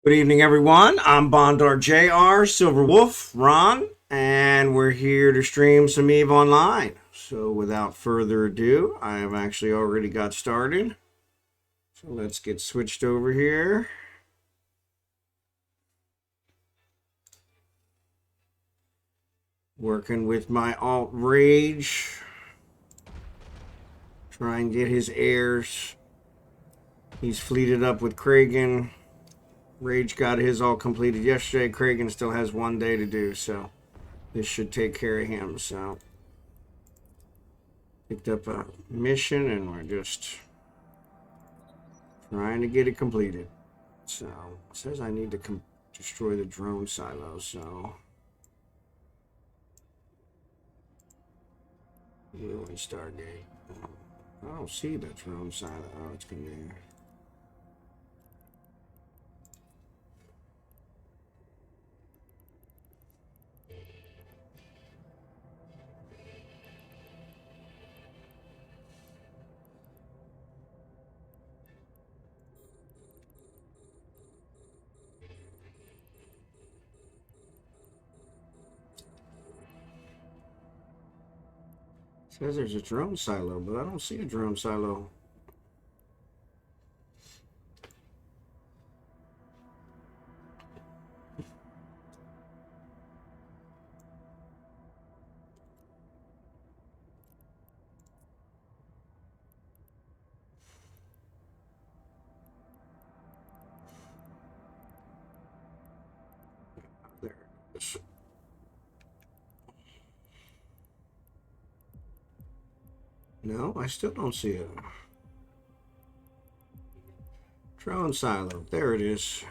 Good evening, everyone. I'm Bondar JR, Silverwolf, Ron, and we're here to stream some eveonline. So without further ado, I have actually already got started. So let's get switched over here. Working with my alt rage. Try and get his heirs. He's fleeted up with Kragan. Rage got his all completed yesterday. Kragan still has 1 day to do, so this should take care of him. So picked up a mission and we're just trying to get it completed. So it says I need to destroy the drone silo. So Ruin Stargate. I don't see the drone silo. Oh, it's gonna be. Says there's a drone silo, but I don't see a drone silo. There it is. No, I still don't see it. Drone silo. There it is.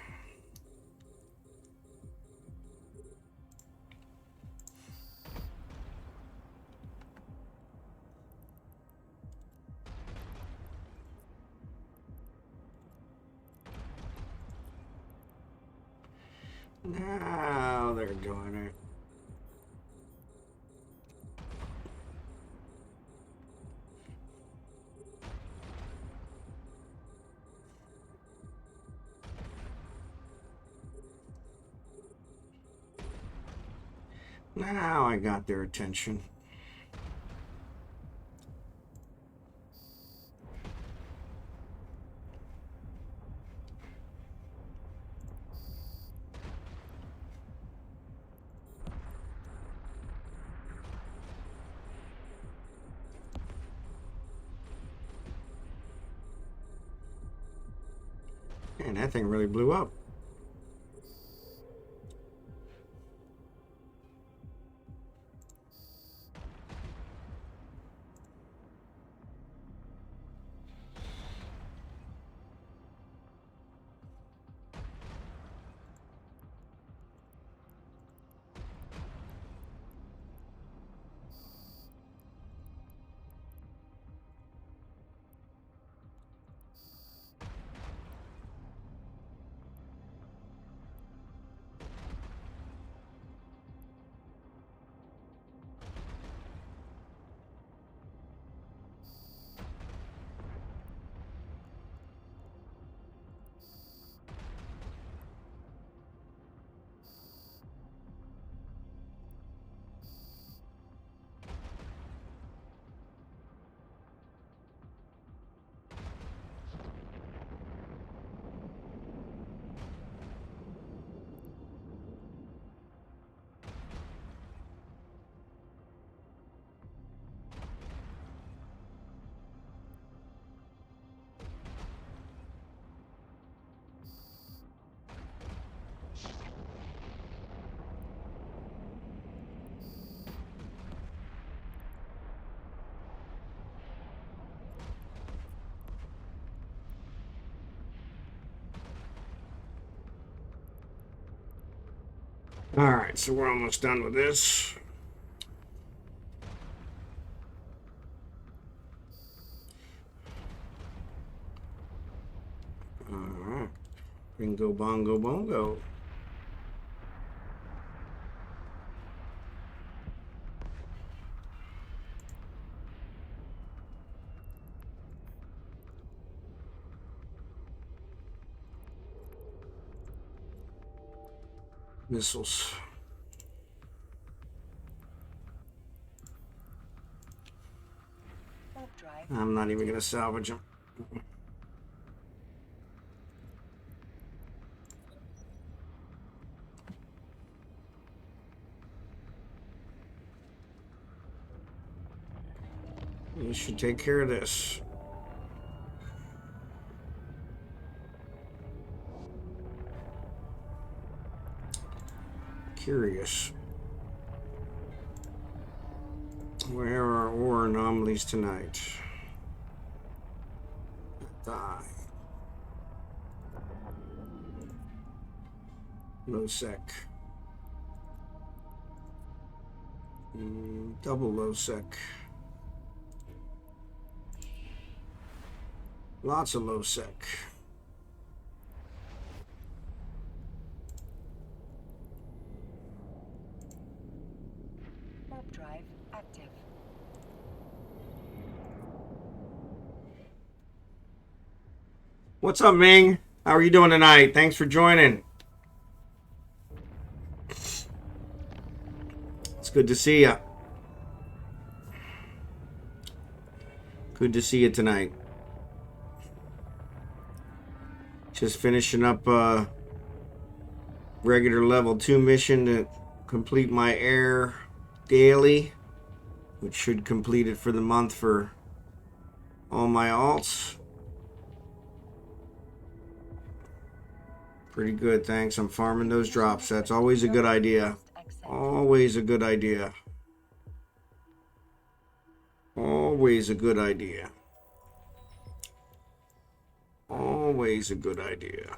Now they're doing it. Now I got their attention. Man, that thing really blew up. All right, so we're almost done with this. All right, bingo, bongo, bongo. missiles. I'm not even going to salvage them. You should take care of this. Curious. Where are ore anomalies tonight? Die. Low sec. Double low sec. Lots of low sec. Warp drive active. What's up, Ming? How are you doing tonight? Thanks for joining. It's good to see you. Good to see you tonight. Just finishing up a regular level 2 mission to complete my air daily, which should complete it for the month for all my alts. Pretty good, thanks. I'm farming those drops. That's always a good idea. Always a good idea. Always a good idea. Always a good idea.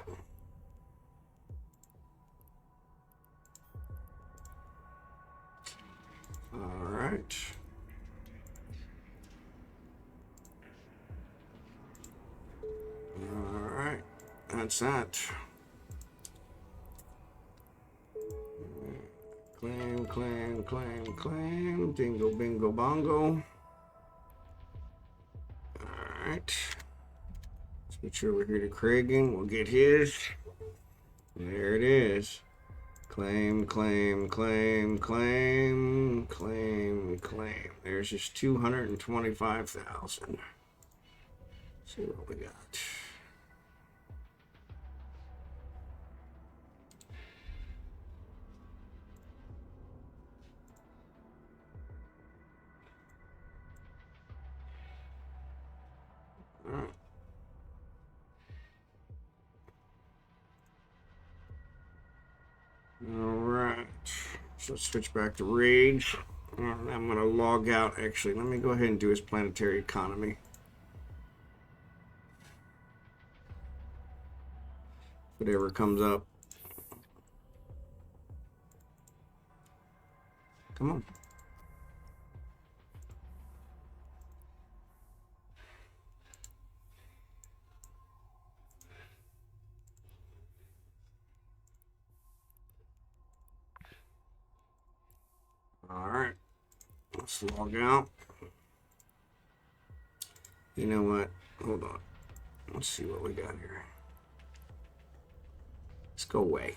All right. All right. That's that. Claim, claim, claim, claim. Dingo, bingo, bongo. All right. Switch over here to Craigan. We'll get his. There it is. Claim, claim, claim, claim, claim, claim. There's just 225,000. See what we got. All right. Alright, so let's switch back to Rage. I'm going to log out. Actually, let me go ahead and do his planetary economy. Whatever comes up. Come on. Alright, let's log out. You know what? Hold on. Let's see what we got here. Let's go away.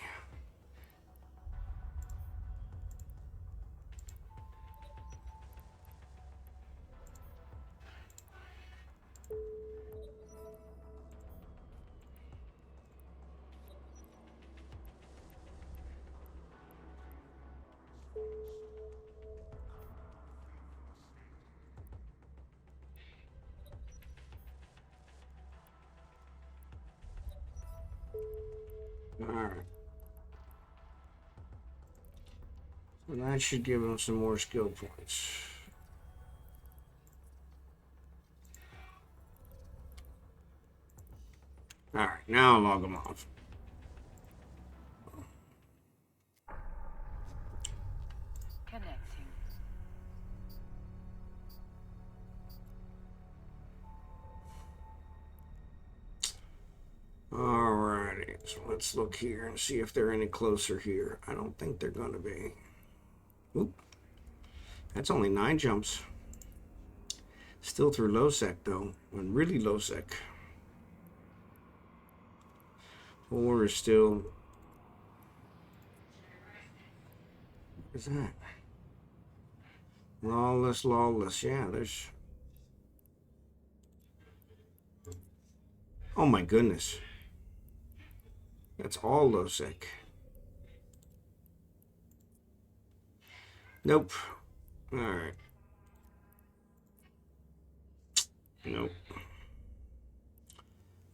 Alright. So that should give him some more skill points. Alright, now I'll log him off. Connecting. Alrighty, so let's look here and see if they're any closer here. I don't think they're going to be. Oop. That's only 9 jumps. Still through low sec though, and really low sec. 4 is still is that? Lawless, lawless. Yeah, there's... Oh my goodness. That's all low-sec. Nope. Alright. Nope.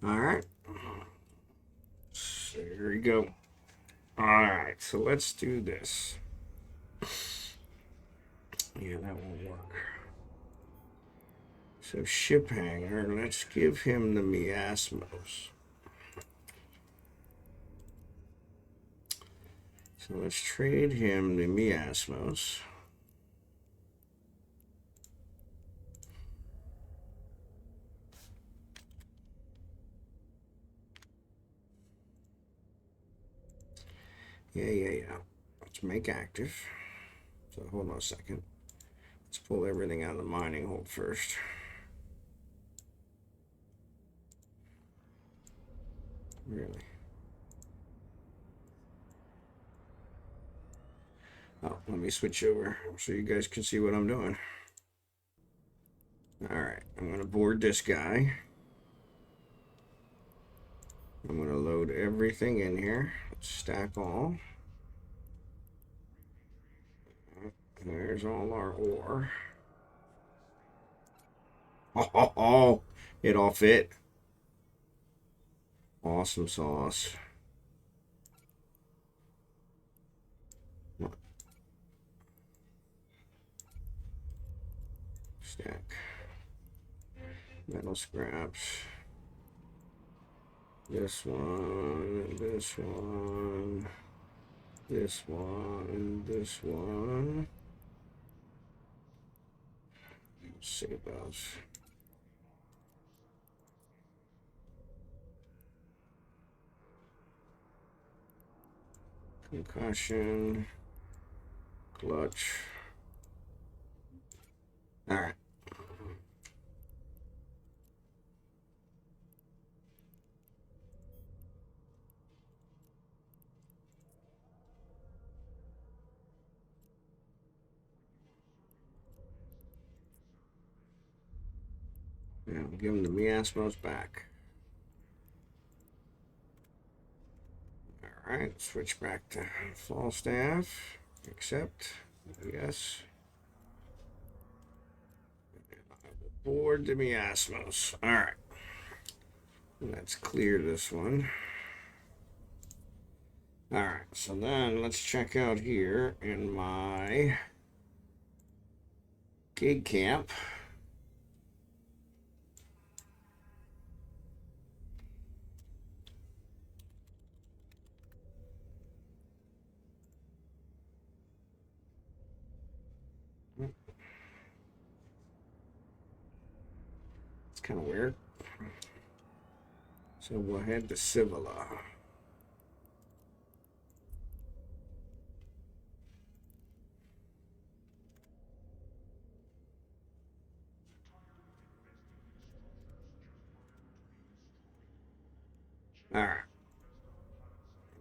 Alright. So there we go. Alright, so let's do this. Yeah, that won't work. So ship hanger, let's give him the miasmos. So let's trade him the miasmos. Yeah. Let's make active. So hold on a second. Let's pull everything out of the mining hold first. Really? Oh, let me switch over so you guys can see what I'm doing. Alright, I'm going to board this guy. I'm going to load everything in here. Let's stack all. There's all our ore. Oh, it all fit. Awesome sauce. Stack. Metal scraps. This one, this one, this one, this one. Let's save those. Concussion. Clutch. All right. Yeah, we'll give him the miasmos back. All right, switch back to Falstaff. Accept. Yes. Board the miasmos. All right. Let's clear this one. All right, so then let's check out here in my gig camp. It's kind of weird. So we'll head to Civila. All right.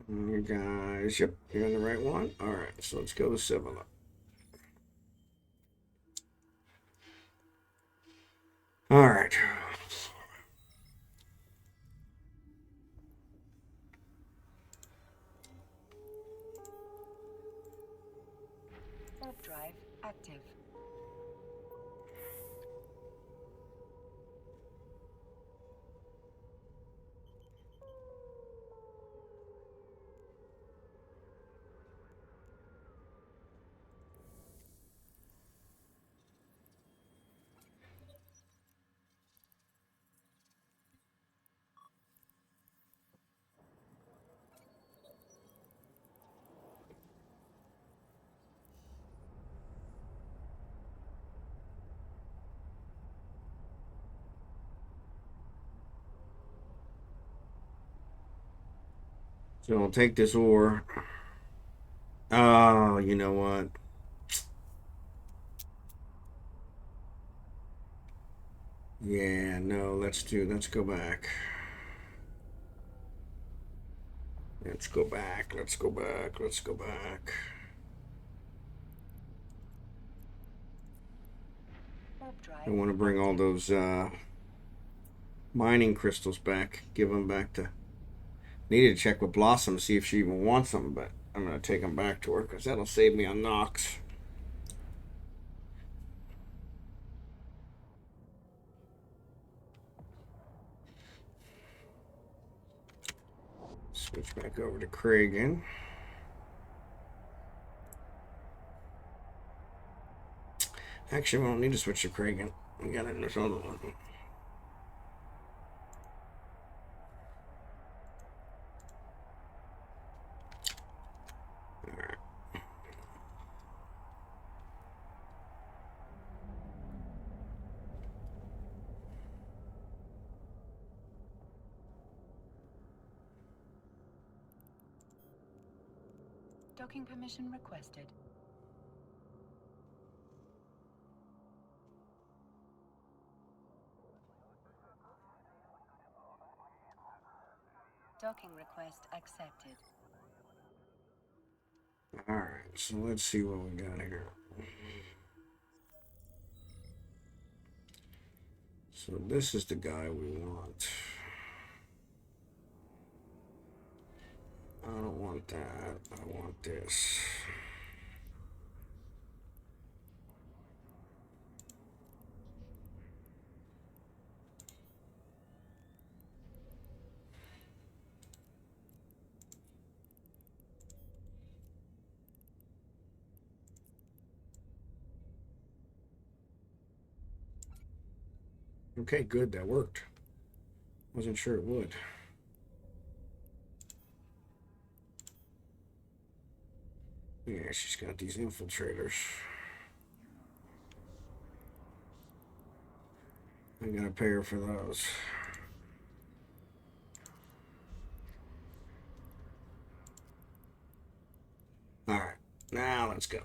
You guys, yep, you're on the right one. All right, so let's go to Civila. All right. Warp drive active. So I'll take this ore. Oh, you know what? Yeah, no, let's go back. Let's go back. I want to bring all those mining crystals back. Give them back to... Needed to check with Blossom, see if she even wants them, but I'm going to take them back to her because that'll save me on Nox. Switch back over to Kragan. Actually, we don't need to switch to Kragan. We got it in this other one. Alright. Docking permission requested. Docking request accepted. Alright, so let's see what we got here. So this is the guy we want. I don't want that. I want this. Okay, good. That worked. Wasn't sure it would. Yeah, she's got these infiltrators. I gotta pay her for those. Alright, now let's go.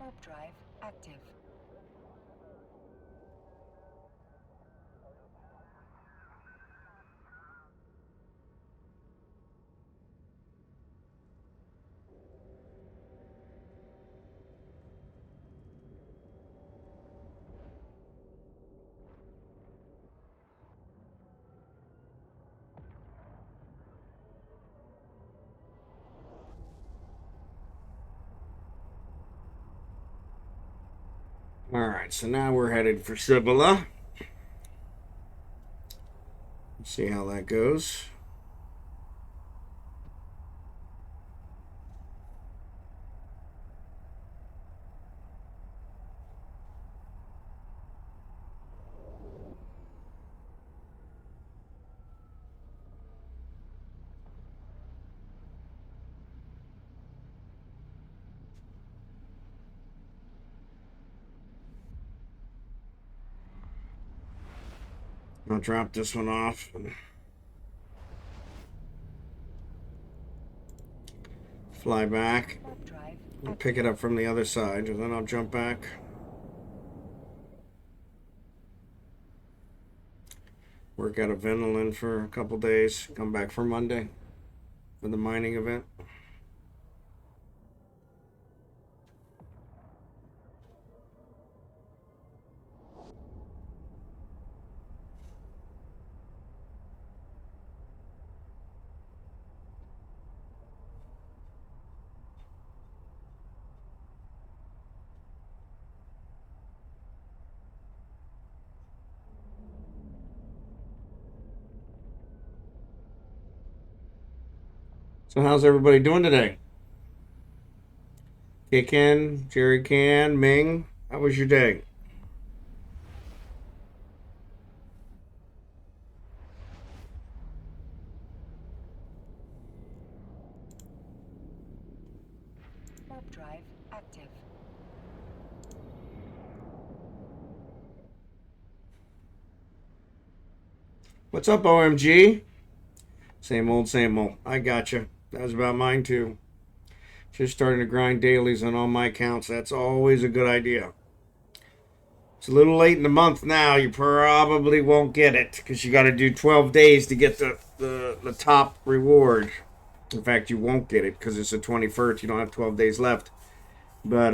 Warp drive active. Alright, so now we're headed for Cibula. Let's see how that goes. I'll drop this one off and fly back and pick it up from the other side, and then I'll jump back. Work out of venilen for a couple days, come back for Monday for the mining event. So how's everybody doing today? Kickin, Jerry Can, Ming, how was your day? Warp drive active. What's up, OMG? Same old, same old. I gotcha. That was about mine too. Just starting to grind dailies on all my accounts. That's always a good idea. It's a little late in the month now. You probably won't get it because you got to do 12 days to get the top reward. In fact, you won't get it because it's the 21st. You don't have 12 days left. But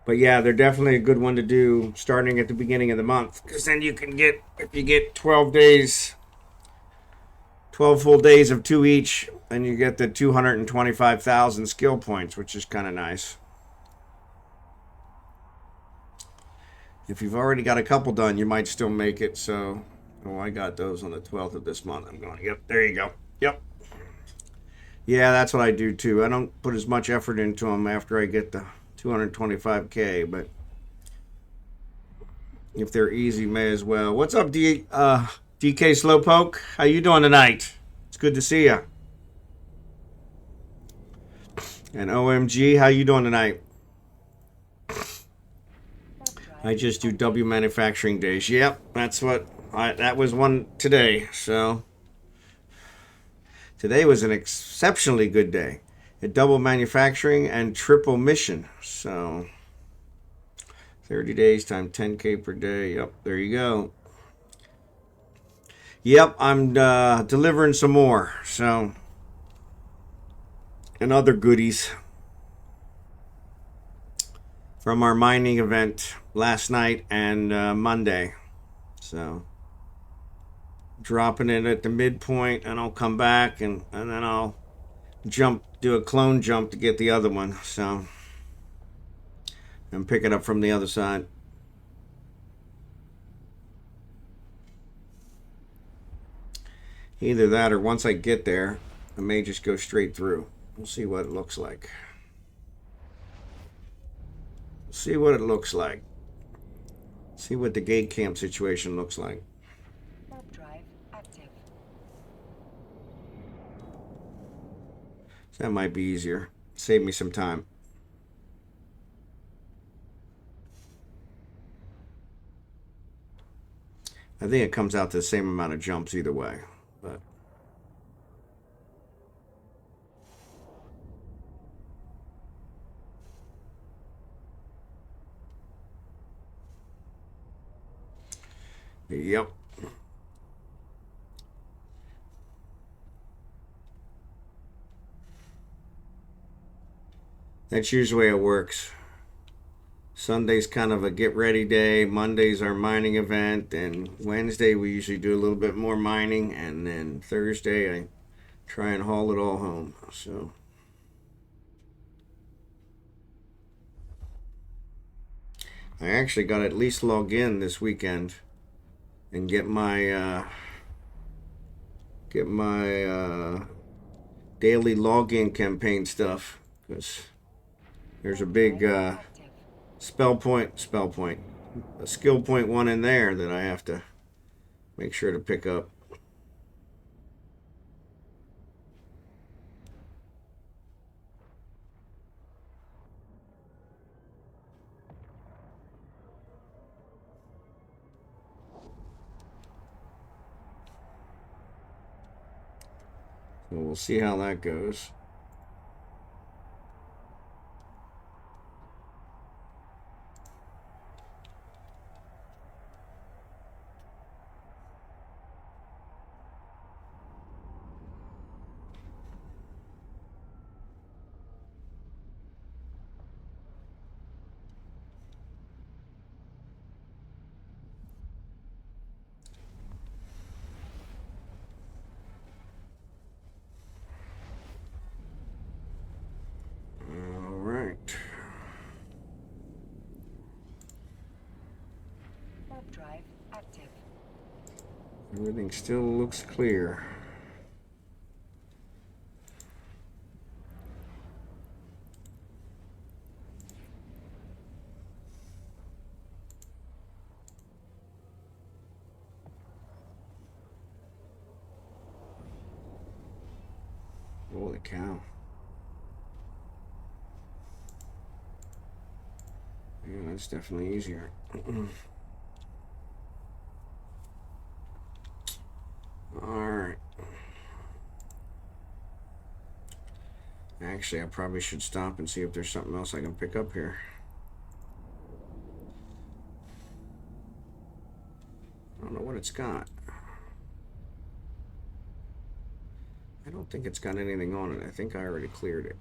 yeah, they're definitely a good one to do starting at the beginning of the month because then you can get, if you get 12 days, 12 full days of 2 each, and you get the 225,000 skill points, which is kind of nice. If you've already got a couple done, you might still make it. So, oh, I got those on the 12th of this month. I'm going, yep, there you go. Yep. Yeah, that's what I do too. I don't put as much effort into them after I get the 225K, but if they're easy, may as well. What's up, DK Slowpoke? How you doing tonight? It's good to see you. And OMG, how you doing tonight? I just do W manufacturing days. Yep, that's what that was one today. So today was an exceptionally good day. A double manufacturing and triple mission. So 30 days times 10K per day. Yep, there you go. Yep, I'm delivering some more. So and other goodies from our mining event last night and Monday. So dropping it at the midpoint, and I'll come back and then I'll do a clone jump to get the other one. So and pick it up from the other side. Either that or once I get there, I may just go straight through. We'll see what it looks like. See what it looks like. See what the gate camp situation looks like. Warp drive active. So that might be easier. Save me some time. I think it comes out to the same amount of jumps either way. But yep. That's usually how it works. Sunday's kind of a get ready day. Monday's our mining event. And Wednesday we usually do a little bit more mining. And then Thursday I try and haul it all home. So I actually got to at least log in this weekend and get my daily login campaign stuff, because there's a big a skill point one in there that I have to make sure to pick up. So we'll see how that goes. All right. Warp drive active. Everything still looks clear. Holy cow. Yeah, that's definitely easier. Alright. Actually, I probably should stop and see if there's something else I can pick up here. I don't know what it's got. I don't think it's got anything on it. I think I already cleared it.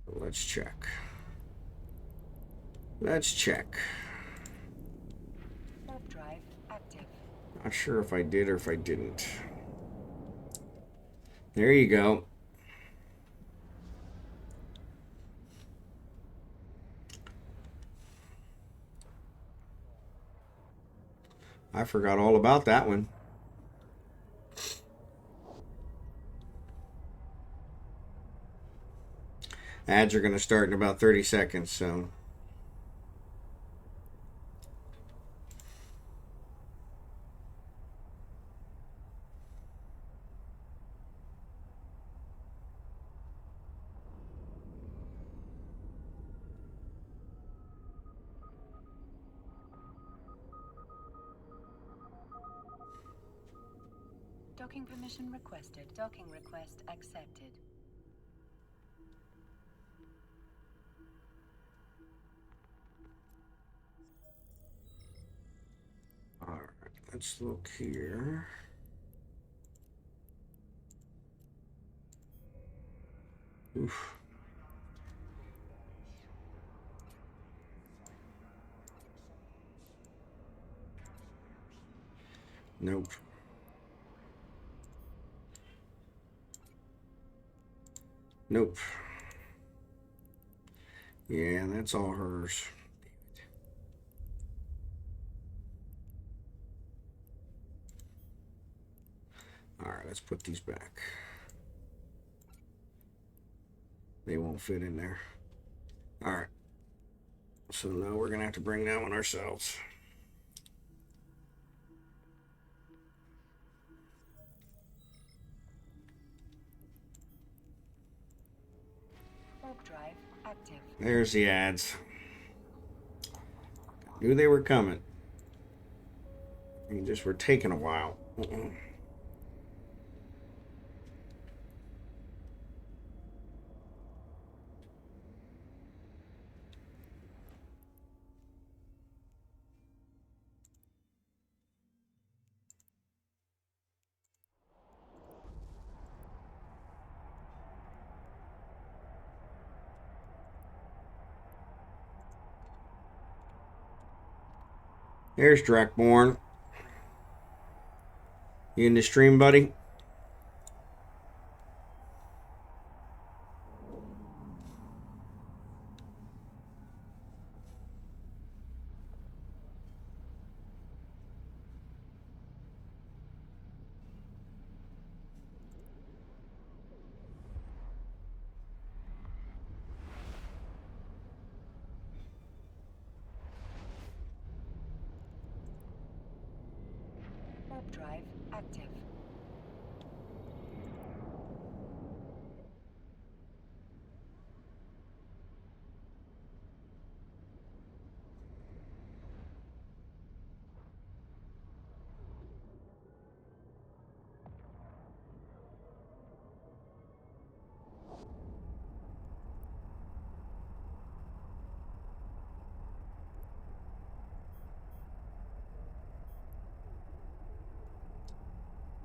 Let's check. Let's check. Warp drive active. Not sure if I did or if I didn't. There you go. I forgot all about that one. Ads are going to start in about 30 seconds, so... Docking permission requested. Docking request accepted. Alright, let's look here. Oof. Nope. Nope. Yeah, that's all hers. Alright, let's put these back. They won't fit in there. Alright. So now we're going to have to bring that one ourselves. Warp drive active. There's the ads. Knew they were coming. They just were taking a while. There's Dracborne. You in the stream, buddy? Warp drive active.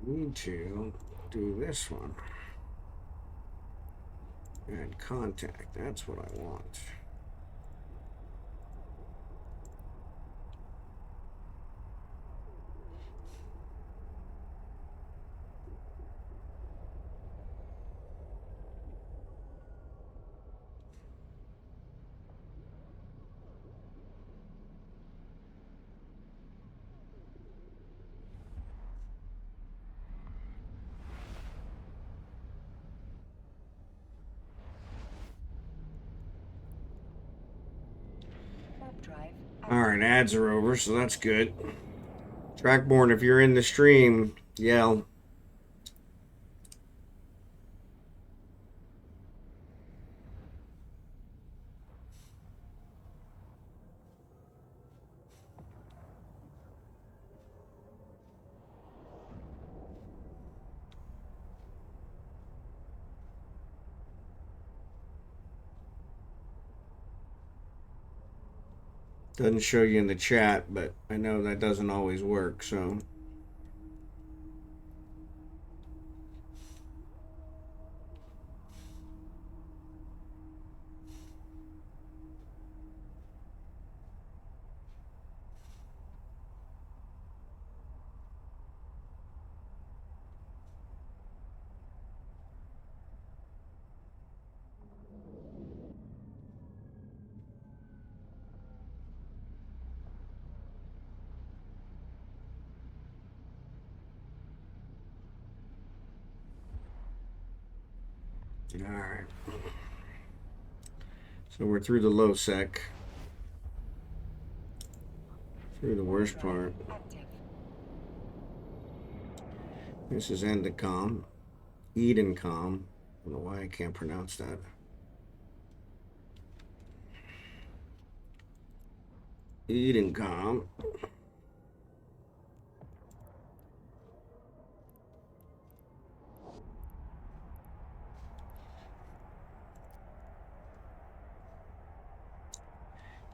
Need to do this one. Add contact. That's what I want. Warp drive active. Alright, ads are over, so that's good. Dracborne, if you're in the stream, yell. Doesn't show you in the chat, but I know that doesn't always work, so. All right. So we're through the low sec. Through the worst part. This is Endicom. Edencom. I don't know why I can't pronounce that. Edencom.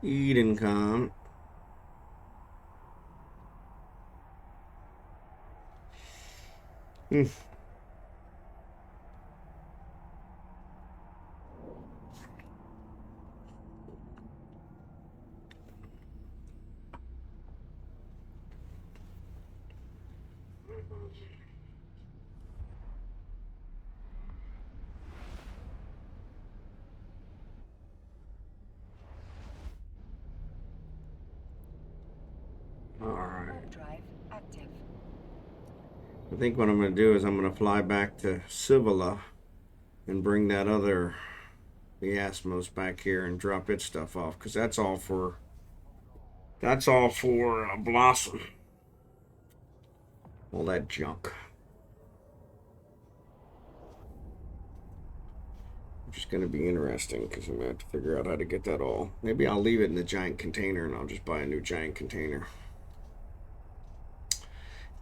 Edencom. Alright. Drive active. I think what I'm going to do is I'm going to fly back to Civila and bring that other Miasmos back here and drop its stuff off, because that's all for Blossom. All that junk. Just going to be interesting because I'm going to have to figure out how to get that all. Maybe I'll leave it in the giant container and I'll just buy a new giant container.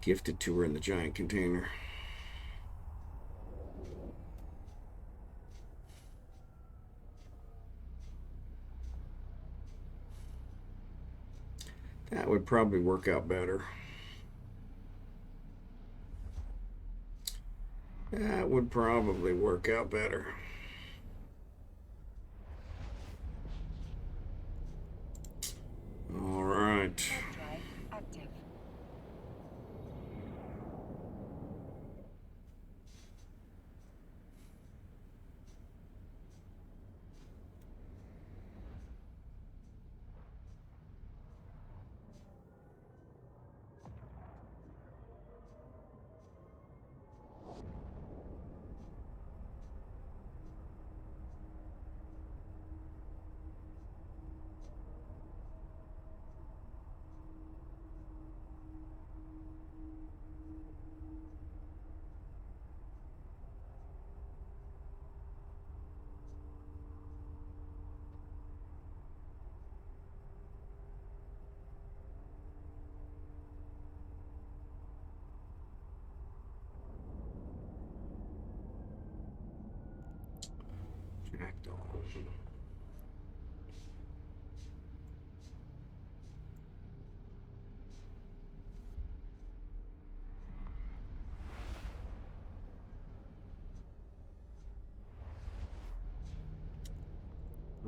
Gift it to her in the giant container. That would probably work out better. That would probably work out better. All right. Drive active.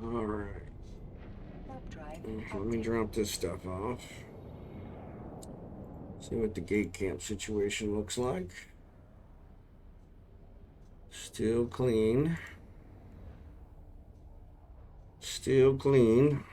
All right. Let me drop this stuff off. See what the gate camp situation looks like. Still clean. Still clean.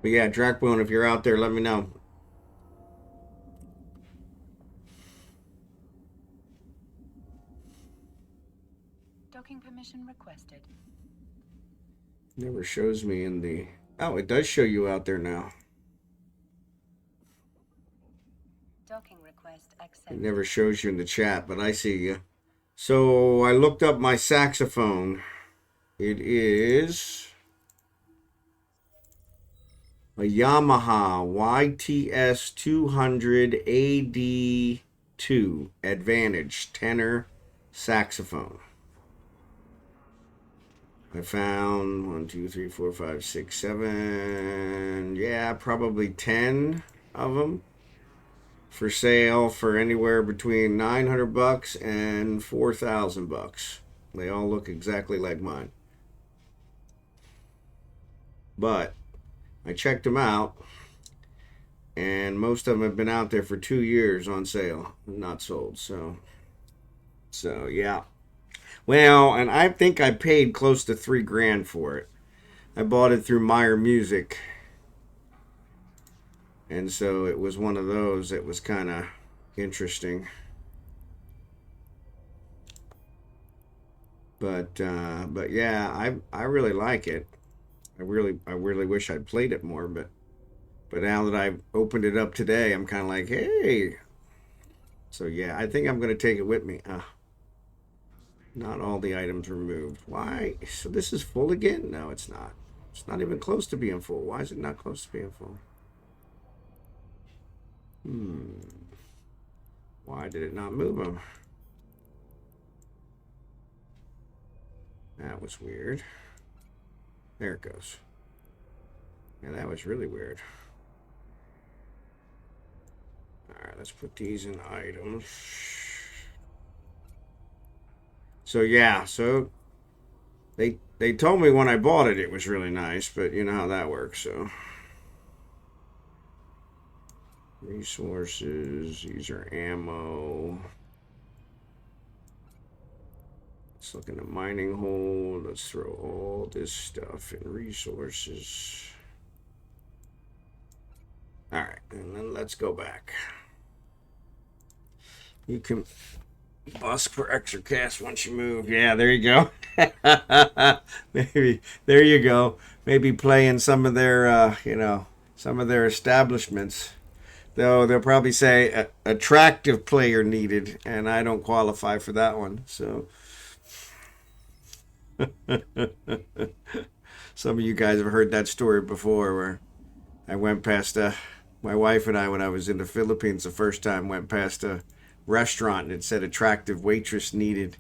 But yeah, Dracborne, if you're out there, let me know. Docking permission requested. Never shows me in the... Oh, it does show you out there now. Docking request It accepted. never shows you in the chat, but I see you. So I looked up my saxophone. It is a Yamaha YTS 200 AD2 Advantage tenor saxophone. I found 1, 2, 3, 4, 5, 6, 7, yeah, probably 10 of them for sale for anywhere between $900 and $4,000. They all look exactly like mine. But I checked them out, and most of them have been out there for 2 years on sale, not sold. So yeah. Well, and I think I paid close to $3,000 for it. I bought it through Meyer Music, and so it was one of those that was kind of interesting. But yeah, I really like it. I really wish I'd played it more, but now that I've opened it up today, I'm kind of like, hey. So yeah, I think I'm going to take it with me. Not all the items removed. Why? So this is full again? No, it's not. It's not even close to being full. Why is it not close to being full? Why did it not move them? That was weird. There it goes. Yeah, that was really weird. Alright, let's put these in items. So yeah, so they told me when I bought it it was really nice, but you know how that works, so. Resources, these are ammo. Let's look in the mining hole. Let's throw all this stuff in resources. Alright, and then let's go back. You can busk for extra cash once you move. Yeah, there you go. Maybe, there you go. Maybe play in some of their, some of their establishments. Though they'll probably say attractive player needed, and I don't qualify for that one. So some of you guys have heard that story before, where I went past my wife and I, when I was in the Philippines the first time, went past a restaurant and it said attractive waitress needed,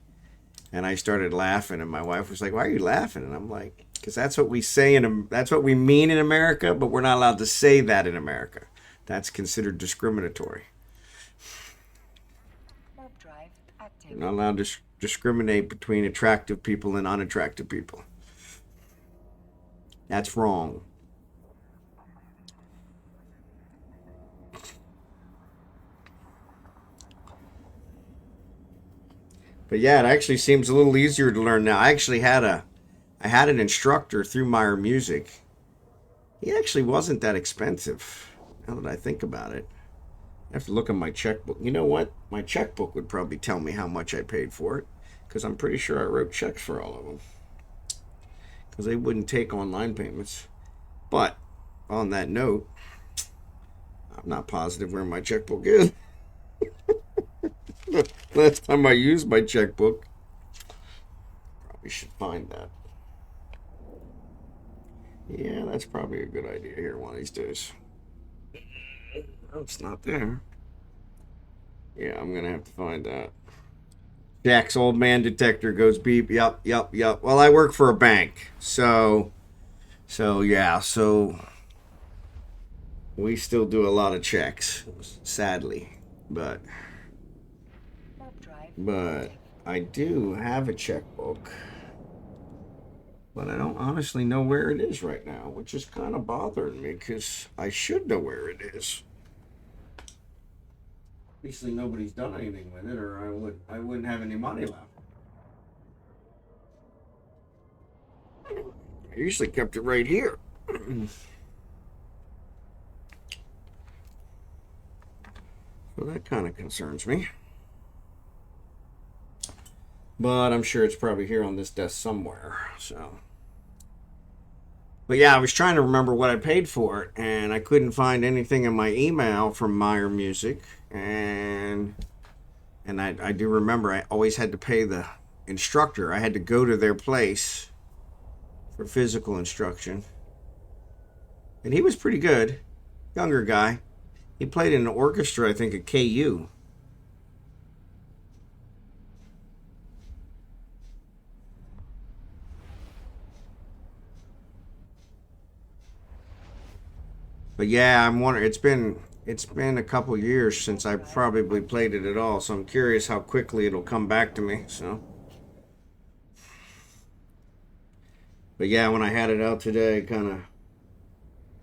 and I started laughing, and my wife was like, "Why are you laughing?" And I'm like, "Because that's what we say that's what we mean in America, but we're not allowed to say that in America. That's considered discriminatory. Warp drive active. We're not allowed to discriminate between attractive people and unattractive people. That's wrong." But yeah, it actually seems a little easier to learn now. I actually had an instructor through Meyer Music. He actually wasn't that expensive, now that I think about it. I have to look at my checkbook. You know what? My checkbook would probably tell me how much I paid for it, because I'm pretty sure I wrote checks for all of them, because they wouldn't take online payments. But on that note, I'm not positive where my checkbook is. Last time I used my checkbook, probably should find that. Yeah, that's probably a good idea here one of these days. Oh, it's not there. Yeah, I'm gonna have to find that. Jack's old man detector goes beep. Yep. Well, I work for a bank, so yeah, so we still do a lot of checks, sadly, but I do have a checkbook, but I don't honestly know where it is right now, which is kind of bothering me, because I should know where it is. Obviously, nobody's done anything with it, or I wouldn't have any money left. I usually kept it right here. So that kind of concerns me. But I'm sure it's probably here on this desk somewhere. So, but yeah, I was trying to remember what I paid for it, and I couldn't find anything in my email from Meyer Music. And I do remember I always had to pay the instructor. I had to go to their place for physical instruction. And he was pretty good. Younger guy. He played in an orchestra, I think, at KU. But yeah, I'm wondering. It's been a couple years since I probably played it at all, so I'm curious how quickly it'll come back to me. So, but yeah, when I had it out today,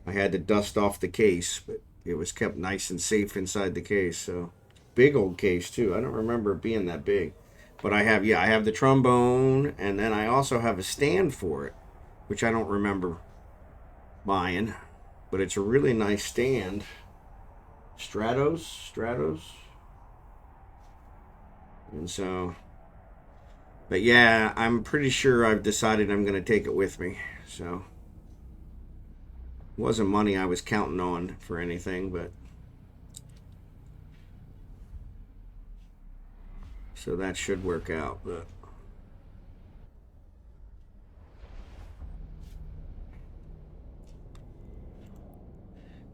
I had to dust off the case, but it was kept nice and safe inside the case. So, big old case too. I don't remember it being that big, but I have the trombone, and then I also have a stand for it, which I don't remember buying. But it's a really nice stand. Stratos. And so, but yeah, I'm pretty sure I've decided I'm going to take it with me. So, it wasn't money I was counting on for anything, but so that should work out.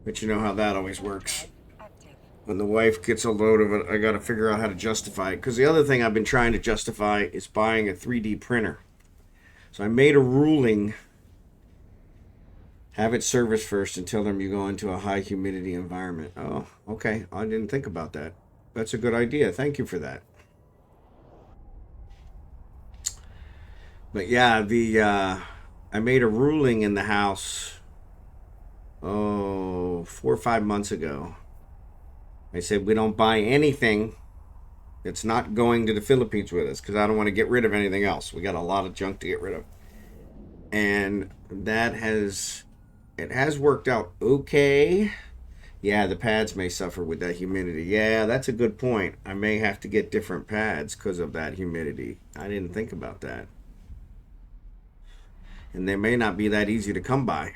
But you know how that always works. When the wife gets a load of it, I got to figure out how to justify it. Because the other thing I've been trying to justify is buying a 3D printer. So I made a ruling. Have it serviced first and tell them you go into a high humidity environment. Oh, okay. I didn't think about that. That's a good idea. Thank you for that. But yeah, I made a ruling in the house 4 or 5 months ago. I said we don't buy anything that's not going to the Philippines with us because I don't want to get rid of anything else. We got a lot of junk to get rid of. And it has worked out okay. Yeah, the pads may suffer with that humidity. Yeah, that's a good point. I may have to get different pads because of that humidity. I didn't think about that. And they may not be that easy to come by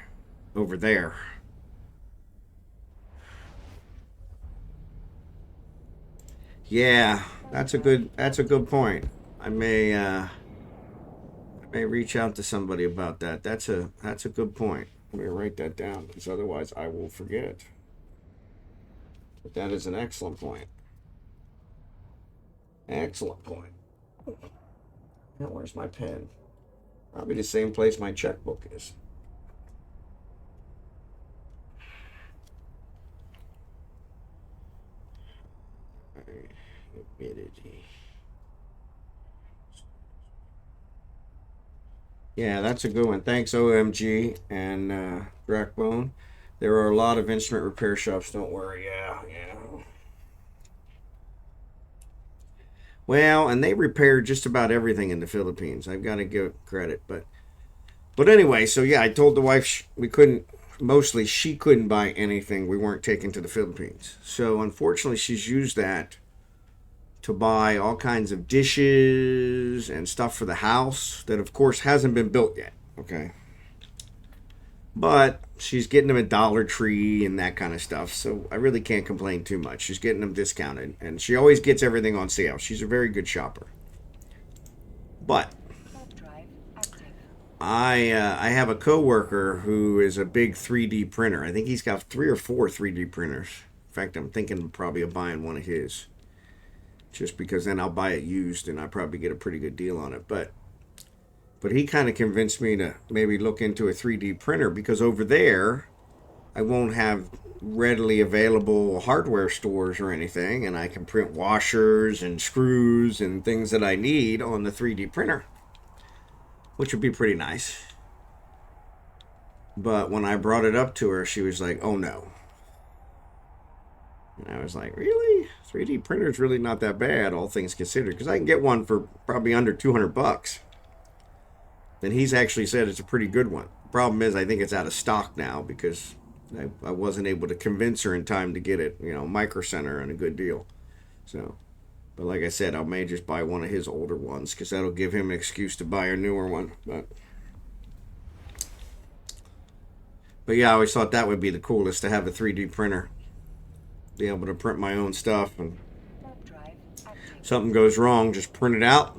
over there. Yeah, that's a good point. I may reach out to somebody about that. That's a good point. Let me write that down because otherwise I will forget. But that is an excellent point. Excellent point. Now where's my pen? Probably the same place my checkbook is. Humidity. Yeah, that's a good one. Thanks, OMG and Dracborne. There are a lot of instrument repair shops. Don't worry. Yeah. Well, and they repair just about everything in the Philippines. I've got to give credit, but anyway. So yeah, I told the wife we couldn't. Mostly, she couldn't buy anything we weren't taking to the Philippines. So unfortunately, she's used that to buy all kinds of dishes and stuff for the house that of course hasn't been built yet. Okay, but she's getting them at Dollar Tree and that kind of stuff, so I really can't complain too much. She's getting them discounted and she always gets everything on sale. She's a very good shopper. But I have a coworker who is a big 3D printer. I think he's got 3 or 4 3D printers. In fact, I'm thinking probably of buying one of his. Just because then I'll buy it used and I probably get a pretty good deal on it. But he kind of convinced me to maybe look into a 3D printer because over there I won't have readily available hardware stores or anything, and I can print washers and screws and things that I need on the 3D printer, which would be pretty nice. But when I brought it up to her, she was like, oh no. And I was like, really? 3D printer is really not that bad, all things considered, because I can get one for probably under $200. And he's actually said it's a pretty good one. Problem is, I think it's out of stock now because I wasn't able to convince her in time to get it, you know, Micro Center and a good deal. So, but like I said, I may just buy one of his older ones because that'll give him an excuse to buy a newer one. But yeah, I always thought that would be the coolest to have a 3D printer. Be able to print my own stuff, and something goes wrong, just print it out.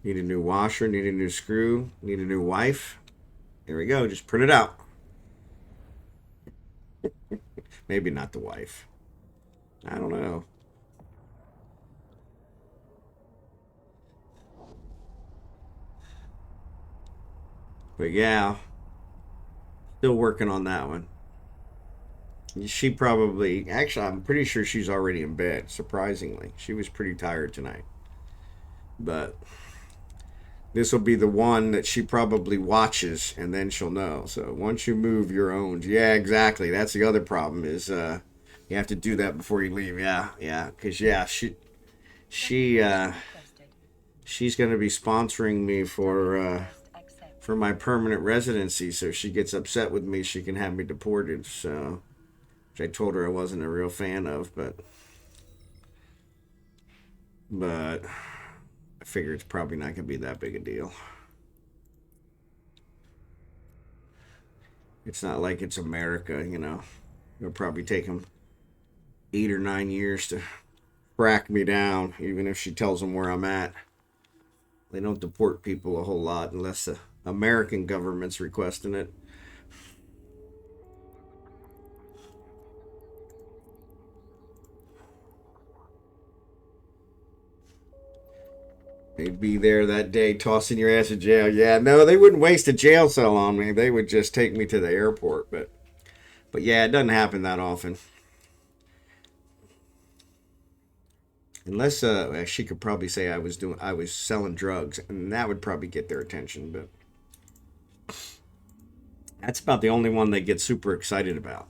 Need a new washer, need a new screw, need a new wife. There we go, just print it out. Maybe not the wife. I don't know. But yeah, still working on that one. She probably, actually, I'm pretty sure she's already in bed, surprisingly. She was pretty tired tonight. But this will be the one that she probably watches, and then she'll know. So once you move your own, yeah, exactly. That's the other problem is you have to do that before you leave. Yeah, because yeah, she's going to be sponsoring me for my permanent residency. So if she gets upset with me, she can have me deported. So, which I told her I wasn't a real fan of, but I figure it's probably not going to be that big a deal. It's not like it's America, you know. It'll probably take them 8 or 9 years to track me down, even if she tells them where I'm at. They don't deport people a whole lot unless the American government's requesting it. They'd be there that day tossing your ass in jail. Yeah, no, they wouldn't waste a jail cell on me. They would just take me to the airport. But yeah, it doesn't happen that often. Unless she could probably say I was selling drugs, and that would probably get their attention. But that's about the only one they get super excited about.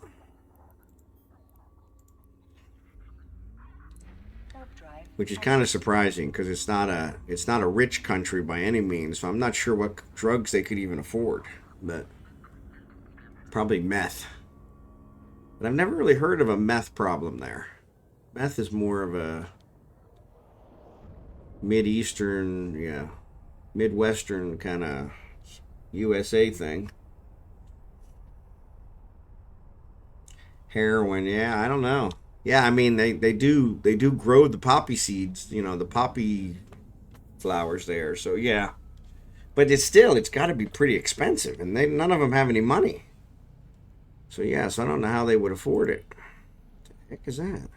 Which is kind of surprising because it's not a rich country by any means. So I'm not sure what drugs they could even afford, but probably meth. But I've never really heard of a meth problem there. Meth is more of a Midwestern kind of USA thing. Heroin, yeah, I don't know. Yeah, I mean they do grow the poppy seeds, you know, the poppy flowers there. So yeah, but it's got to be pretty expensive, and none of them have any money. So yeah, so I don't know how they would afford it. What the heck is that?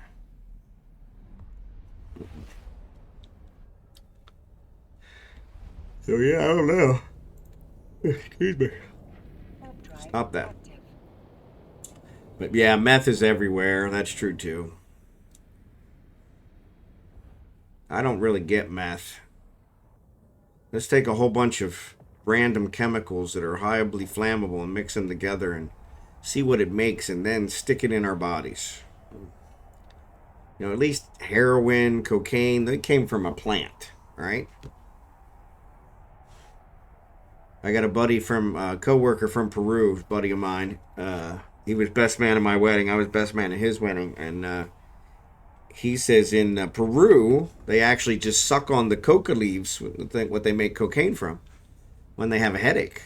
So yeah, I don't know. Excuse me. Stop that. But yeah, meth is everywhere. That's true too. I don't really get meth. Let's take a whole bunch of random chemicals that are highly flammable and mix them together and see what it makes, and then stick it in our bodies. You know, at least heroin, cocaine, they came from a plant, right? I got a buddy a co-worker from Peru, a buddy of mine. He was best man at my wedding. I was best man at his wedding. And he says in Peru, they actually just suck on the coca leaves, what they make cocaine from, when they have a headache.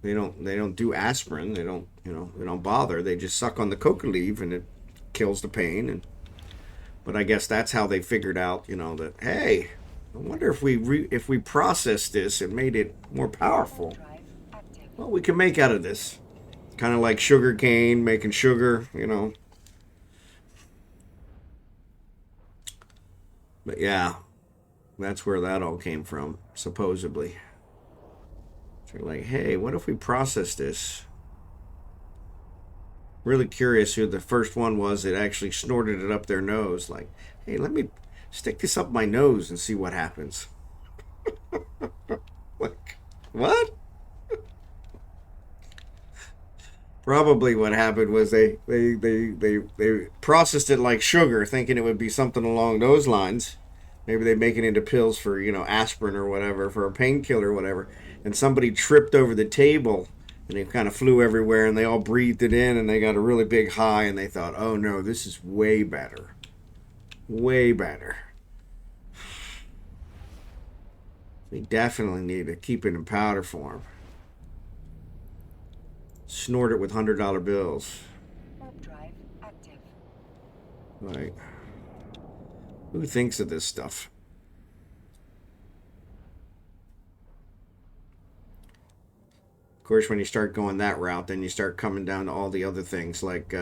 They don't do aspirin. They don't bother. They just suck on the coca leaf, and it kills the pain. But I guess that's how they figured out, you know, that, hey, I wonder if we process this and made it more powerful, what we can make out of this. Kind of like sugar cane, making sugar, you know. But yeah, that's where that all came from, supposedly. So you're like, hey, what if we process this? Really curious who the first one was that actually snorted it up their nose. Like, hey, let me stick this up my nose and see what happens. Like, what? Probably what happened was they processed it like sugar, thinking it would be something along those lines. Maybe they make it into pills for, you know, aspirin or whatever, for a painkiller or whatever. And somebody tripped over the table And they kind of flew everywhere, and they all breathed it in, and they got a really big high, and they thought, oh no, this is way better. Way better. We definitely need to keep it in powder form. Snort it with $100 bills. Warp drive active. Like, who thinks of this stuff? Of course, when you start going that route, then you start coming down to all the other things, like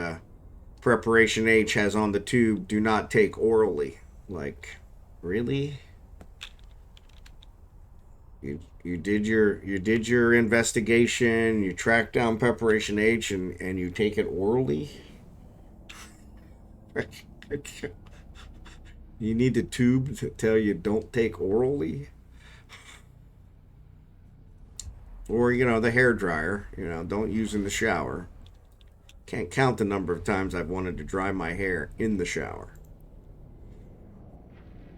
Preparation H has on the tube, do not take orally. Like, really? You did your investigation, you tracked down Preparation H, and you take it orally? You need the tube to tell you don't take orally? Or, the hair dryer, don't use in the shower. Can't count the number of times I've wanted to dry my hair in the shower.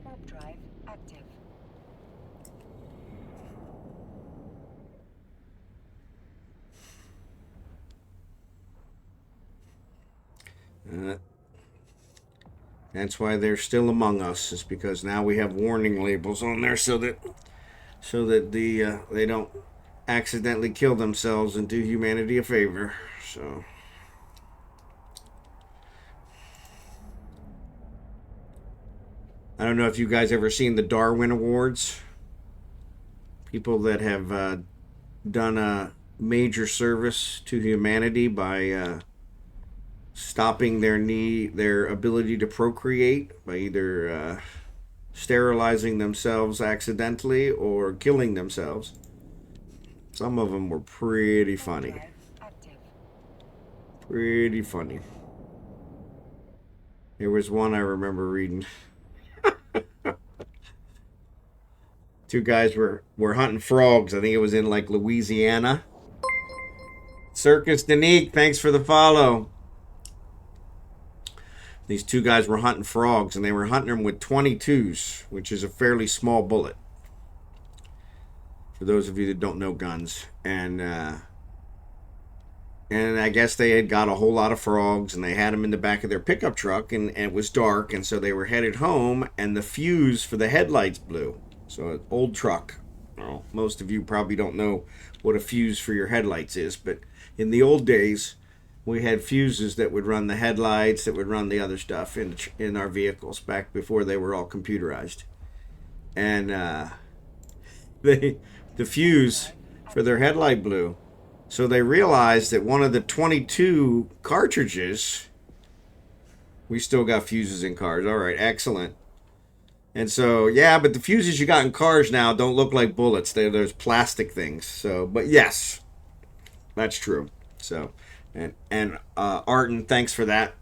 Warp drive active. That's why they're still among us, is because now we have warning labels on there so that they don't accidentally kill themselves and do humanity a favor. So I don't know if you guys ever seen the Darwin Awards. People that have done a major service to humanity by stopping their ability to procreate by either sterilizing themselves accidentally or killing themselves. Some of them were pretty funny. Pretty funny. There was one I remember reading. Two guys were hunting frogs. I think it was in like Louisiana. Circus Danique, thanks for the follow. These two guys were hunting frogs, and they were hunting them with 22s, which is a fairly small bullet. For those of you that don't know guns. And I guess they had got a whole lot of frogs, and they had them in the back of their pickup truck, and it was dark, and so they were headed home, and the fuse for the headlights blew. So an old truck. Well, most of you probably don't know what a fuse for your headlights is, but in the old days, we had fuses that would run the headlights, that would run the other stuff in our vehicles back before they were all computerized. And the fuse for their headlight blew. So they realized that one of the 22 cartridges, we still got fuses in cars. All right, excellent. And so, yeah, but the fuses you got in cars now don't look like bullets. There's plastic things. So, but yes, that's true. So, and Arton, thanks for that.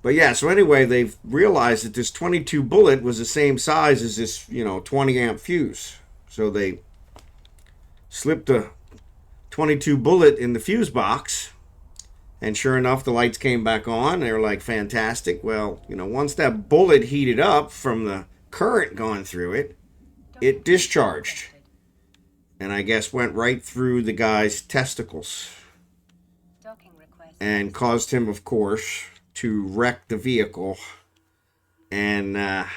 But yeah, so anyway, they've realized that this 22 bullet was the same size as this, 20 amp fuse. So they slipped a 22 bullet in the fuse box, and sure enough, the lights came back on. They were like, fantastic. Well, once that bullet heated up from the current going through it, it discharged. And I guess went right through the guy's testicles. And caused him, of course, to wreck the vehicle. And I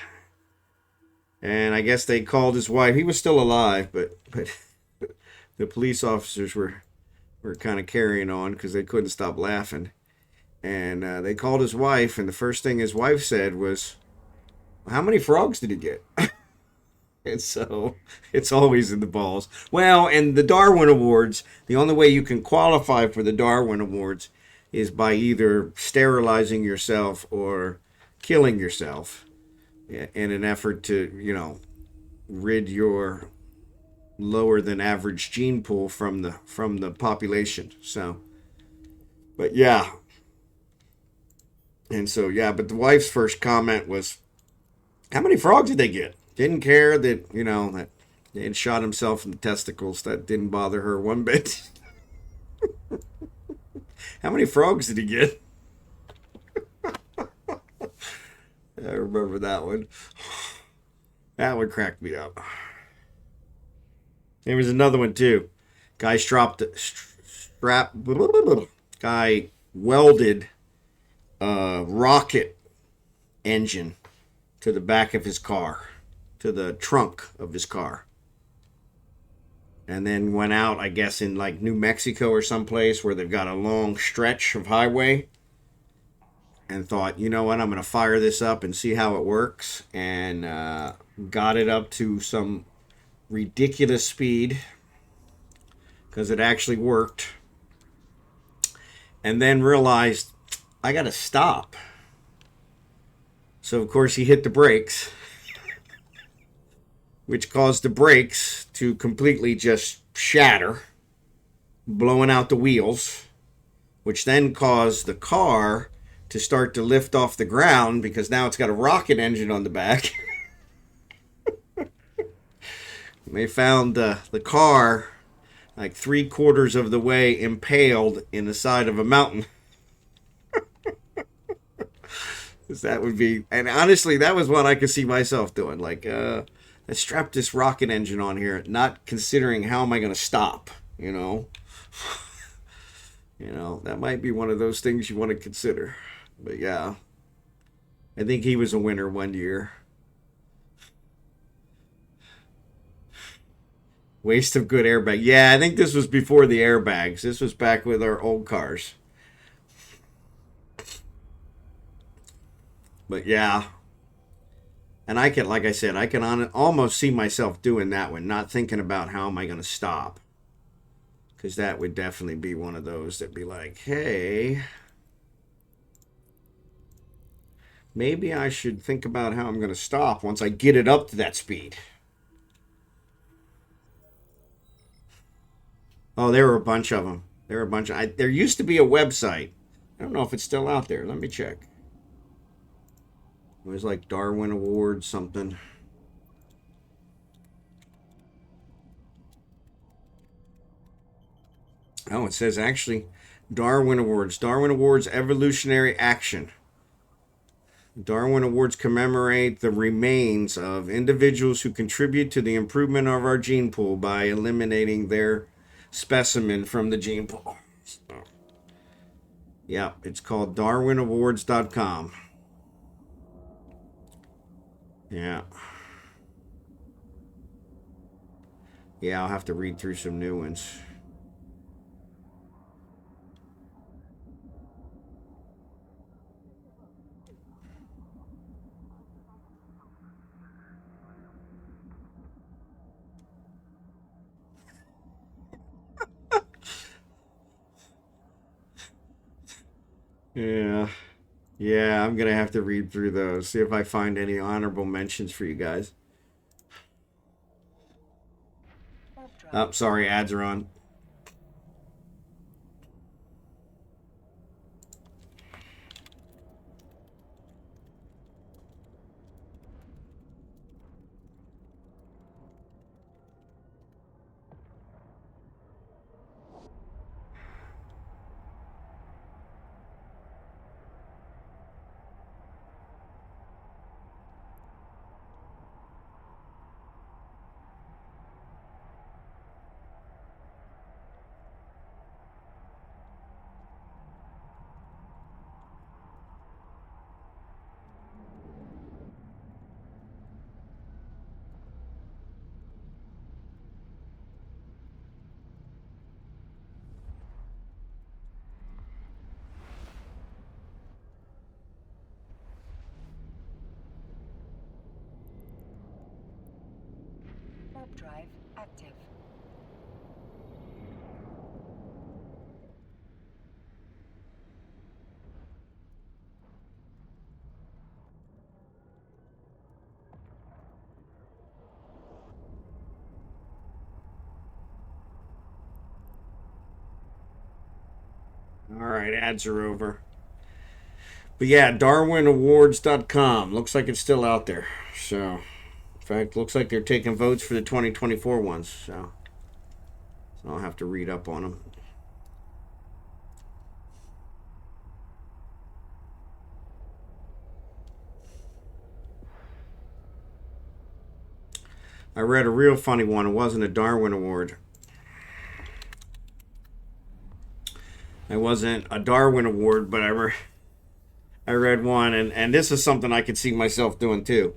guess they called his wife. He was still alive, but the police officers were kind of carrying on because they couldn't stop laughing. And they called his wife, and the first thing his wife said was, how many frogs did he get? And so it's always in the balls. Well, and the Darwin Awards, the only way you can qualify for the Darwin Awards is by either sterilizing yourself or killing yourself in an effort to, rid your lower than average gene pool from the population. So, but yeah. And so, yeah, but the wife's first comment was, how many frogs did they get? Didn't care that, that he had shot himself in the testicles. That didn't bother her one bit. How many frogs did he get? I remember that one. That one cracked me up. There was another one, too. Guy strapped guy welded a rocket engine to the back of his car, to the trunk of his car. And then went out, I guess, in like New Mexico or someplace where they've got a long stretch of highway, and thought, you know what, I'm going to fire this up and see how it works. And got it up to some ridiculous speed because it actually worked. And then realized, I got to stop. So, of course, he hit the brakes, which caused the brakes to completely just shatter, blowing out the wheels, which then caused the car to start to lift off the ground because now it's got a rocket engine on the back. They found the car like 3/4 of the way impaled in the side of a mountain. That would be, and honestly, that was one I could see myself doing. Like, let's strap this rocket engine on here, not considering how am I going to stop, you know? You know, that might be one of those things you want to consider. But yeah, I think he was a winner one year. Waste of good airbag. Yeah, I think this was before the airbags. This was back with our old cars. But yeah. And I can, like I said, I can almost see myself doing that one, not thinking about how am I going to stop. Because that would definitely be one of those that'd be like, hey, maybe I should think about how I'm going to stop once I get it up to that speed. Oh, there were a bunch of them. There used to be a website. I don't know if it's still out there. Let me check. It was like Darwin Awards something. Oh, it says actually Darwin Awards. Darwin Awards Evolutionary Action. Darwin Awards commemorate the remains of individuals who contribute to the improvement of our gene pool by eliminating their specimen from the gene pool. So, yeah, it's called DarwinAwards.com. Yeah. Yeah, I'll have to read through some new ones. Yeah. Yeah, I'm going to have to read through those. See if I find any honorable mentions for you guys. Oh, sorry, ads are on. Warp drive active. All right, ads are over. But yeah, DarwinAwards.com. Looks like it's still out there. So, in fact, looks like they're taking votes for the 2024 ones. So I'll have to read up on them. I read a real funny one. It wasn't a Darwin Award. It wasn't a Darwin Award, but I read one, and this is something I could see myself doing too.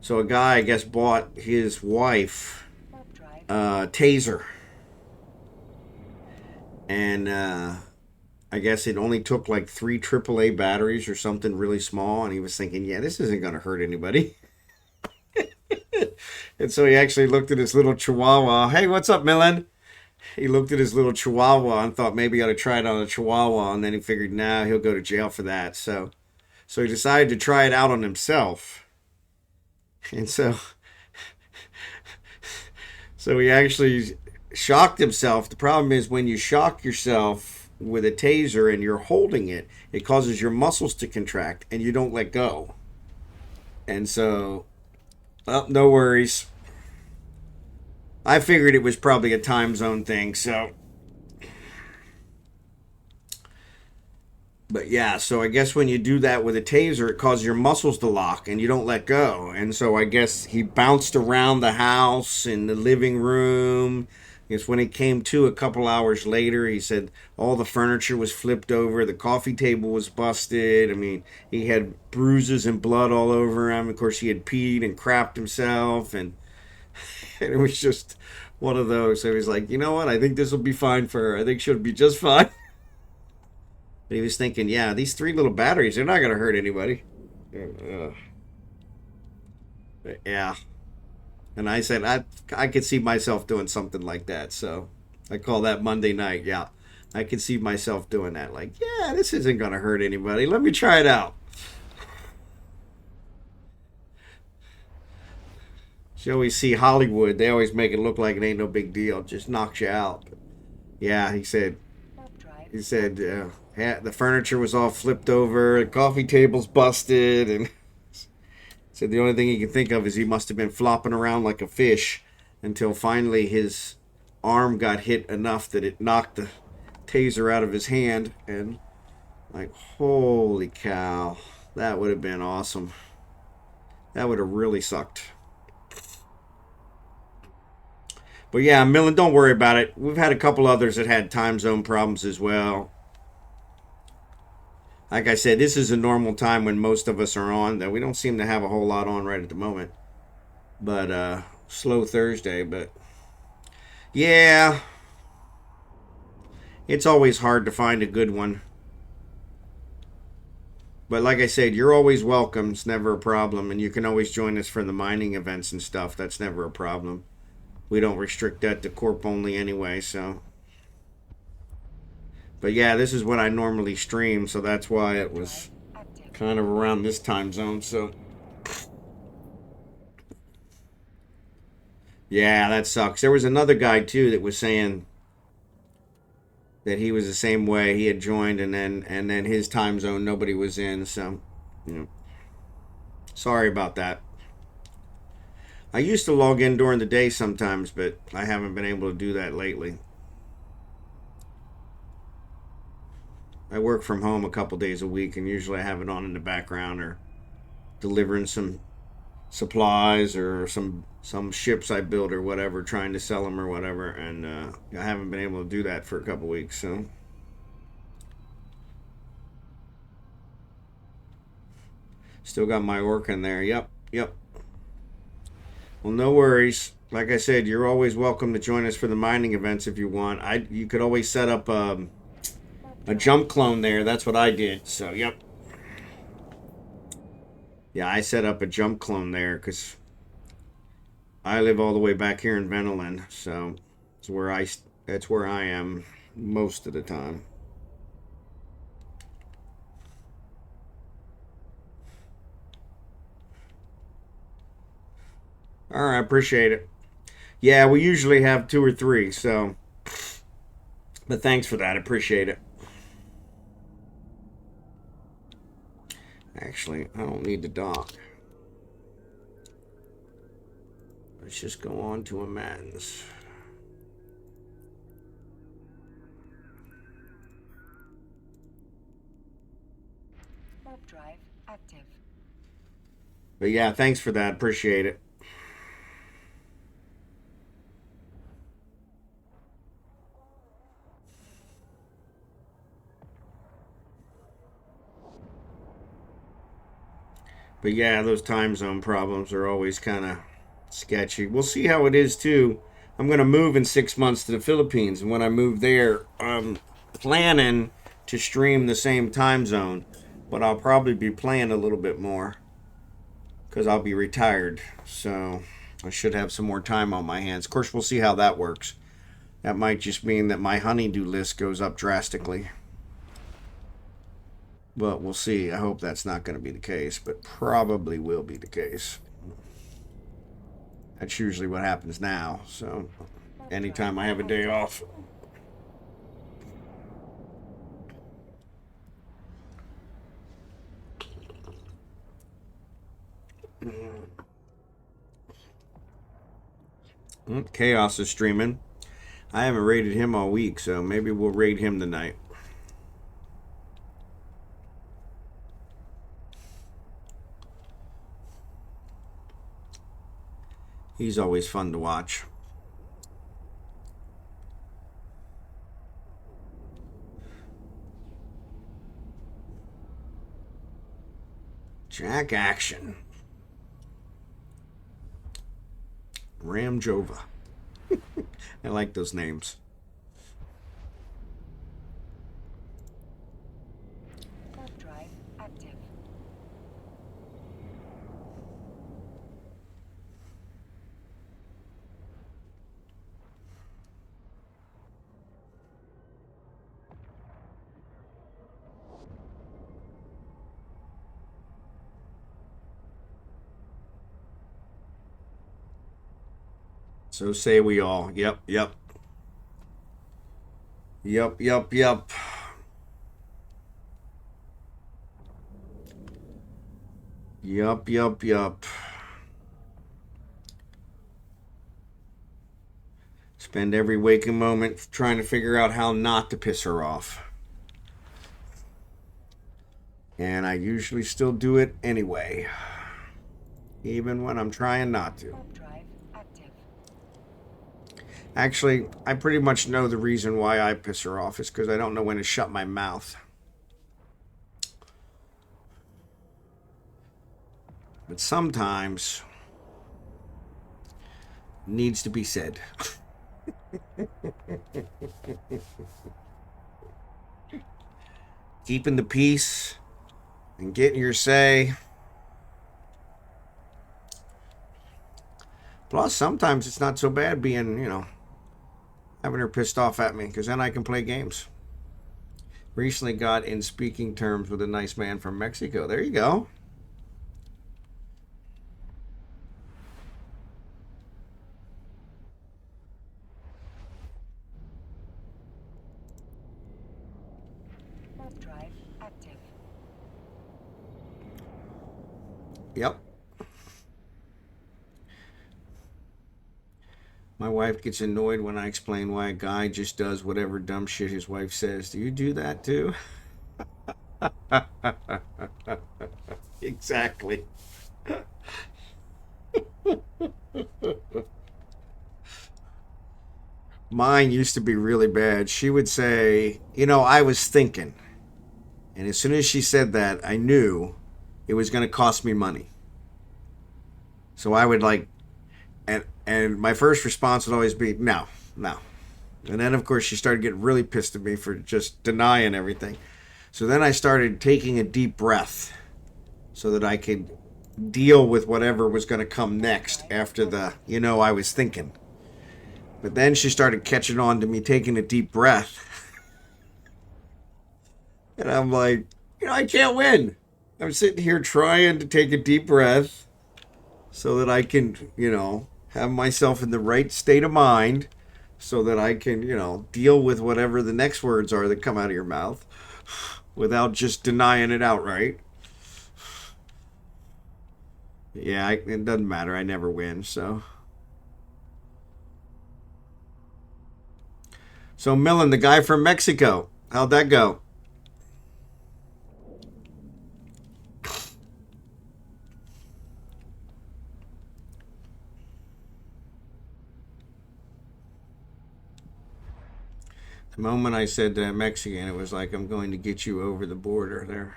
So a guy, I guess, bought his wife Warp drive. a taser, and I guess it only took like 3 AAA batteries or something really small, and he was thinking, yeah, this isn't going to hurt anybody. And so he actually looked at his little chihuahua. Hey, what's up, Millen? He looked at his little chihuahua and thought maybe he ought to try it on a chihuahua, and then he figured, nah, he'll go to jail for that. So he decided to try it out on himself. And so he actually shocked himself. The problem is when you shock yourself with a taser and you're holding it, it causes your muscles to contract and you don't let go. And so, well, no worries. I figured it was probably a time zone thing, so. But yeah, so I guess when you do that with a taser, it causes your muscles to lock and you don't let go. And so I guess he bounced around the house in the living room. I guess when he came to a couple hours later, he said all the furniture was flipped over, the coffee table was busted. I mean, he had bruises and blood all over him. Of course, he had peed and crapped himself, and it was just one of those. So he's like, you know what? I think this will be fine for her. I think she'll be just fine. But he was thinking, yeah, these 3 little batteries, they're not going to hurt anybody. Yeah. And I said, I could see myself doing something like that. So I call that Monday night. Yeah. I could see myself doing that. Like, yeah, this isn't going to hurt anybody. Let me try it out. You always see Hollywood. They always make it look like it ain't no big deal. It just knocks you out. But yeah, he said, the furniture was all flipped over, the coffee table's busted, and said the only thing he could think of is he must have been flopping around like a fish until finally his arm got hit enough that it knocked the taser out of his hand. And like, holy cow, that would have been awesome. That would have really sucked. But yeah, Millen, don't worry about it. We've had a couple others that had time zone problems as well. Like I said, this is a normal time when most of us are on. That we don't seem to have a whole lot on right at the moment. But slow Thursday. But yeah, it's always hard to find a good one. But like I said, you're always welcome. It's never a problem. And you can always join us for the mining events and stuff. That's never a problem. We don't restrict that to corp only anyway, so. But yeah, this is what I normally stream, so that's why it was kind of around this time zone, so. Yeah, that sucks. There was another guy, too, that was saying that he was the same way. He had joined, and then his time zone, nobody was in, so, you know. Sorry about that. I used to log in during the day sometimes, but I haven't been able to do that lately. I work from home a couple days a week, and usually I have it on in the background or delivering some supplies or some ships I build or whatever, trying to sell them or whatever, and I haven't been able to do that for a couple weeks, so. Still got my work in there. Yep. Well, no worries. Like I said, you're always welcome to join us for the mining events if you want. You could always set up a jump clone there. That's what I did. So, yep. Yeah, I set up a jump clone there because I live all the way back here in Venilen. So, that's where I am most of the time. All right, appreciate it. Yeah, we usually have 2 or 3, so. But thanks for that. Appreciate it. Actually, I don't need the dock. Let's just go on to amends. Warp drive active. But yeah, thanks for that. Appreciate it. But yeah, those time zone problems are always kind of sketchy. We'll see how it is too. I'm going to move in 6 months to the Philippines, and when I move there, I'm planning to stream the same time zone, but I'll probably be playing a little bit more because I'll be retired. So I should have some more time on my hands. Of course, we'll see how that works. That might just mean that my honeydew list goes up drastically. But we'll see. I hope that's not going to be the case, but probably will be the case. That's usually what happens now. So anytime I have a day off. Chaos is streaming. I haven't raided him all week, so maybe we'll raid him tonight. He's always fun to watch. Jack Action. Ram Jova. I like those names. Drive active. So say we all. Yep, yep. Yep, yep, yep. Yup, yup, yup. Spend every waking moment trying to figure out how not to piss her off. And I usually still do it anyway. Even when I'm trying not to. Drive active. Actually, I pretty much know the reason why I piss her off is because I don't know when to shut my mouth. But sometimes needs to be said. Keeping the peace and getting your say. Plus, sometimes it's not so bad being, having her pissed off at me, because then I can play games. Recently got in speaking terms with a nice man from Mexico. There you go. Drive active. Yep. My wife gets annoyed when I explain why a guy just does whatever dumb shit his wife says. Do you do that too? Exactly. Mine used to be really bad. She would say, I was thinking. And as soon as she said that, I knew it was going to cost me money. So I would and my first response would always be, no. And then, of course, she started getting really pissed at me for just denying everything. So then I started taking a deep breath so that I could deal with whatever was going to come next after the, I was thinking. But then she started catching on to me taking a deep breath. And I'm like, I can't win. I'm sitting here trying to take a deep breath so that I can, have myself in the right state of mind so that I can, deal with whatever the next words are that come out of your mouth without just denying it outright. Yeah, it doesn't matter. I never win, so. So, Millen, the guy from Mexico, how'd that go? The moment I said Mexican, it was like, I'm going to get you over the border there.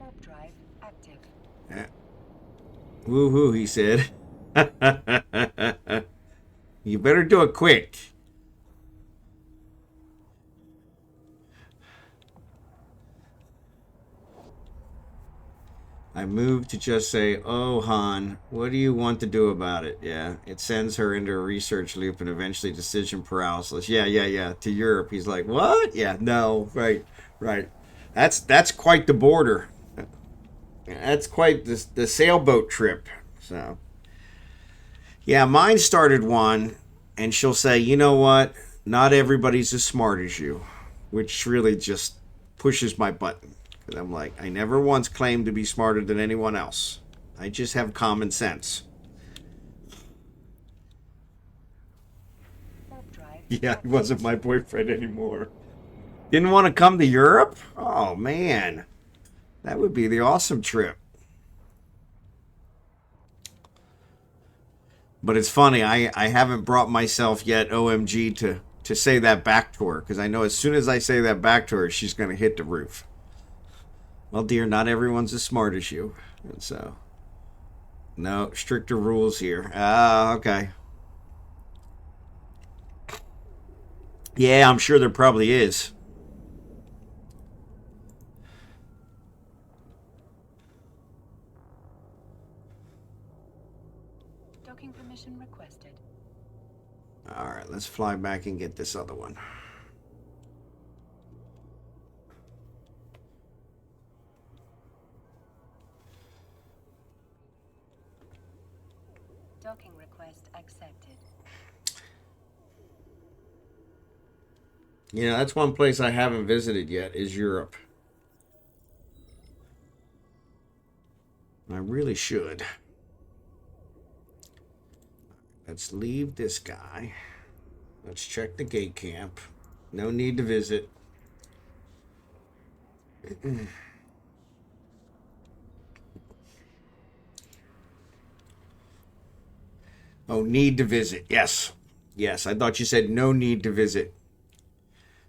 Warp drive active. Woohoo, he said. You better do it quick. I moved to just say, oh, Han, what do you want to do about it? Yeah, it sends her into a research loop and eventually decision paralysis. Yeah. To Europe. He's like, what? Yeah, no, right. That's quite the border. That's quite the sailboat trip. So, yeah, mine started one, and she'll say, you know what? Not everybody's as smart as you, which really just pushes my button. And I'm like, I never once claimed to be smarter than anyone else. I just have common sense. Warp drive. Yeah, he wasn't my boyfriend anymore. Didn't want to come to Europe? Oh, man. That would be the awesome trip. But it's funny, I haven't brought myself yet, OMG, to say that back to her. Because I know as soon as I say that back to her, she's going to hit the roof. Well, dear, not everyone's as smart as you. And so, no, stricter rules here. Ah, okay. Yeah, I'm sure there probably is. Docking permission requested. All right, let's fly back and get this other one. Docking request accepted. You know, that's one place I haven't visited yet is Europe. I really should. Let's leave this guy. Let's check the gate camp. No need to visit. Oh, need to visit. Yes. Yes, I thought you said no need to visit.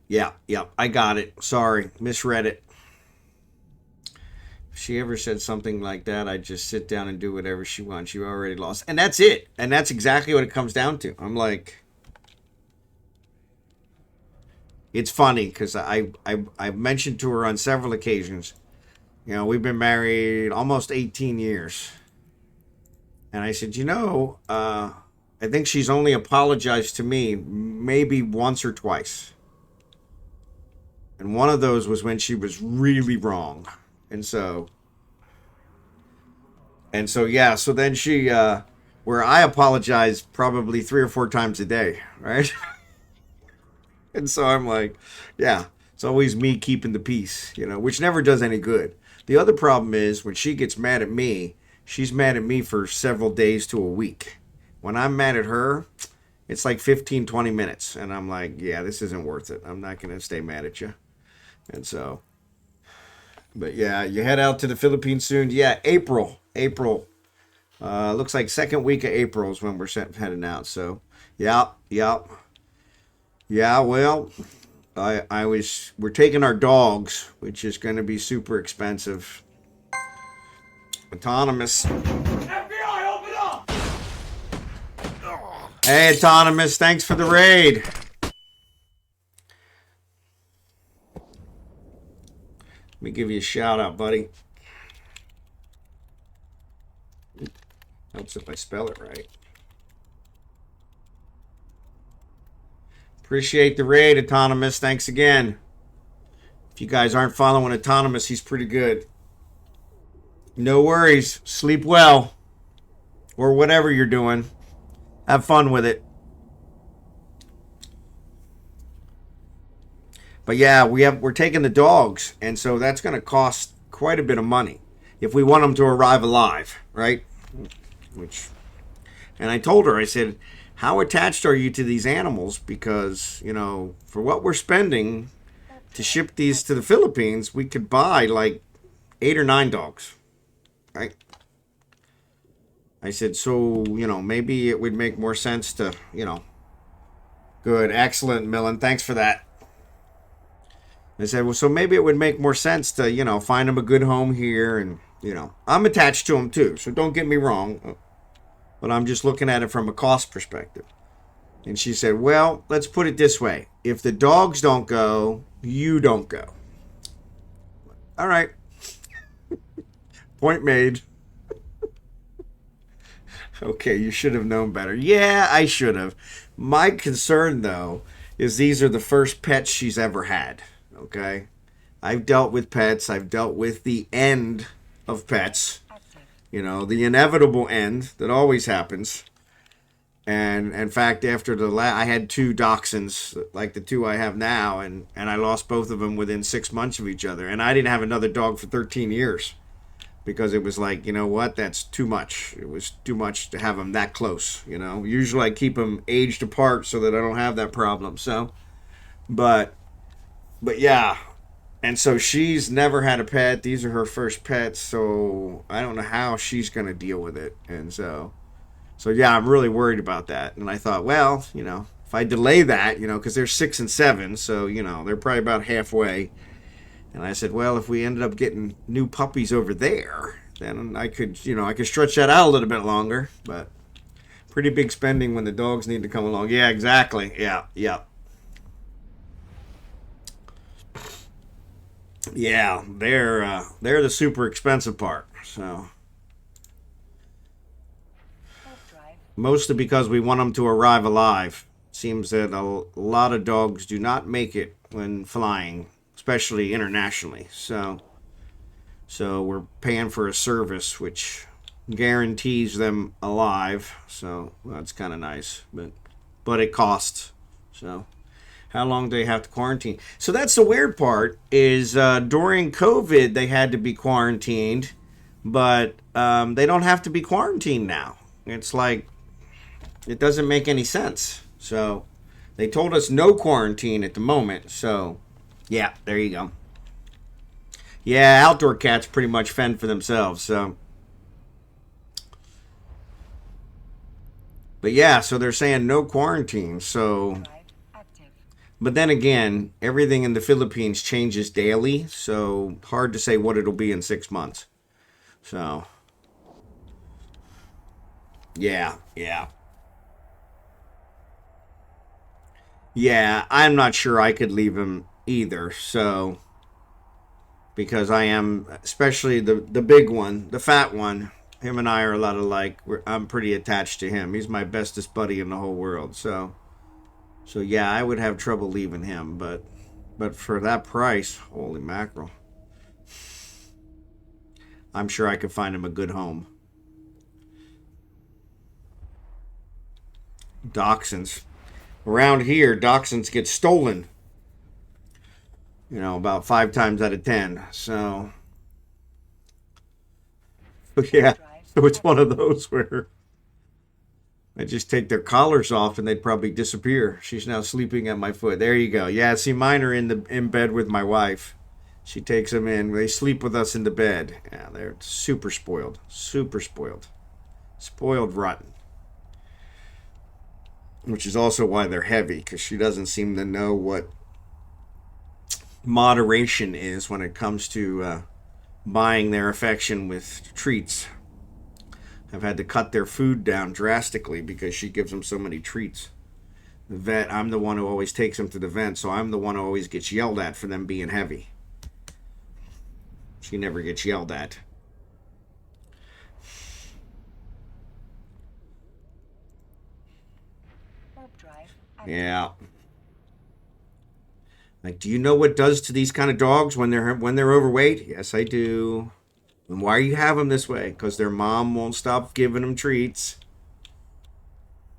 Yeah, I got it. Sorry, misread it. If she ever said something like that, I'd just sit down and do whatever she wants. You already lost. And that's it. And that's exactly what it comes down to. I'm like... It's funny because I've mentioned to her on several occasions, you know, we've been married almost 18 years. And I said, I think she's only apologized to me maybe once or twice. And one of those was when she was really wrong. And so yeah, so then she, where I apologize probably 3 or 4 times a day, right? And so I'm like, yeah, it's always me keeping the peace, which never does any good. The other problem is when she gets mad at me, she's mad at me for several days to a week. When I'm mad at her, it's like 15, 20 minutes. And I'm like, yeah, this isn't worth it. I'm not going to stay mad at you. And so, but yeah, you head out to the Philippines soon. Yeah, April. Looks like second week of April is when we're heading out. So, yeah. Yeah, well, we're taking our dogs, which is going to be super expensive. Autonomous. FBI, open up! Hey, Autonomous, thanks for the raid. Let me give you a shout out, buddy. Helps if I spell it right. Appreciate the raid, Autonomous. Thanks again. If you guys aren't following Autonomous, he's pretty good. No worries. Sleep well. Or whatever you're doing. Have fun with it. But yeah, we're taking the dogs, and so that's going to cost quite a bit of money if we want them to arrive alive, right? And I told her, I said, how attached are you to these animals? Because, for what we're spending to ship these to the Philippines, we could buy like 8 or 9 dogs, right? I said, so, maybe it would make more sense to, Good, excellent, Millen. Thanks for that. I said, well, so maybe it would make more sense to, you know, find him a good home here. And, you know, I'm attached to him too. So don't get me wrong. But I'm just looking at it from a cost perspective. And she said, well, let's put it this way. If the dogs don't go, you don't go. All right. Point made. Okay, you should have known better. Yeah, I should have. My concern, though, is these are the first pets she's ever had. Okay? I've dealt with pets. I've dealt with the end of pets. You know, the inevitable end that always happens. And in fact, after I had 2 dachshunds, like the 2 I have now, and I lost both of them within 6 months of each other. And I didn't have another dog for 13 years because it was like, you know what, that's too much. It was too much to have them that close, you know. Usually I keep them aged apart so that I don't have that problem. So, but yeah. And so she's never had a pet. These are her first pets. So I don't know how she's going to deal with it. And so yeah, I'm really worried about that. And I thought, well, you know, if I delay that, you know, because they're 6 and 7, so, you know, they're probably about halfway. And I said, well, if we ended up getting new puppies over there, then I could, you know, I could stretch that out a little bit longer. But pretty big spending when the dogs need to come along. Yeah, exactly. Yeah. Yeah, they're the super expensive part. So. Mostly because we want them to arrive alive. Seems that a lot of dogs do not make it when flying, especially internationally. So we're paying for a service which guarantees them alive. So that's kind of nice, but it costs. So how long do they have to quarantine? So that's the weird part is during COVID they had to be quarantined, but they don't have to be quarantined now. It's like it doesn't make any sense. So they told us no quarantine at the moment. So yeah, there you go. Yeah, outdoor cats pretty much fend for themselves. So, but yeah, so they're saying no quarantine. So, but then again, everything in the Philippines changes daily. So hard to say what it'll be in 6 months. So yeah. Yeah, I'm not sure I could leave him either. So, because I am, especially the big one, the fat one, him and I are a lot alike. I'm pretty attached to him. He's my bestest buddy in the whole world. So yeah, I would have trouble leaving him. But for that price, holy mackerel. I'm sure I could find him a good home. Dachshunds. Around here, dachshunds get stolen. You know, about 5 times out of 10. So yeah. So it's one of those where I just take their collars off and they'd probably disappear. She's now sleeping at my foot. There you go. Yeah, see, mine are in bed with my wife. She takes them in. They sleep with us in the bed. Yeah, they're super spoiled. Super spoiled. Spoiled rotten. Which is also why they're heavy, because she doesn't seem to know what moderation is when it comes to buying their affection with treats. I've had to cut their food down drastically because she gives them so many treats. The vet, I'm the one who always takes them to the vet, so I'm the one who always gets yelled at for them being heavy. She never gets yelled at. Yeah. Like, do you know what does to these kind of dogs when they're overweight? Yes, I do. And why do you have them this way? Because their mom won't stop giving them treats.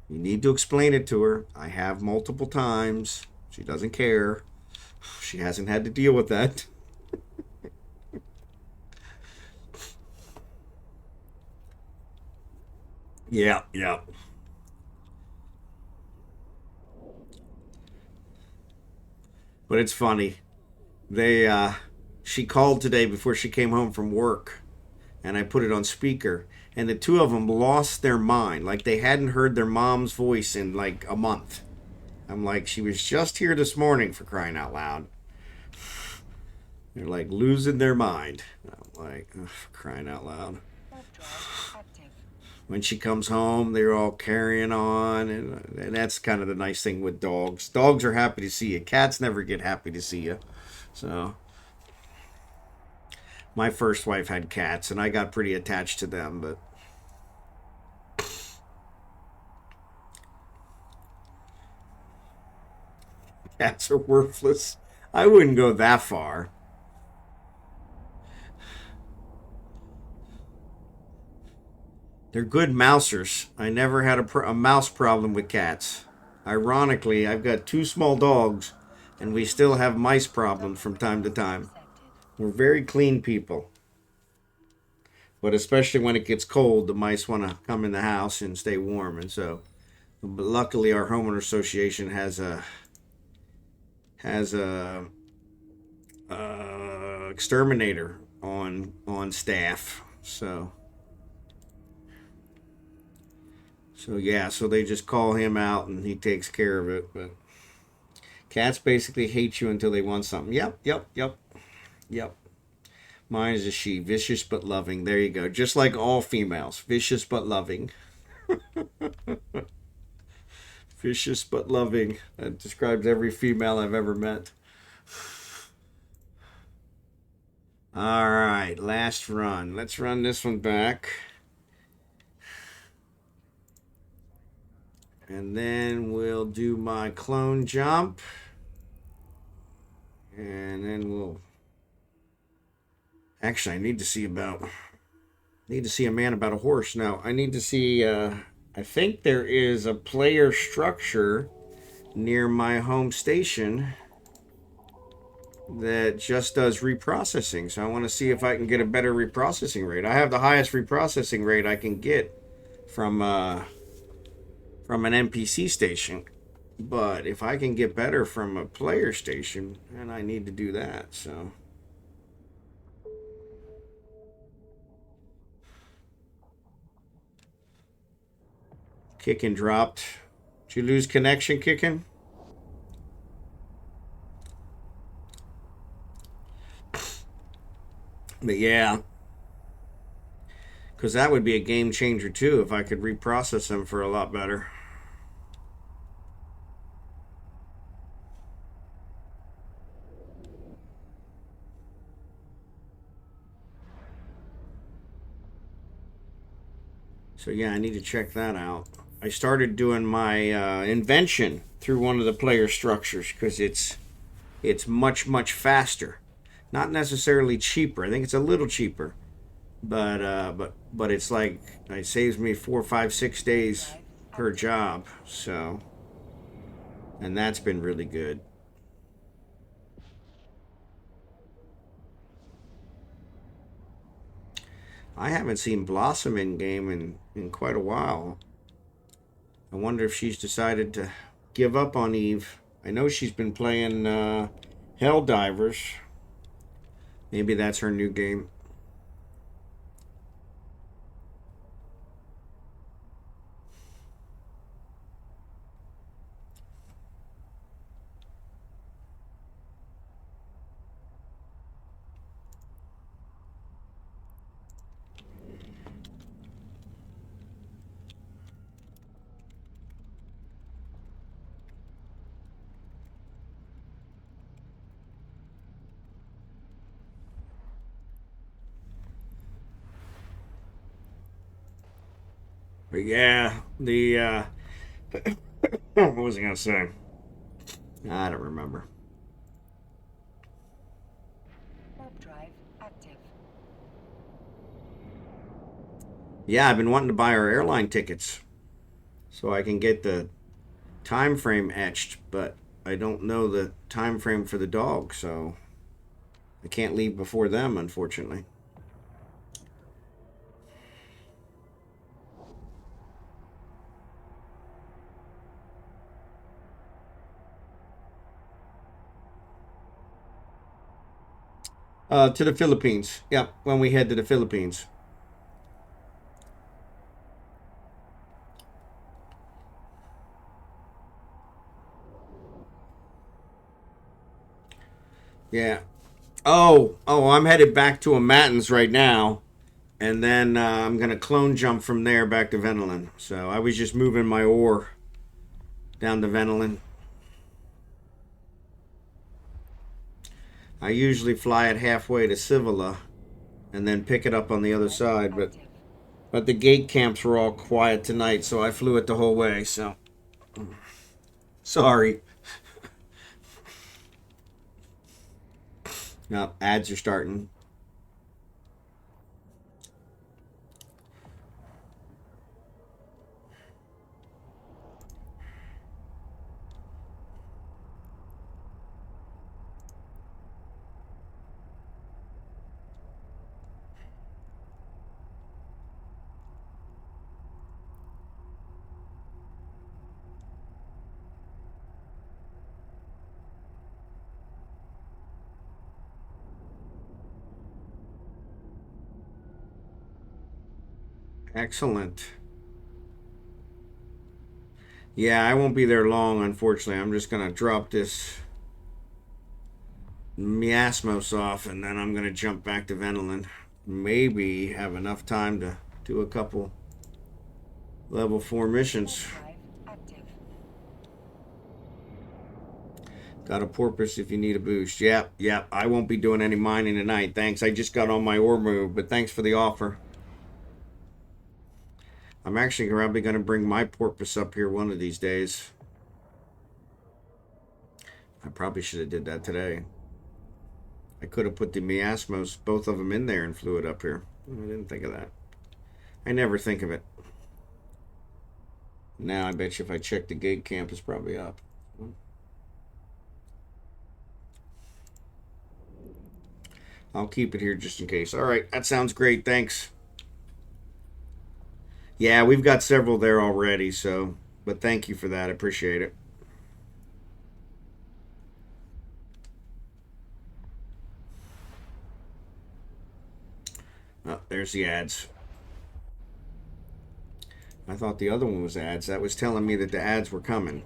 You need to explain it to her. I have multiple times. She doesn't care. She hasn't had to deal with that. Yeah. But it's funny. She called today before she came home from work, and I put it on speaker, and the two of them lost their mind, like they hadn't heard their mom's voice in like a month. I'm like, she was just here this morning, for crying out loud. They're like losing their mind. I'm like, ugh, crying out loud. Drive active. When she comes home, they're all carrying on, and that's kind of the nice thing with dogs. Dogs are happy to see you. Cats never get happy to see you. So, my first wife had cats, and I got pretty attached to them, but cats are worthless. I wouldn't go that far. They're good mousers. I never had a mouse problem with cats. Ironically, I've got 2 small dogs, and we still have mice problems from time to time. We're very clean people. But especially when it gets cold, the mice want to come in the house and stay warm. And so, but luckily, our homeowner association has a exterminator on staff. So yeah, so they just call him out and he takes care of it. But cats basically hate you until they want something. Yep. Mine is a she, vicious but loving. There you go. Just like all females, vicious but loving. Vicious but loving. That describes every female I've ever met. All right, last run. Let's run this one back. And then we'll do my clone jump. And then we'll... Actually, I need to see a man about a horse. Now, I need to see... I think there is a player structure near my home station that just does reprocessing. So I want to see if I can get a better reprocessing rate. I have the highest reprocessing rate I can get from an NPC station. But if I can get better from a player station, then I need to do that. So Kickin dropped. Did you lose connection, Kickin? But yeah, because that would be a game changer too if I could reprocess them for a lot better. So yeah, I need to check that out. I started doing my invention through one of the player structures because it's much faster. Not necessarily cheaper. I think it's a little cheaper, but it's like it saves me 4, 5, 6 days per job. So, and that's been really good. I haven't seen Blossom in game in quite a while. I wonder if she's decided to give up on Eve. I know she's been playing Helldivers. Maybe that's her new game. But yeah, what was I gonna say? I don't remember. Warp drive active. Yeah, I've been wanting to buy our airline tickets so I can get the time frame etched, but I don't know the time frame for the dog, so I can't leave before them, unfortunately. To the Philippines. Yep, when we head to the Philippines. Yeah. Oh, I'm headed back to a Matins right now. And then I'm going to clone jump from there back to venilen. So I was just moving my ore down to venilen. I usually fly it halfway to Civila and then pick it up on the other side. But the gate camps were all quiet tonight, so I flew it the whole way. So sorry. No, ads are starting. Excellent. Yeah, I won't be there long, unfortunately. I'm just going to drop this miasmos off, and then I'm going to jump back to venilen. Maybe have enough time to do a couple level 4 missions. Got a porpoise if you need a boost. Yep. I won't be doing any mining tonight. Thanks. I just got on my ore move, but thanks for the offer. I'm actually probably going to bring my porpoise up here one of these days. I probably should have did that today. I could have put the miasmos, both of them in there, and flew it up here. I didn't think of that. I never think of it. Now I bet you if I check the gate camp, it's probably up. I'll keep it here just in case. All right, that sounds great. Thanks. Yeah, we've got several there already, so, but thank you for that. I appreciate it. Oh, there's the ads. I thought the other one was ads. That was telling me that the ads were coming.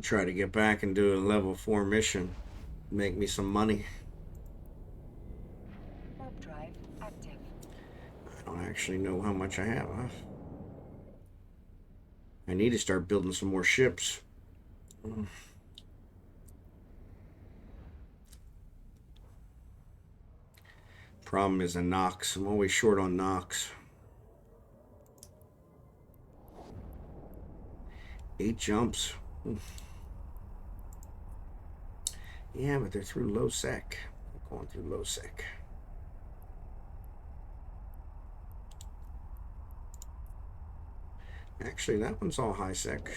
Try to get back and do a level 4 mission. Make me some money. Warp drive active. I don't actually know how much I have. Huh? I need to start building some more ships. Problem is a Nox. I'm always short on Nox. 8 jumps. Yeah, but they're through low sec. They're going through low sec. Actually, that one's all high sec.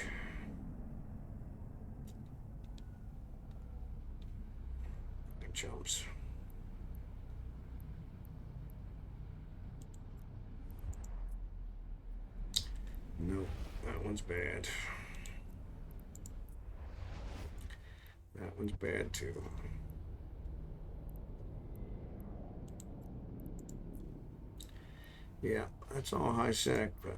Good jumps. No, that one's bad. That one's bad too. Yeah, that's all high sec, but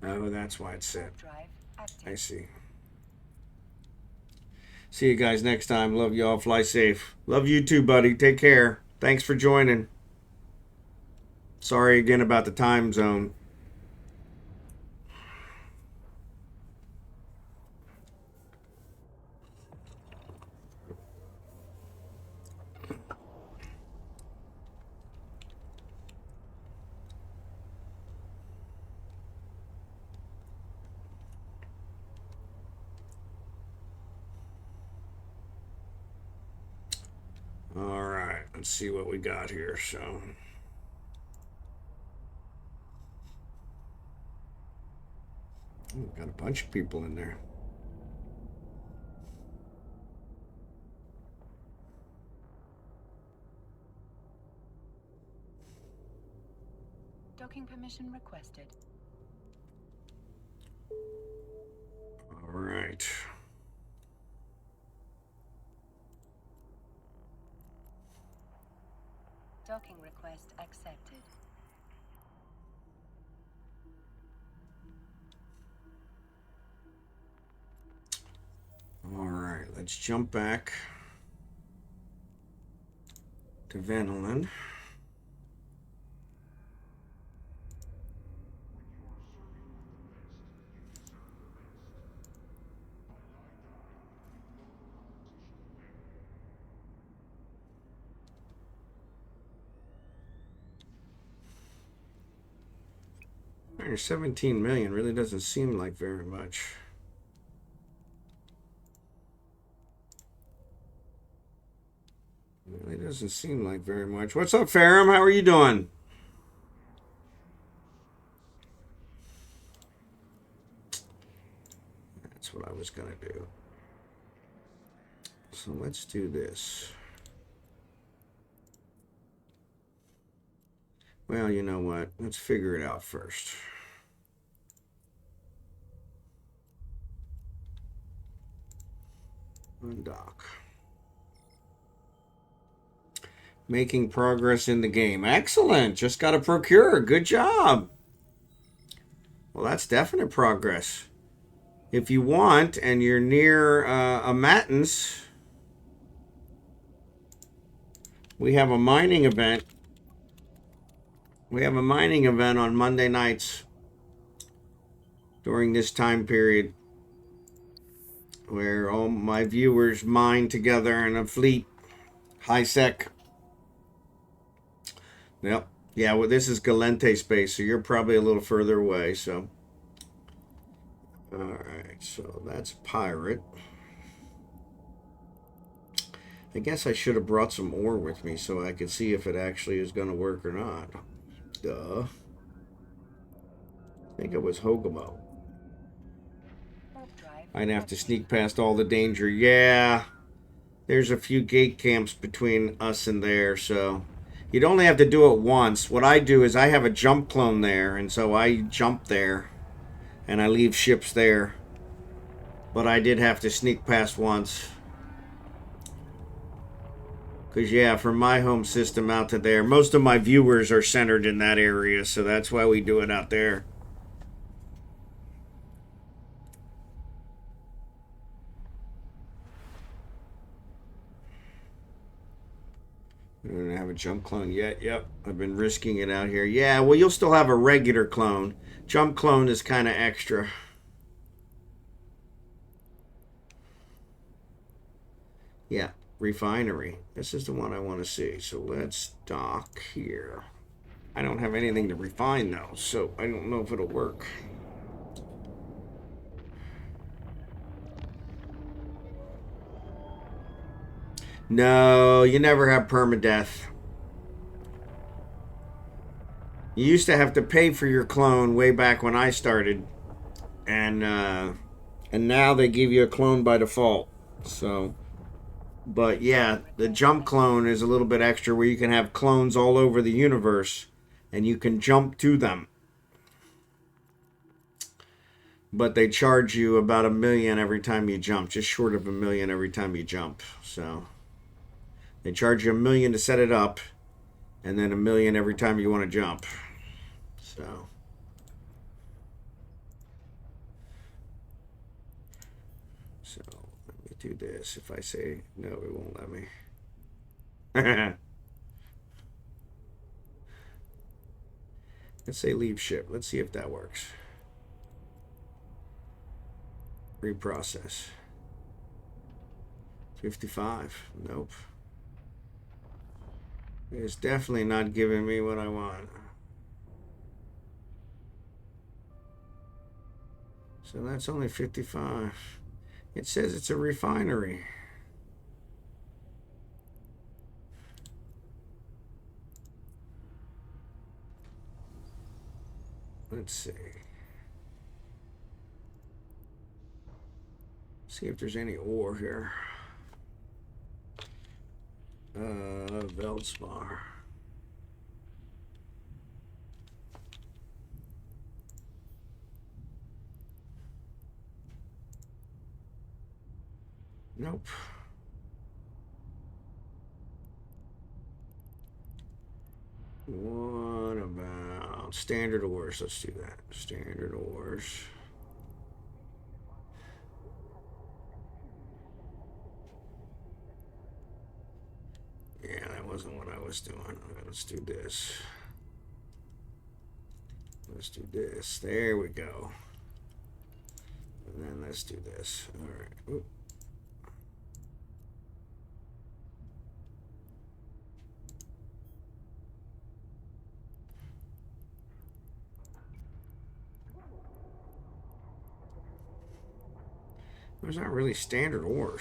oh, that's why it's set. I see. See you guys next time. Love y'all. Fly safe. Love you too, buddy. Take care. Thanks for joining. Sorry again about the time zone. All right, let's see what we got here. So, got a bunch of people in there. Docking permission requested. All right. Docking request accepted. All right, let's jump back to venilen. There's 17 million. Really doesn't seem like very much. Really doesn't seem like very much. What's up, Ferrum? How are you doing? That's what I was going to do. So let's do this. Well, you know what? Let's figure it out first. Undock. Making progress in the game. Excellent. Just got to procure. Good job. Well, that's definite progress. If you want, and you're near a Matins, we have a mining event. We have a mining event on Monday nights during this time period, where all my viewers mine together in a fleet. High sec. Yep. Yeah, well, this is Galente space, so you're probably a little further away, so. Alright, so that's pirate. I guess I should have brought some ore with me so I could see if it actually is going to work or not. Duh. I think it was Hogamo. I'd have to sneak past all the danger. Yeah, there's a few gate camps between us and there, so you'd only have to do it once. What I do is I have a jump clone there, and so I jump there, and I leave ships there. But I did have to sneak past once. Because, yeah, from my home system out to there, most of my viewers are centered in that area, so that's why we do it out there. I don't have a jump clone yet. Yep, I've been risking it out here. Yeah, well, you'll still have a regular clone. Jump clone is kind of extra. Yeah, refinery. This is the one I want to see. So let's dock here. I don't have anything to refine, though, so I don't know if it'll work. No, you never have permadeath. You used to have to pay for your clone way back when I started, and now they give you a clone by default. So, but yeah, the jump clone is a little bit extra, where you can have clones all over the universe, and you can jump to them. But they charge you about $1 million every time you jump, just short of $1 million every time you jump. So. They charge you $1 million to set it up, and then $1 million every time you want to jump. So let me do this. If I say no, it won't let me. Let's say leave ship. Let's see if that works. Reprocess. 55. Nope. It's definitely not giving me what I want. So that's only 55. It says it's a refinery. Let's see. See if there's any ore here. Veldspar. Nope. What about standard ores? Let's do that. Standard ores. Yeah, that wasn't what I was doing. Let's do this. Let's do this. There we go. And then let's do this. All right. Oop. Those aren't really standard ores.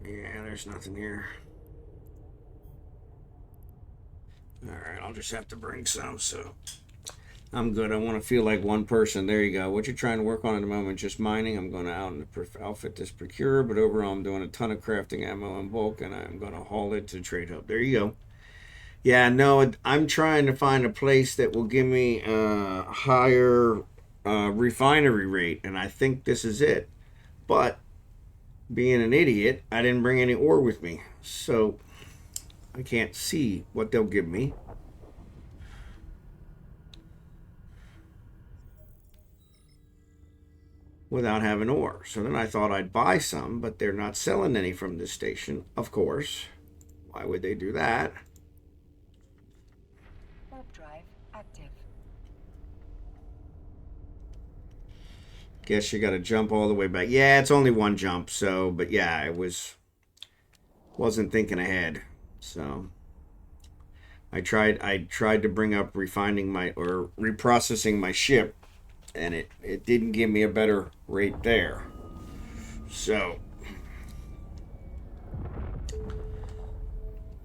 Yeah, there's nothing here. All right, I'll just have to bring some, so I'm good. I want to feel like one person. There you go. What you're trying to work on at the moment, just mining. I'm going to outfit this procure, but overall I'm doing a ton of crafting ammo in bulk, and I'm going to haul it to Trade Hub. There you go. Yeah, no, I'm trying to find a place that will give me a higher refinery rate, and I think this is it. But being an idiot, I didn't bring any ore with me, so I can't see what they'll give me. Without having ore. So then I thought I'd buy some, but they're not selling any from this station, of course. Why would they do that? Warp drive active. Guess you got to jump all the way back. Yeah, it's only one jump, so, but yeah, I wasn't thinking ahead. So I tried to bring up reprocessing my ship, and it didn't give me a better rate there. So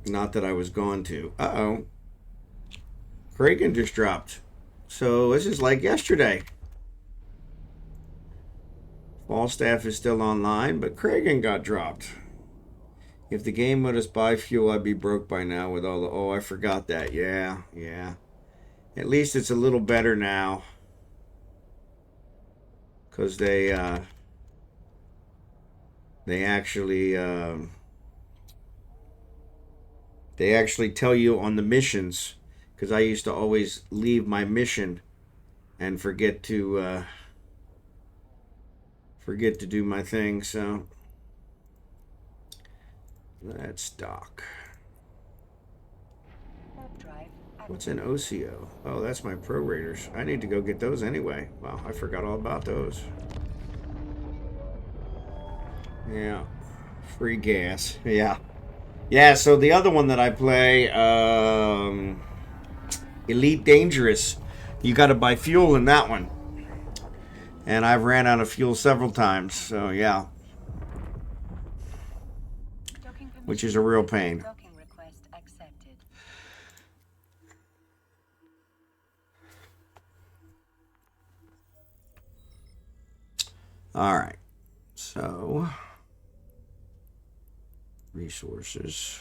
not that I was going to. Uh-oh. Kragan just dropped. So this is like yesterday. Falstaff is still online, but Kragan got dropped. If the game let us buy fuel, I'd be broke by now with all the... Oh, I forgot that. Yeah. At least it's a little better now. Because they actually tell you on the missions, because I used to always leave my mission and forget to do my thing. So let's dock. Warp drive active. What's an OCO? Oh, that's my prorators. I need to go get those anyway. Wow, I forgot all about those. Yeah, free gas. Yeah, so the other one that I play, Elite Dangerous, you got to buy fuel in that one. And I've ran out of fuel several times, so yeah. Docking permission. Which is a real pain. Docking request accepted. All right, so resources,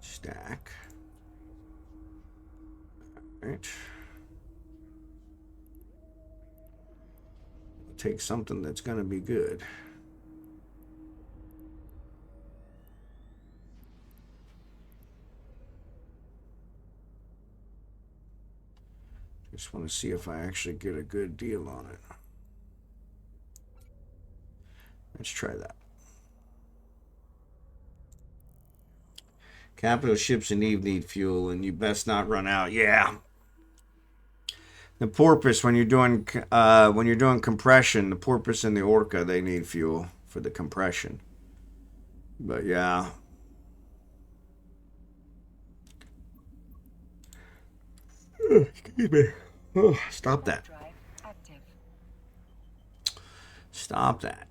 stack. All right. take something that's going to be good. Just want to see if I actually get a good deal on it. Let's try that. Capital ships and Eve need fuel, and you best not run out. Yeah. The porpoise, when you're doing compression, the porpoise and the orca, they need fuel for the compression. But yeah. Excuse me. Oh, stop that. Stop that.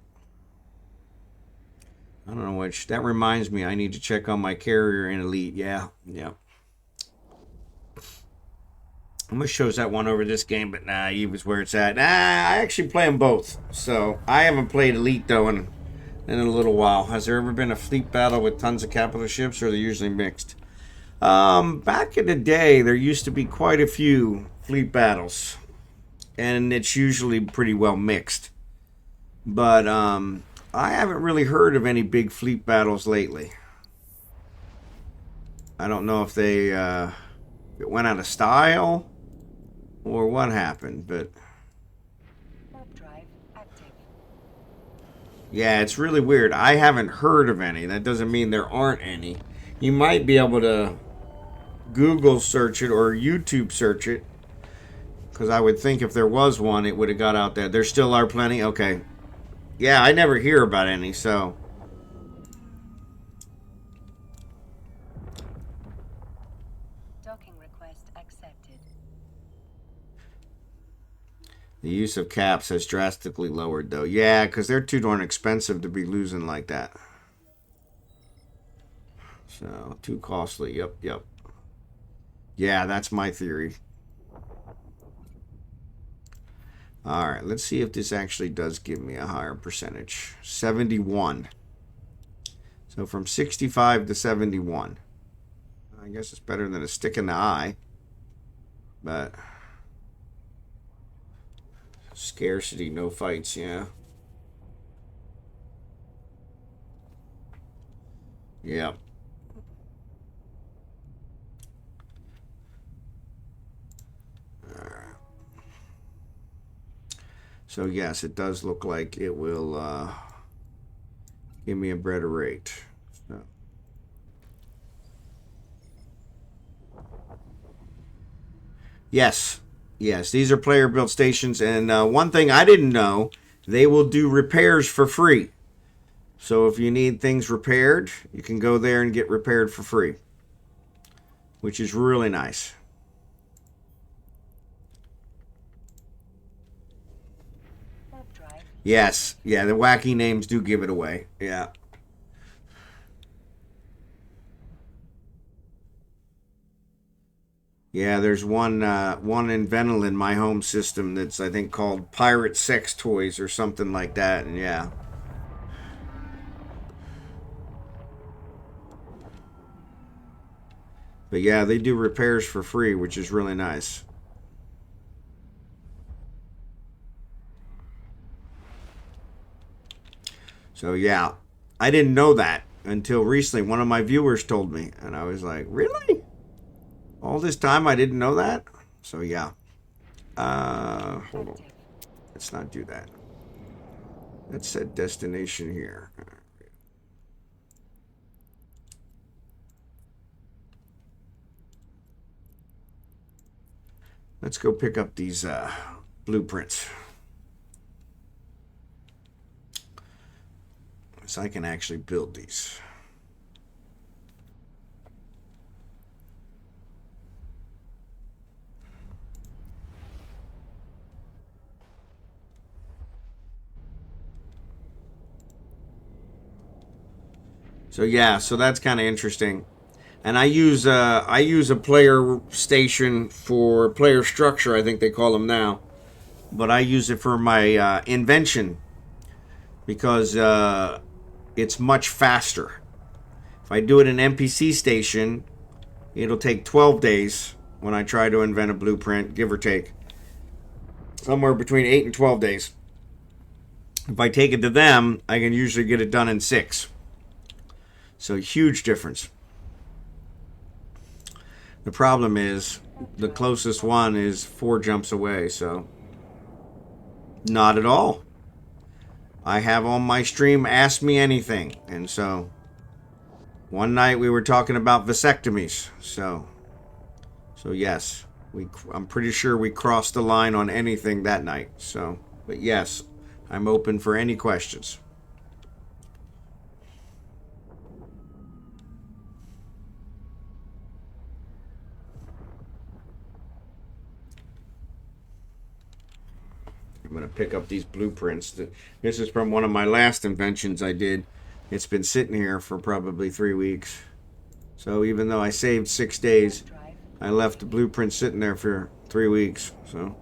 I don't know which. That reminds me, I need to check on my carrier in Elite. Yeah. Almost shows that one over this game, but nah, Eve is where it's at. Nah, I actually play them both. So, I haven't played Elite, though, in a little while. Has there ever been a fleet battle with tons of capital ships, or are they usually mixed? Back in the day, there used to be quite a few fleet battles. And it's usually pretty well mixed. But, I haven't really heard of any big fleet battles lately. I don't know if they, it went out of style or what happened, but yeah, it's really weird. I haven't heard of any. That doesn't mean there aren't any. You might be able to Google search it or YouTube search it, because I would think if there was one, it would have got out there. There still are plenty? Okay. Yeah, I never hear about any, so. Docking request accepted. The use of caps has drastically lowered, though. Yeah, because they're too darn expensive to be losing like that. So, too costly. Yep. Yeah, that's my theory. Alright, let's see if this actually does give me a higher percentage. 71. So from 65 to 71. I guess it's better than a stick in the eye. But scarcity, no fights, yeah. Yep. So yes, it does look like it will give me a better rate. So. Yes, these are player-built stations, and one thing I didn't know, they will do repairs for free. So if you need things repaired, you can go there and get repaired for free, which is really nice. Yes, yeah, the wacky names do give it away. Yeah. Yeah, there's one in venilen, my home system, that's I think called Pirate Sex Toys or something like that, and yeah. But yeah, they do repairs for free, which is really nice. So yeah, I didn't know that until recently. One of my viewers told me, and I was like, really? All this time I didn't know that? So yeah. Hold on. Let's not do that. Let's set destination here. Let's go pick up these blueprints. So I can actually build these. So yeah, so that's kind of interesting. And I use a player station for player structure, I think they call them now. But I use it for my invention because it's much faster. If I do it in NPC station, it'll take 12 days when I try to invent a blueprint, give or take. Somewhere between 8 and 12 days. If I take it to them, I can usually get it done in 6. So huge difference. The problem is the closest one is 4 jumps away, so not at all. I have on my stream Ask Me Anything, and so one night we were talking about vasectomies. So yes, I'm pretty sure we crossed the line on anything that night. So, but yes, I'm open for any questions. I'm going to pick up these blueprints. This is from one of my last inventions I did. It's been sitting here for probably 3 weeks. So even though I saved 6 days, I left the blueprint sitting there for 3 weeks. So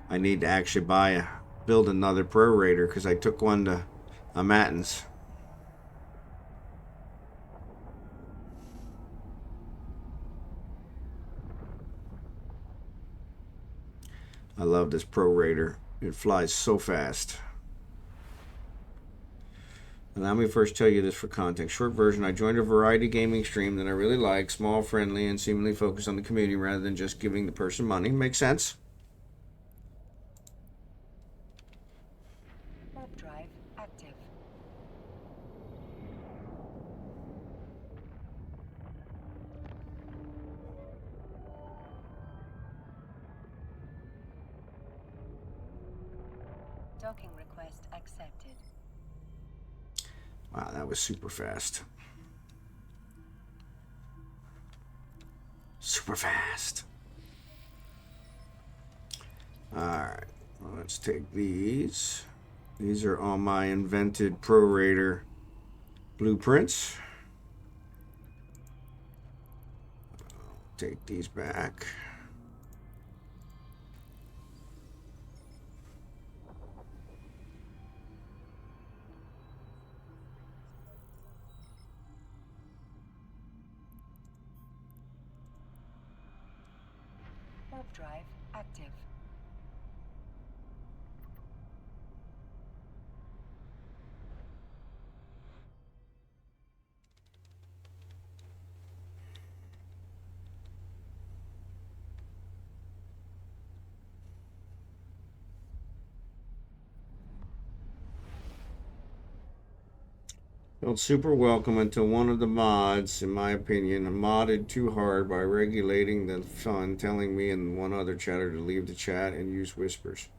I need to actually build another prorator because I took one to Matins. I love this prorator. It flies so fast. And let me first tell you this for context. Short version, I joined a variety gaming stream that I really like, small, friendly, and seemingly focused on the community rather than just giving the person money. Makes sense? Warp drive active. Docking request accepted. Wow, that was super fast. Super fast. Alright, well, let's take these. These are all my invented prorator blueprints. Take these back. Warp drive active. Felt super welcome until one of the mods, in my opinion, modded too hard by regulating the fun, telling me and one other chatter to leave the chat and use whispers.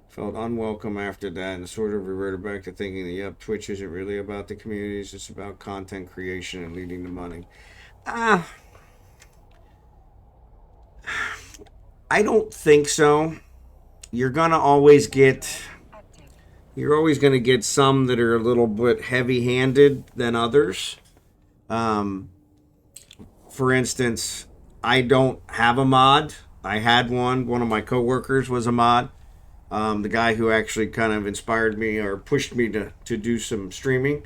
Felt unwelcome after that and sort of reverted back to thinking that, yep, Twitch isn't really about the communities, it's about content creation and leading to money. I don't think so. You're going to always get... You're always going to get some that are a little bit heavy-handed than others. For instance, I don't have a mod. I had one. One of my coworkers was a mod. The guy who actually kind of inspired me or pushed me to do some streaming.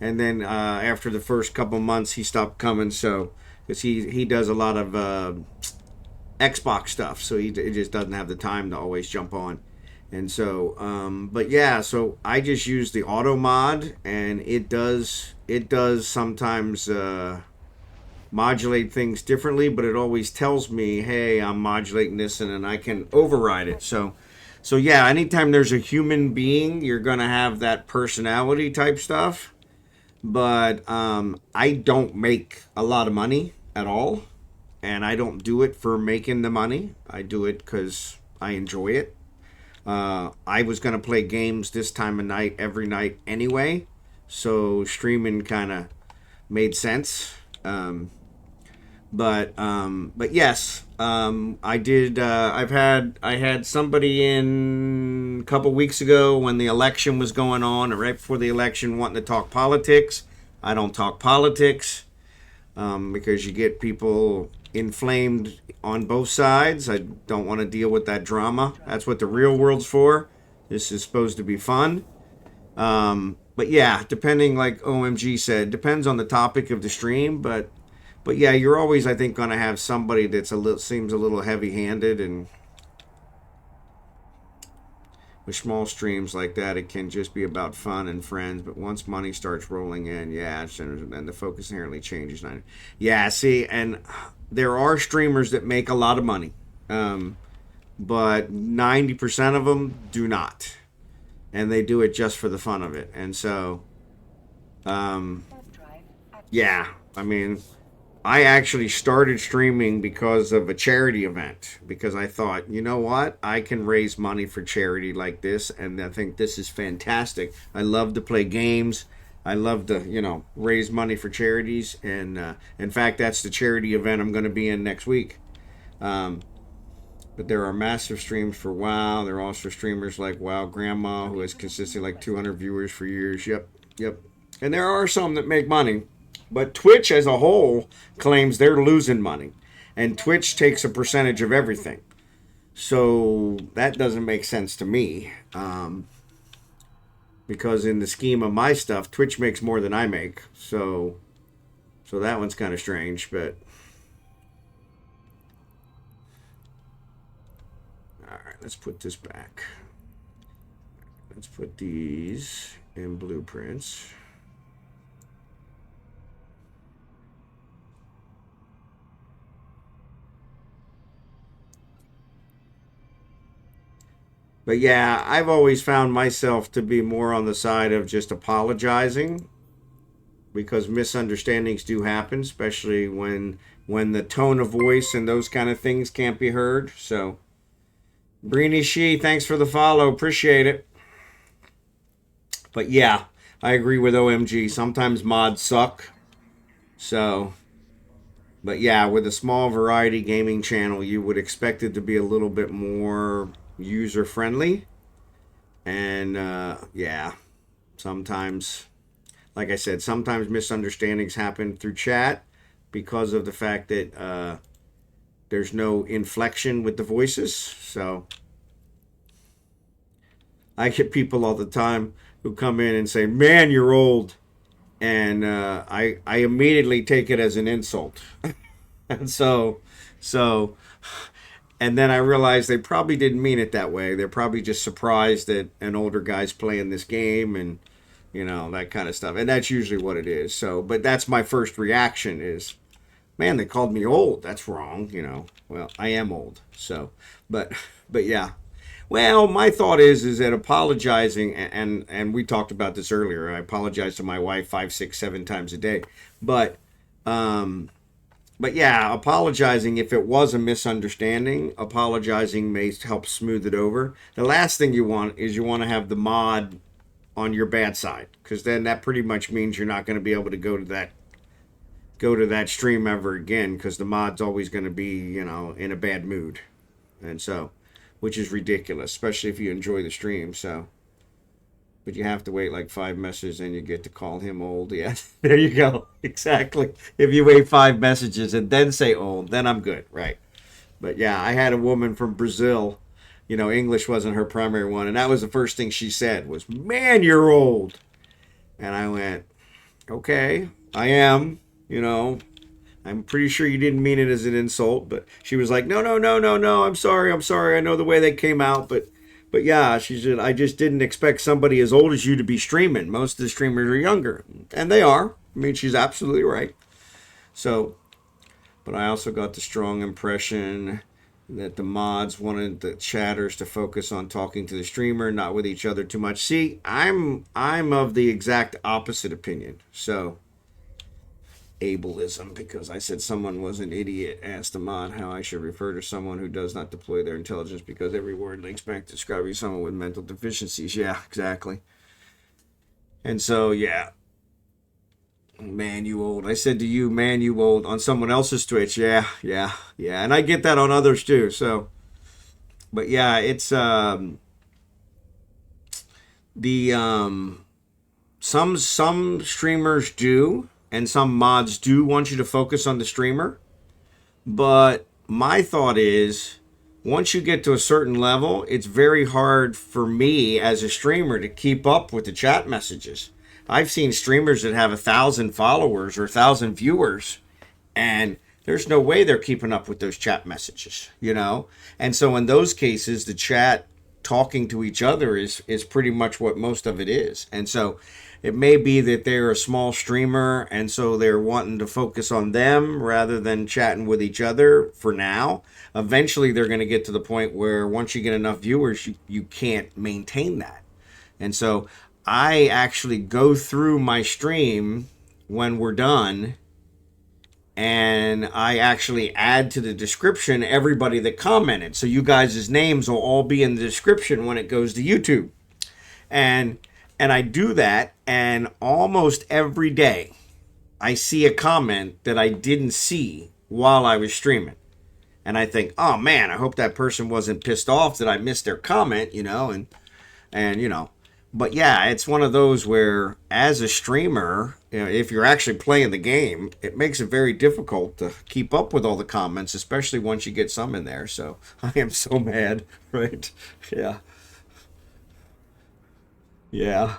And then after the first couple months, he stopped coming. So, because he does a lot of Xbox stuff. So he just doesn't have the time to always jump on. And so, but yeah, so I just use the auto mod, and it does sometimes modulate things differently, but it always tells me, hey, I'm modulating this, and then I can override it. So yeah, anytime there's a human being, you're gonna have that personality type stuff. But I don't make a lot of money at all, and I don't do it for making the money. I do it because I enjoy it. I was going to play games this time of night every night anyway, so streaming kind of made sense. But yes, I did. I had somebody in a couple weeks ago when the election was going on, or right before the election, wanting to talk politics. I don't talk politics because you get people inflamed on both sides. I don't want to deal with that drama. That's what the real world's for. This is supposed to be fun. but yeah, depending, like OMG said, depends on the topic of the stream, but yeah, you're always, I think, gonna have somebody that's seems a little heavy-handed, and with small streams like that, it can just be about fun and friends. But once money starts rolling in, yeah, and the focus inherently changes. Yeah, see, and there are streamers that make a lot of money, but 90% of them do not, and they do it just for the fun of it. And so, yeah, I mean, I actually started streaming because of a charity event, because I thought, you know what, I can raise money for charity like this, and I think this is fantastic. I love to play games. I love to, raise money for charities, and in fact, that's the charity event I'm going to be in next week. But there are massive streams for WoW. There are also streamers like WoW Grandma, who has consistently like 200 viewers for years. Yep. And there are some that make money. But Twitch as a whole claims they're losing money. And Twitch takes a percentage of everything. So that doesn't make sense to me. Because in the scheme of my stuff, Twitch makes more than I make. So that one's kind of strange. But alright, let's put this back. Let's put these in blueprints. But yeah, I've always found myself to be more on the side of just apologizing, because misunderstandings do happen, especially when the tone of voice and those kind of things can't be heard. So, Breeny She, thanks for the follow. Appreciate it. But yeah, I agree with OMG. Sometimes mods suck. So, but yeah, with a small variety gaming channel, you would expect it to be a little bit more user friendly. And yeah, sometimes, like I said, sometimes misunderstandings happen through chat because of the fact that there's no inflection with the voices. So I get people all the time who come in and say, "Man, you're old," and I immediately take it as an insult. And so and then I realized they probably didn't mean it that way. They're probably just surprised that an older guy's playing this game, and that kind of stuff. And that's usually what it is. So, but that's my first reaction is, man, they called me old. That's wrong. Well, I am old. So, but yeah. Well, my thought is that apologizing, and we talked about this earlier. I apologize to my wife 5, 6, 7 times a day. But yeah, apologizing, if it was a misunderstanding, apologizing may help smooth it over. The last thing you want is to have the mod on your bad side, because then that pretty much means you're not going to be able to go to that stream ever again, because the mod's always going to be, in a bad mood. And so, which is ridiculous, especially if you enjoy the stream. So, but you have to wait like 5 messages and you get to call him old. Yeah, there you go. Exactly. If you wait 5 messages and then say old, then I'm good. Right. But yeah, I had a woman from Brazil. English wasn't her primary one. And that was the first thing she said was, "Man, you're old." And I went, okay, I am, I'm pretty sure you didn't mean it as an insult. But she was like, no, I'm sorry. I know the way they came out, but yeah, she said, I just didn't expect somebody as old as you to be streaming. Most of the streamers are younger. And they are. I mean, she's absolutely right. So, but I also got the strong impression that the mods wanted the chatters to focus on talking to the streamer, not with each other too much. See, I'm of the exact opposite opinion. So, ableism, because I said someone was an idiot, asked the mod how I should refer to someone who does not deploy their intelligence, because every word links back to describing someone with mental deficiencies. Yeah, exactly. And so, yeah. Man, you old. I said to you, man, you old, on someone else's Twitch. Yeah. And I get that on others too. So, but yeah, it's some streamers do, and some mods do want you to focus on the streamer. But my thought is, once you get to a certain level, it's very hard for me as a streamer to keep up with the chat messages. I've seen streamers that have 1,000 followers or 1,000 viewers, and there's no way they're keeping up with those chat messages, you know? And so in those cases, the chat talking to each other is pretty much what most of it is. And so it may be that they're a small streamer, and so they're wanting to focus on them rather than chatting with each other for now. Eventually, they're going to get to the point where once you get enough viewers, you can't maintain that. And so I actually go through my stream when we're done, and I actually add to the description everybody that commented. So you guys' names will all be in the description when it goes to YouTube. And I do that, and almost every day I see a comment that I didn't see while I was streaming. And I think, oh man, I hope that person wasn't pissed off that I missed their comment, you know, and you know. But yeah, it's one of those where, as a streamer, you know, if you're actually playing the game, it makes it very difficult to keep up with all the comments, especially once you get some in there. So I am so mad, right? Yeah. Yeah.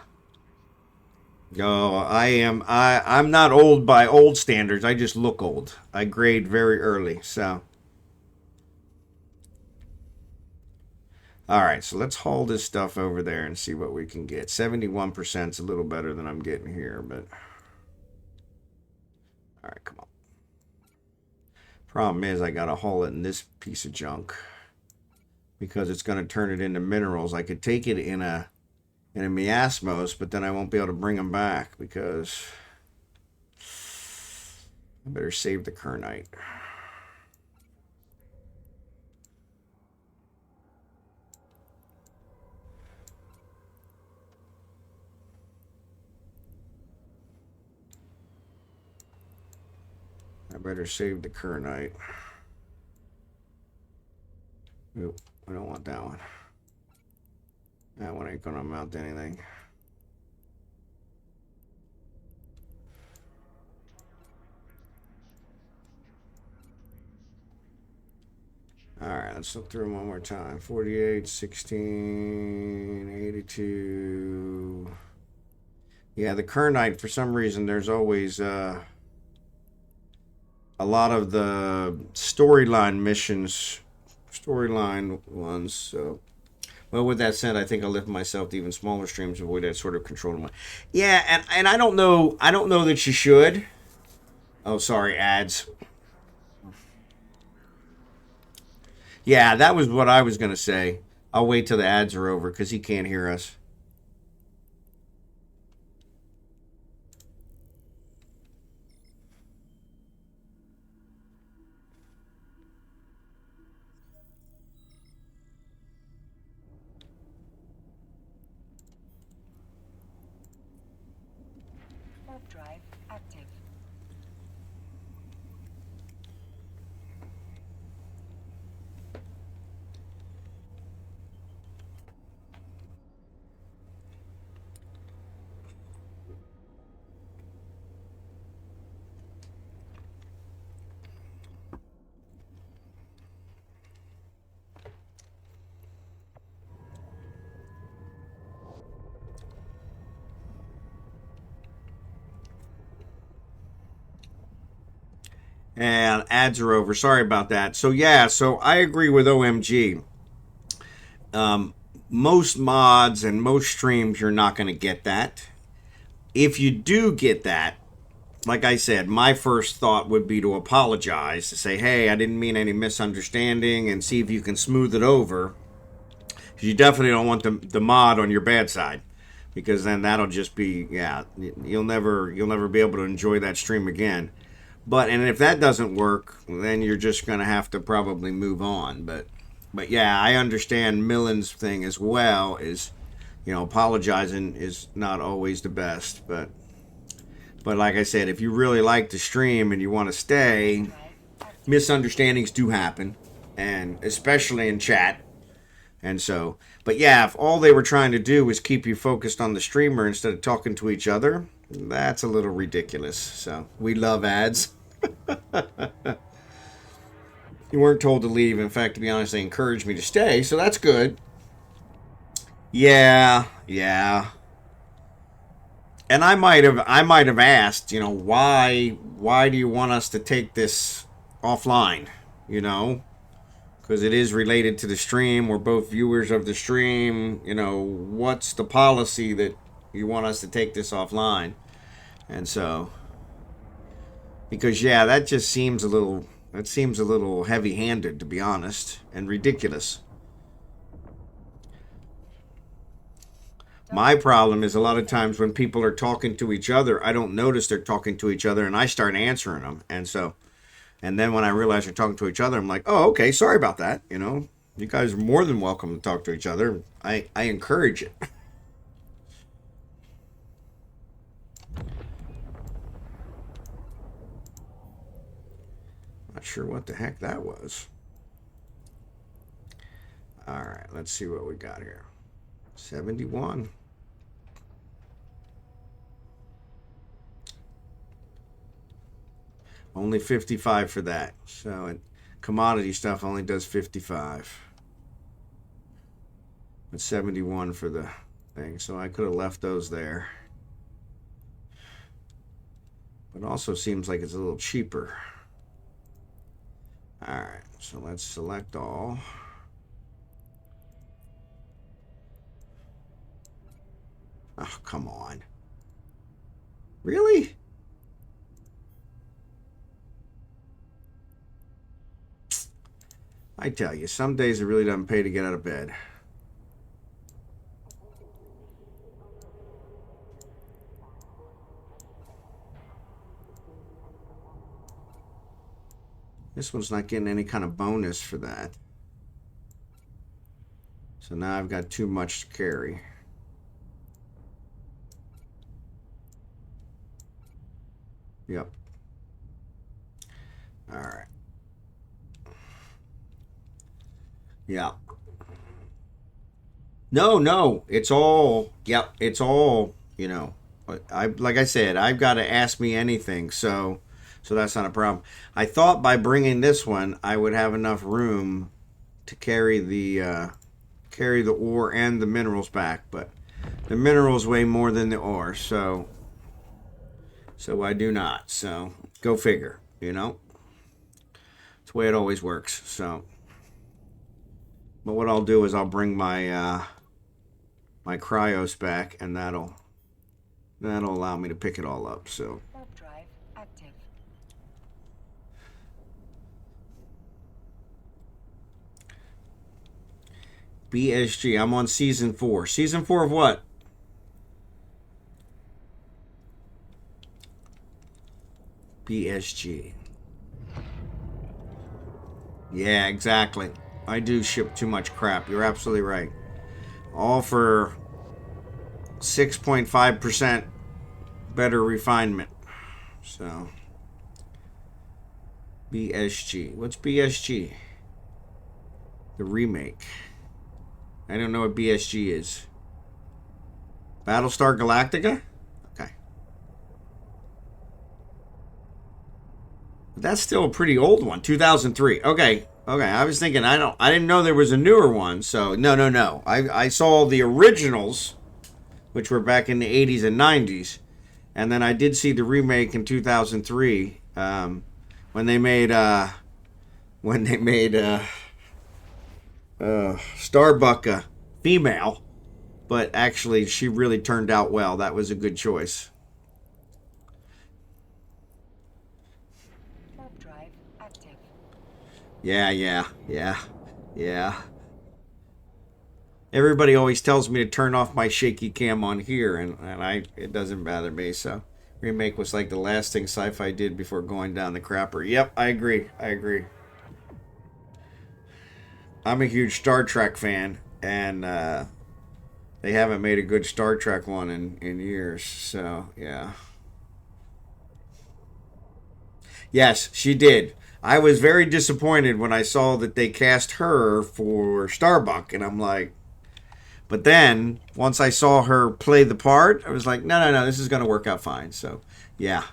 No, I'm not old by old standards. I just look old. I grade very early, so. All right, so let's haul this stuff over there and see what we can get. 71% is a little better than I'm getting here, but... All right, come on. Problem is, I got to haul it in this piece of junk because it's going to turn it into minerals. I could take it in a miasmos, but then I won't be able to bring them back because I better save the kernite. I better save the kernite. Oop, I don't want that one. That one ain't gonna amount to anything. Alright, let's look through them one more time. 48, 16, 82. Yeah, the kernite, for some reason, there's always a lot of the storyline missions, storyline ones, so... Well, with that said, I think I'll lift myself to even smaller streams, avoid that sort of control. Yeah, and I don't know that you should. Oh, sorry, ads. Yeah, that was what I was going to say. I'll wait till the ads are over because he can't hear us. Drive active. And ads are over. Sorry about that. So yeah, so I agree with OMG. Most mods and most streams, you're not going to get that. If you do get that, like I said, my first thought would be to apologize, to say, hey, I didn't mean any misunderstanding, and see if you can smooth it over. You definitely don't want the mod on your bad side, because then that'll just be, yeah, you'll never be able to enjoy that stream again. And if that doesn't work, then you're just going to have to probably move on. But yeah, I understand Millen's thing as well, is, you know, apologizing is not always the best. But like I said, if you really like the stream and you want to stay, misunderstandings do happen, and especially in chat. And so, but yeah, if all they were trying to do was keep you focused on the streamer instead of talking to each other, that's a little ridiculous. So we love ads. You weren't told to leave. In fact, to be honest, they encouraged me to stay, so that's good. Yeah. And I might have asked, you know, why do you want us to take this offline? You know, because it is related to the stream. We're both viewers of the stream. You know, what's the policy that you want us to take this offline? And so, because yeah, that just seems a little heavy-handed, to be honest, and ridiculous. My problem is a lot of times when people are talking to each other, I don't notice they're talking to each other, and I start answering them. And then when I realize they're talking to each other, I'm like, oh, okay, sorry about that. You know, you guys are more than welcome to talk to each other. I encourage it. Not sure what the heck that was. All right, let's see what we got here. 71. Only 55 for that. So commodity stuff only does 55. But 71 for the thing. So I could have left those there. But also seems like it's a little cheaper. All right, so let's select all. Oh, come on. Really? I tell you, some days it really doesn't pay to get out of bed. This one's not getting any kind of bonus for that. So now I've got too much to carry. Yep. All right. Yeah. No, it's all, yep, it's all, you know, like I said, I've got to ask me anything, so that's not a problem. I thought by bringing this one, I would have enough room to carry the ore and the minerals back, but the minerals weigh more than the ore, so I do not. So go figure, you know. It's the way it always works. So, but what I'll do is I'll bring my my cryos back, and that'll allow me to pick it all up. So. Warp drive active. BSG. I'm on season 4. Season 4 of what? BSG. Yeah, exactly. I do ship too much crap. You're absolutely right. All for 6.5% better refinement. So, BSG. What's BSG? The remake. I don't know what BSG is. Battlestar Galactica? Okay. But that's still a pretty old one. 2003. Okay. I was thinking I didn't know there was a newer one. So no. I saw the originals, which were back in the 80s and 90s. And then I did see the remake in 2003 when they made Starbuck a female, but actually she really turned out well. That was a good choice. Warp drive active. Yeah. Everybody always tells me to turn off my shaky cam on here, and it doesn't bother me. So remake was like the last thing sci-fi did before going down the crapper. Yep, I agree. I'm a huge Star Trek fan, and they haven't made a good Star Trek one in years. So yeah. Yes, she did. I was very disappointed when I saw that they cast her for Starbuck, and I'm like, but then once I saw her play the part, I was like, no, this is going to work out fine. So yeah.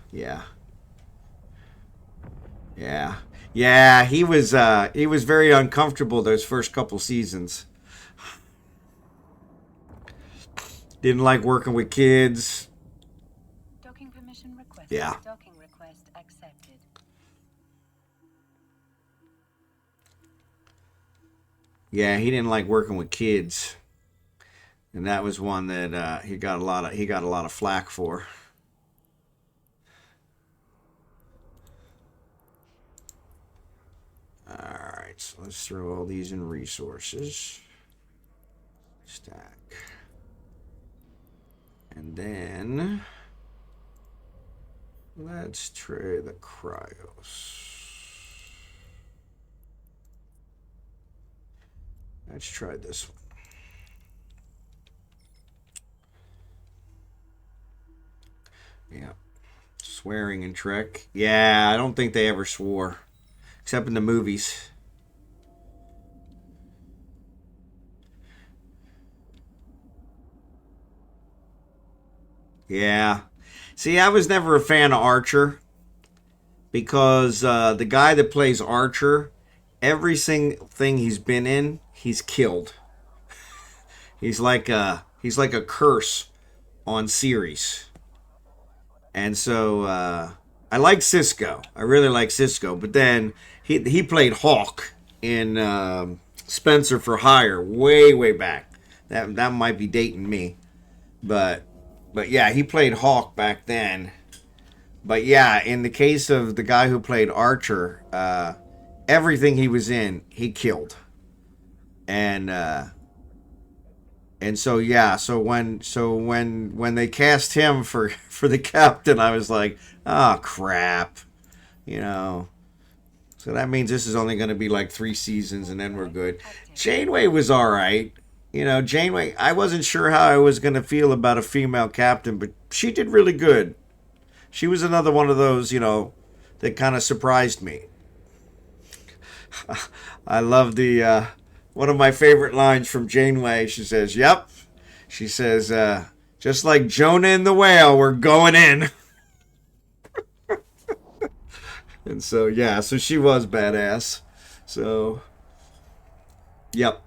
He was very uncomfortable those first couple seasons. Didn't like working with kids. Permission requested. Yeah. Docking request accepted. Yeah, he didn't like working with kids, and that was one that he got a lot of flack for. All right, so let's throw all these in resources. Stack. And then let's try the cryos. Let's try this one. Yeah. Swearing in Trek. Yeah, I don't think they ever swore. Except in the movies. Yeah. See, I was never a fan of Archer. Because the guy that plays Archer, every single thing he's been in, he's killed. He's like a curse on series. And so I like Cisco. I really like Cisco. But then he played Hawk in Spencer for Hire way back. That might be dating me. But yeah, he played Hawk back then. But yeah, in the case of the guy who played Archer, everything he was in, he killed. And so yeah, so when they cast him for the captain, I was like, oh crap, you know. So that means this is only going to be like 3 seasons, and then we're good. Janeway was all right. You know, Janeway, I wasn't sure how I was going to feel about a female captain, but she did really good. She was another one of those, you know, that kind of surprised me. I love the one of my favorite lines from Janeway. She says, "Yep." She says, "Just like Jonah and the whale, we're going in." And so yeah, so she was badass. So, yep.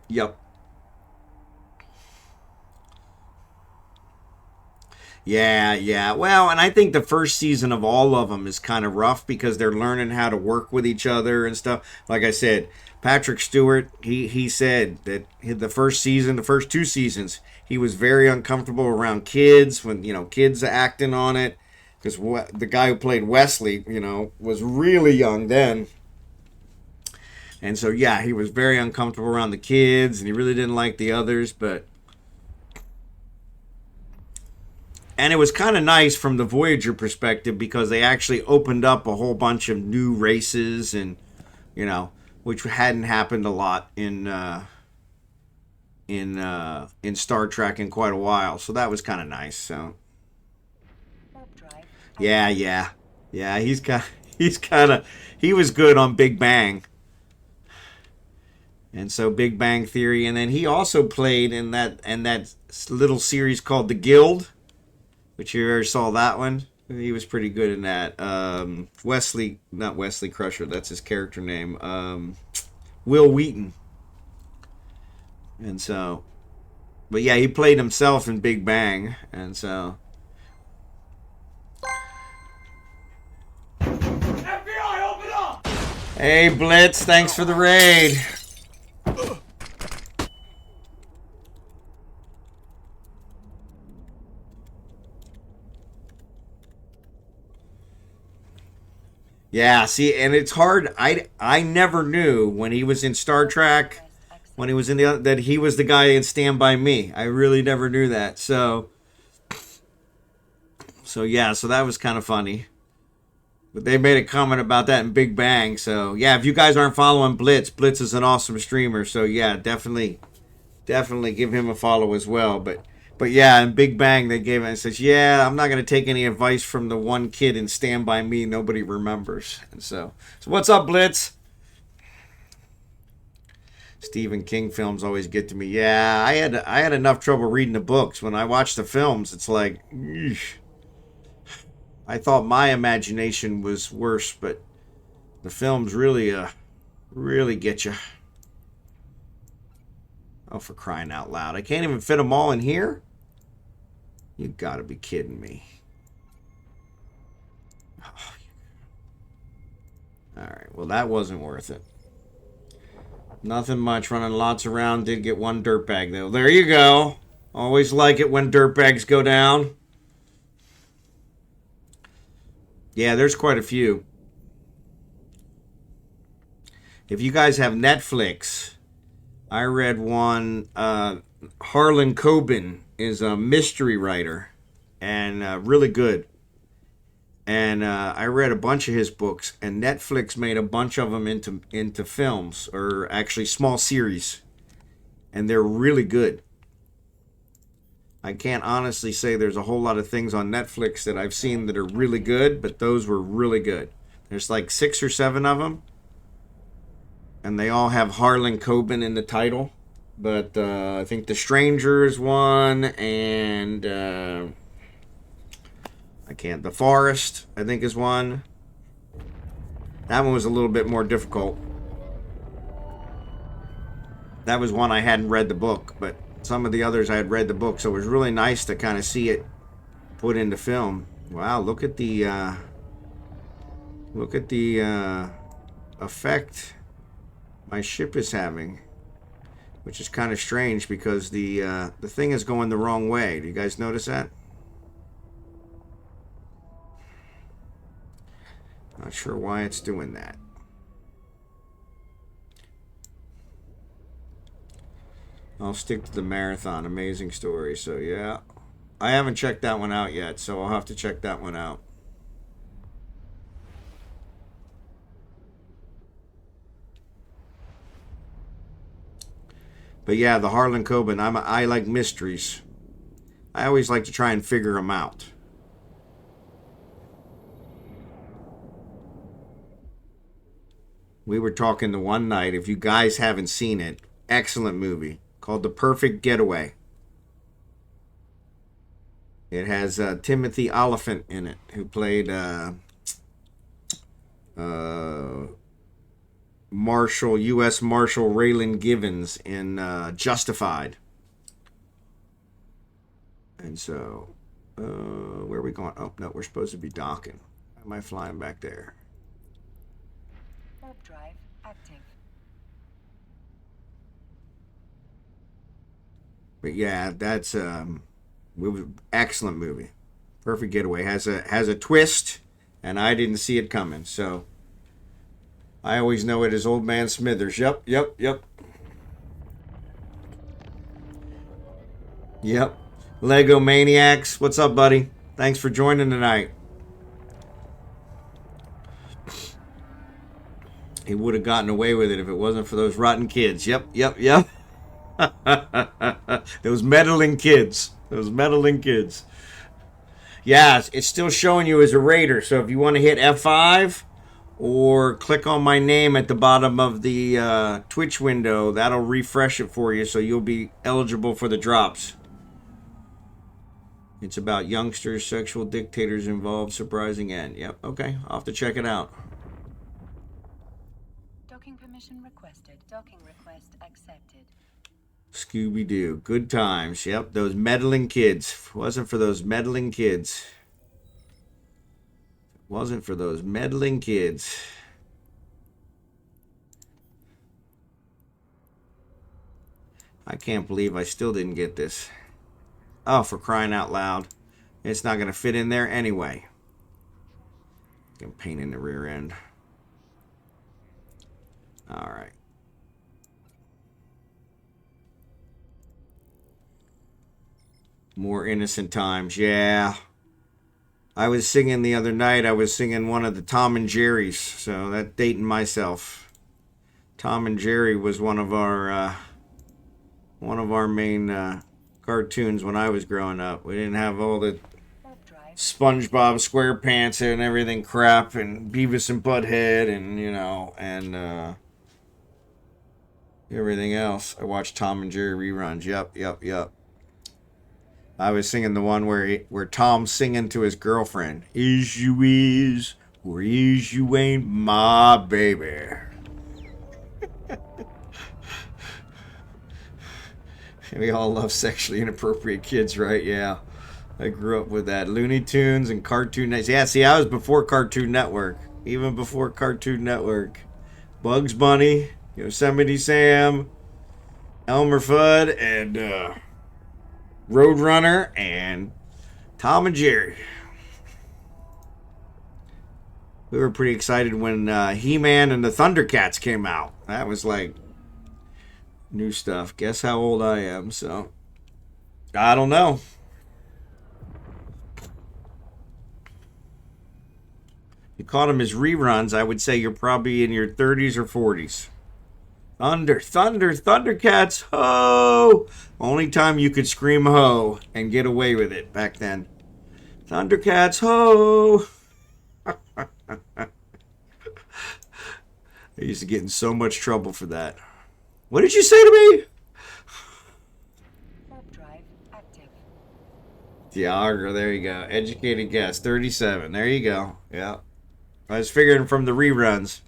Yeah. Well, and I think the first season of all of them is kind of rough because they're learning how to work with each other and stuff. Like I said, Patrick Stewart, he said that the first season, the first 2 seasons, he was very uncomfortable around kids when, you know, kids acting on it. Because the guy who played Wesley, you know, was really young then. And so, yeah, he was very uncomfortable around the kids and he really didn't like the others, but... And it was kind of nice from the Voyager perspective because they actually opened up a whole bunch of new races and, you know, which hadn't happened a lot in Star Trek in quite a while. So that was kind of nice. So yeah. He was good on Big Bang. And so Big Bang Theory, and then he also played in that little series called The Guild. Which you ever saw that one? He was pretty good in that. Not Wesley Crusher, that's his character name. Will Wheaton. And so, but yeah, he played himself in Big Bang. And so. FBI, open up! Hey, Blitz, thanks for the raid. Yeah, see, and it's hard. I never knew when he was in Star Trek, when he was in that he was the guy in Stand By Me. I really never knew that. So yeah, so that was kind of funny. But they made a comment about that in Big Bang. So yeah, if you guys aren't following Blitz is an awesome streamer. So yeah, definitely give him a follow as well. But yeah, in Big Bang, they gave it and says, yeah, I'm not going to take any advice from the one kid in Stand By Me nobody remembers. And so what's up, Blitz? Stephen King films always get to me. Yeah, I had enough trouble reading the books. When I watch the films, it's like, eesh. I thought my imagination was worse, but the films really get you. Oh, for crying out loud. I can't even fit them all in here? You gotta be kidding me. Well, that wasn't worth it. Nothing much, running lots around. Did get one dirtbag, though. There you go. Always like it when dirtbags go down. Yeah, there's quite a few. If you guys have Netflix, I read one. Harlan Coben is a mystery writer and really good. And I read a bunch of his books, and Netflix made a bunch of them into films, or actually small series, and they're really good. I can't honestly say there's a whole lot of things on Netflix that I've seen that are really good, but those were really good. There's like 6 or 7 of them, and they all have Harlan Coben in the title. But I think The Stranger is one, and The Forest, I think, is one. That one was a little bit more difficult. That was one I hadn't read the book, but some of the others I had read the book, so it was really nice to kind of see it put into film. Wow, look at the effect my ship is having, which is kind of strange because the thing is going the wrong way. Do you guys notice that? Not sure why it's doing that. I'll stick to the marathon. Amazing story. So yeah, I haven't checked that one out yet, so I'll have to check that one out. But yeah, the Harlan Coben, I like mysteries. I always like to try and figure them out. We were talking the one night, if you guys haven't seen it, excellent movie called The Perfect Getaway. It has Timothy Olyphant in it, who played Marshal, U.S. Marshal Raylan Givens in Justified. And so, where are we going? Oh, no, we're supposed to be docking. Why am I flying back there? Warp drive active. But yeah, that's excellent movie. Perfect Getaway has a twist, and I didn't see it coming. So I always know it as Old Man Smithers. Yep. Legomaniax, what's up, buddy? Thanks for joining tonight. He would have gotten away with it if it wasn't for those rotten kids. Yep. Those meddling kids. Yeah, it's still showing you as a raider. So if you want to hit F5 or click on my name at the bottom of the Twitch window, that'll refresh it for you, so you'll be eligible for the drops. It's about youngsters, sexual dictators involved, surprising end. Yep, okay, I'll have to check it out. Docking permission requested. Docking request accepted. Scooby-Doo. Good times. Yep, those meddling kids. If it wasn't for those meddling kids. I can't believe I still didn't get this. Oh, for crying out loud. It's not going to fit in there anyway. Pain in the rear end. Alright. More innocent times. Yeah. I was singing the other night. I was singing one of the Tom and Jerry's. So that's dating myself. Tom and Jerry was one of our main cartoons when I was growing up. We didn't have all the SpongeBob SquarePants and everything crap, and Beavis and Butthead, and and everything else. I watched Tom and Jerry reruns. Yep. I was singing the one where Tom's singing to his girlfriend. Is you is, or is you ain't my baby. We all love sexually inappropriate kids, right? Yeah. I grew up with that. Looney Tunes and Cartoon Network. Yeah, see, I was before Cartoon Network. Even before Cartoon Network. Bugs Bunny, Yosemite Sam, Elmer Fudd, and Roadrunner, and Tom and Jerry. We were pretty excited when He-Man and the Thundercats came out. That was like new stuff. Guess how old I am, so I don't know. You caught them as reruns, I would say you're probably in your 30s or 40s. Thundercats, ho! Only time you could scream ho and get away with it back then. Thundercats, ho! I used to get in so much trouble for that. What did you say to me? Warp drive active. Diagra, there you go. Educated guess, 37. There you go. Yeah. I was figuring from the reruns.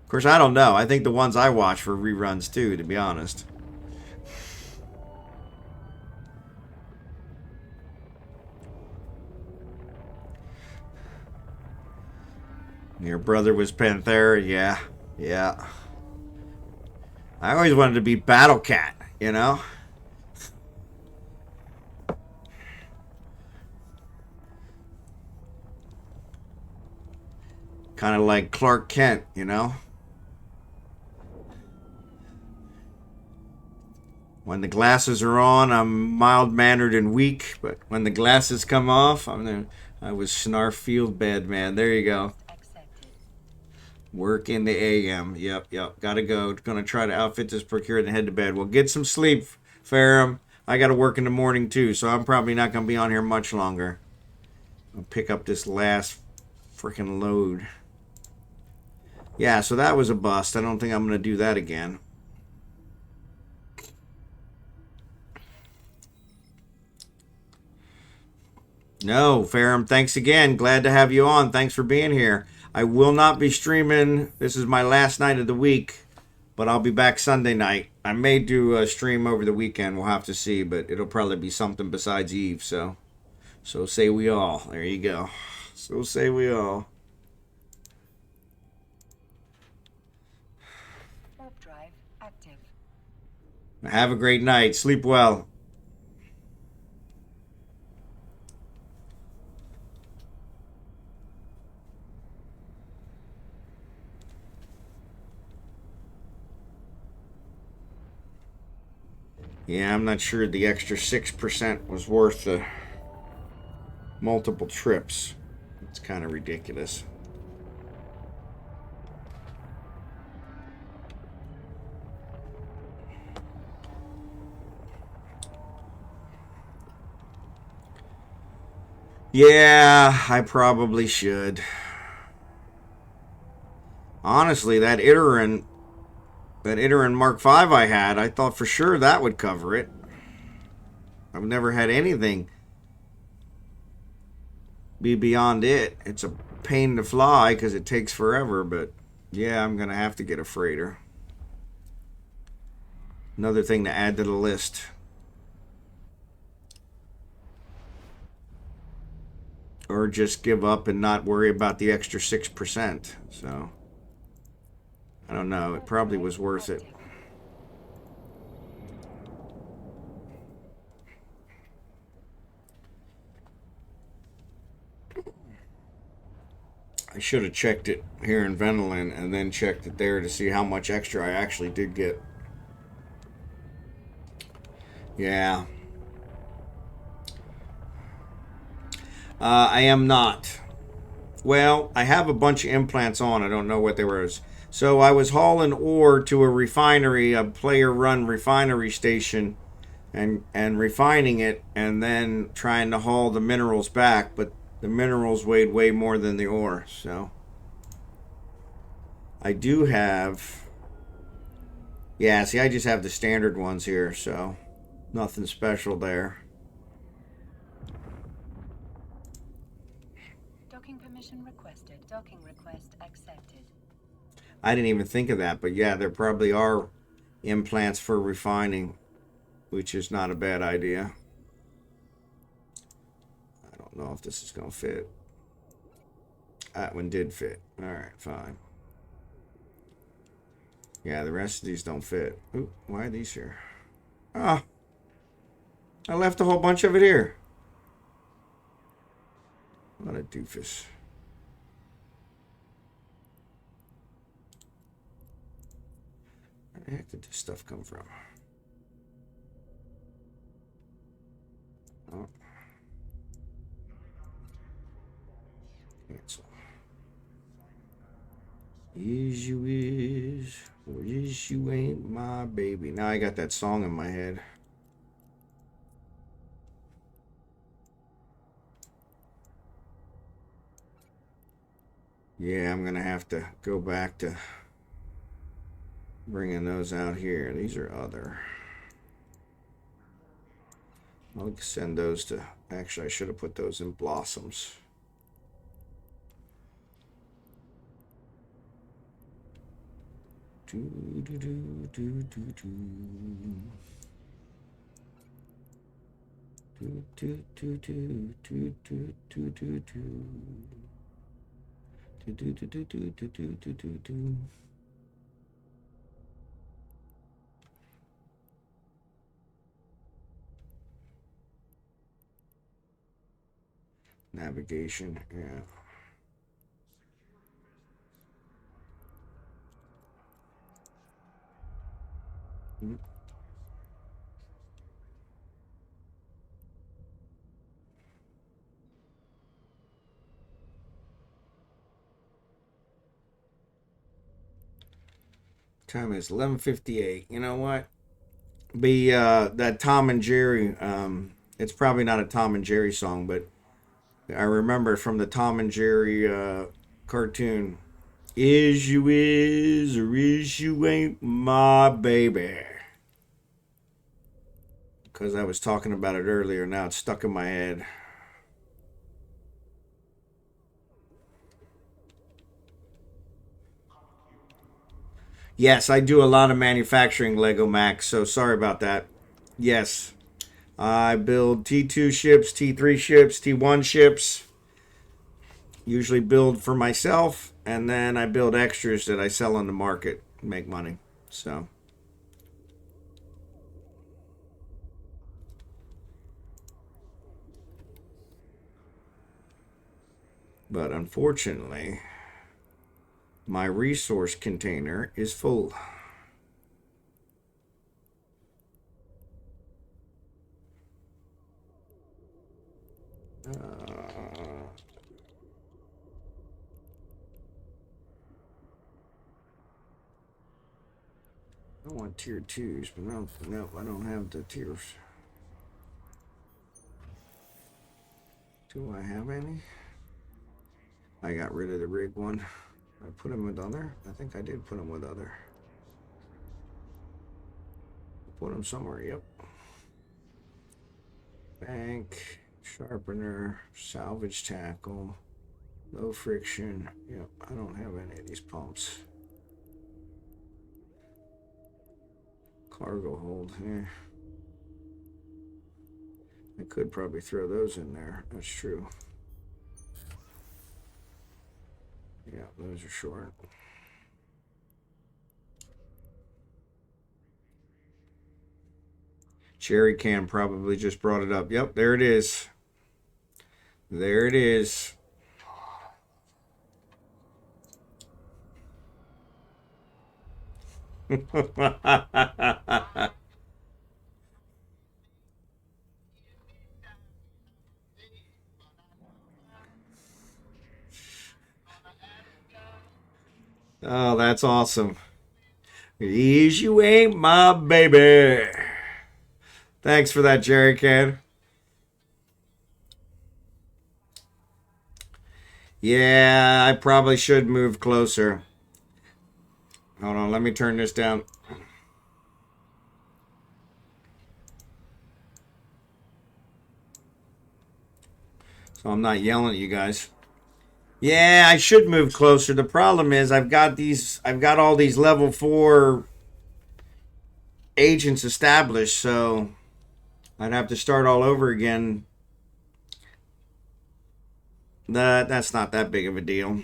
Of course, I don't know. I think the ones I watch were reruns too, to be honest. Your brother was Panthera, yeah. Yeah. I always wanted to be Battle Cat, you know? Kind of like Clark Kent, you know? When the glasses are on, I'm mild-mannered and weak, but when the glasses come off, I was Snarf Field Bed, man. There you go. Accepted. Work in the AM. Yep. Gotta go. Gonna try to outfit this procure and head to bed. Well, get some sleep, Ferrum. I gotta work in the morning too, so I'm probably not gonna be on here much longer. I'll pick up this last freaking load. Yeah, so that was a bust. I don't think I'm gonna do that again. No, Ferrum, thanks again. Glad to have you on. Thanks for being here. I will not be streaming. This is my last night of the week, but I'll be back Sunday night. I may do a stream over the weekend. We'll have to see, but it'll probably be something besides Eve. So say we all. There you go. So say we all. Warp drive active. Have a great night. Sleep well. Yeah, I'm not sure the extra 6% was worth the multiple trips. It's kind of ridiculous. Yeah, I probably should. Honestly, that Iteran Mark V I had, I thought for sure that would cover it. I've never had anything be beyond it. It's a pain to fly because it takes forever, but yeah, I'm going to have to get a freighter. Another thing to add to the list. Or just give up and not worry about the extra 6%. So, I don't know. It probably was worth it. I should have checked it here in Venilen and then checked it there to see how much extra I actually did get. Yeah. I am not. Well, I have a bunch of implants on. I don't know what they were. So I was hauling ore to a refinery, a player-run refinery station, and refining it, and then trying to haul the minerals back. But the minerals weighed way more than the ore. So I do have... Yeah, see, I just have the standard ones here, so nothing special there. Docking permission requested. Docking request accepted. I didn't even think of that, but yeah, there probably are implants for refining, which is not a bad idea. I don't know if this is going to fit. That one did fit. All right, fine. Yeah, the rest of these don't fit. Ooh, why are these here? Ah, I left a whole bunch of it here. What a doofus. Where the heck did this stuff come from? Oh. Cancel. Is you is, or is you ain't my baby. Now I got that song in my head. Yeah, I'm gonna have to go back to bringing those out here. These are other. I'll send those to, actually I should have put those in blossoms. Do, do, do, do, do, do. Do, do, do, do, do, do, do, do, do. Do, do, do, do, do, do, do, do, do. Navigation, yeah. Time is 11:58. You know what? Be that Tom and Jerry. It's probably not a Tom and Jerry song, but I remember from the Tom and Jerry cartoon. Is you is or is you ain't my baby? Because I was talking about it earlier. Now it's stuck in my head. Yes, I do a lot of manufacturing, Legomaniax, so sorry about that. Yes, I build T2 ships, T3 ships, T1 ships. Usually build for myself, and then I build extras that I sell on the market, make money. So, but unfortunately, my resource container is full. I want tier 2s, but no, I don't have the tiers. Do I have any? I got rid of the rig one. I put him with other. I think I did put him with other. Put him somewhere, yep. Bank, sharpener, salvage tackle, low friction. Yep, I don't have any of these pumps. Cargo hold, yeah. I could probably throw those in there. That's true. Yeah, those are short. Jerry Can probably just brought it up. Yep, there it is. There it is. Oh, that's awesome. Is you ain't my baby. Thanks for that, Jerry Can. Yeah, I probably should move closer. Hold on, let me turn this down. So I'm not yelling at you guys. Yeah, I should move closer. The problem is I've got all these level 4 agents established, so I'd have to start all over again. That's not that big of a deal.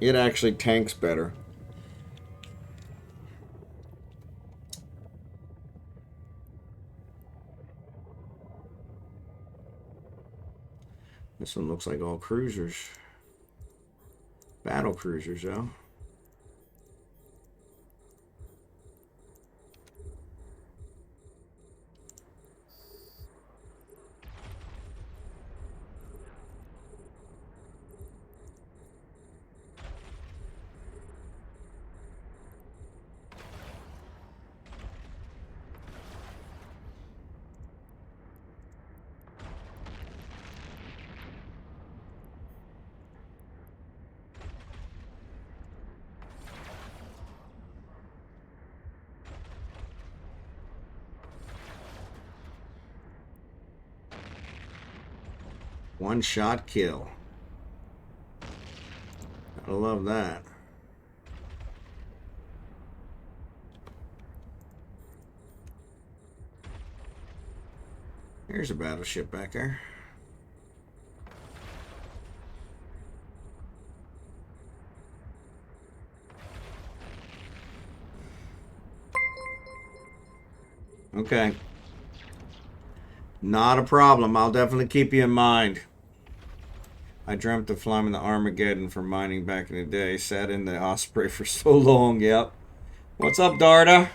It actually tanks better. This one looks like all cruisers. Battle cruisers, though. One shot kill. I love that. There's a battleship back there. Okay. Not a problem. I'll definitely keep you in mind. I dreamt of flying the Armageddon for mining back in the day. Sat in the Osprey for so long. Yep. What's up, Darda?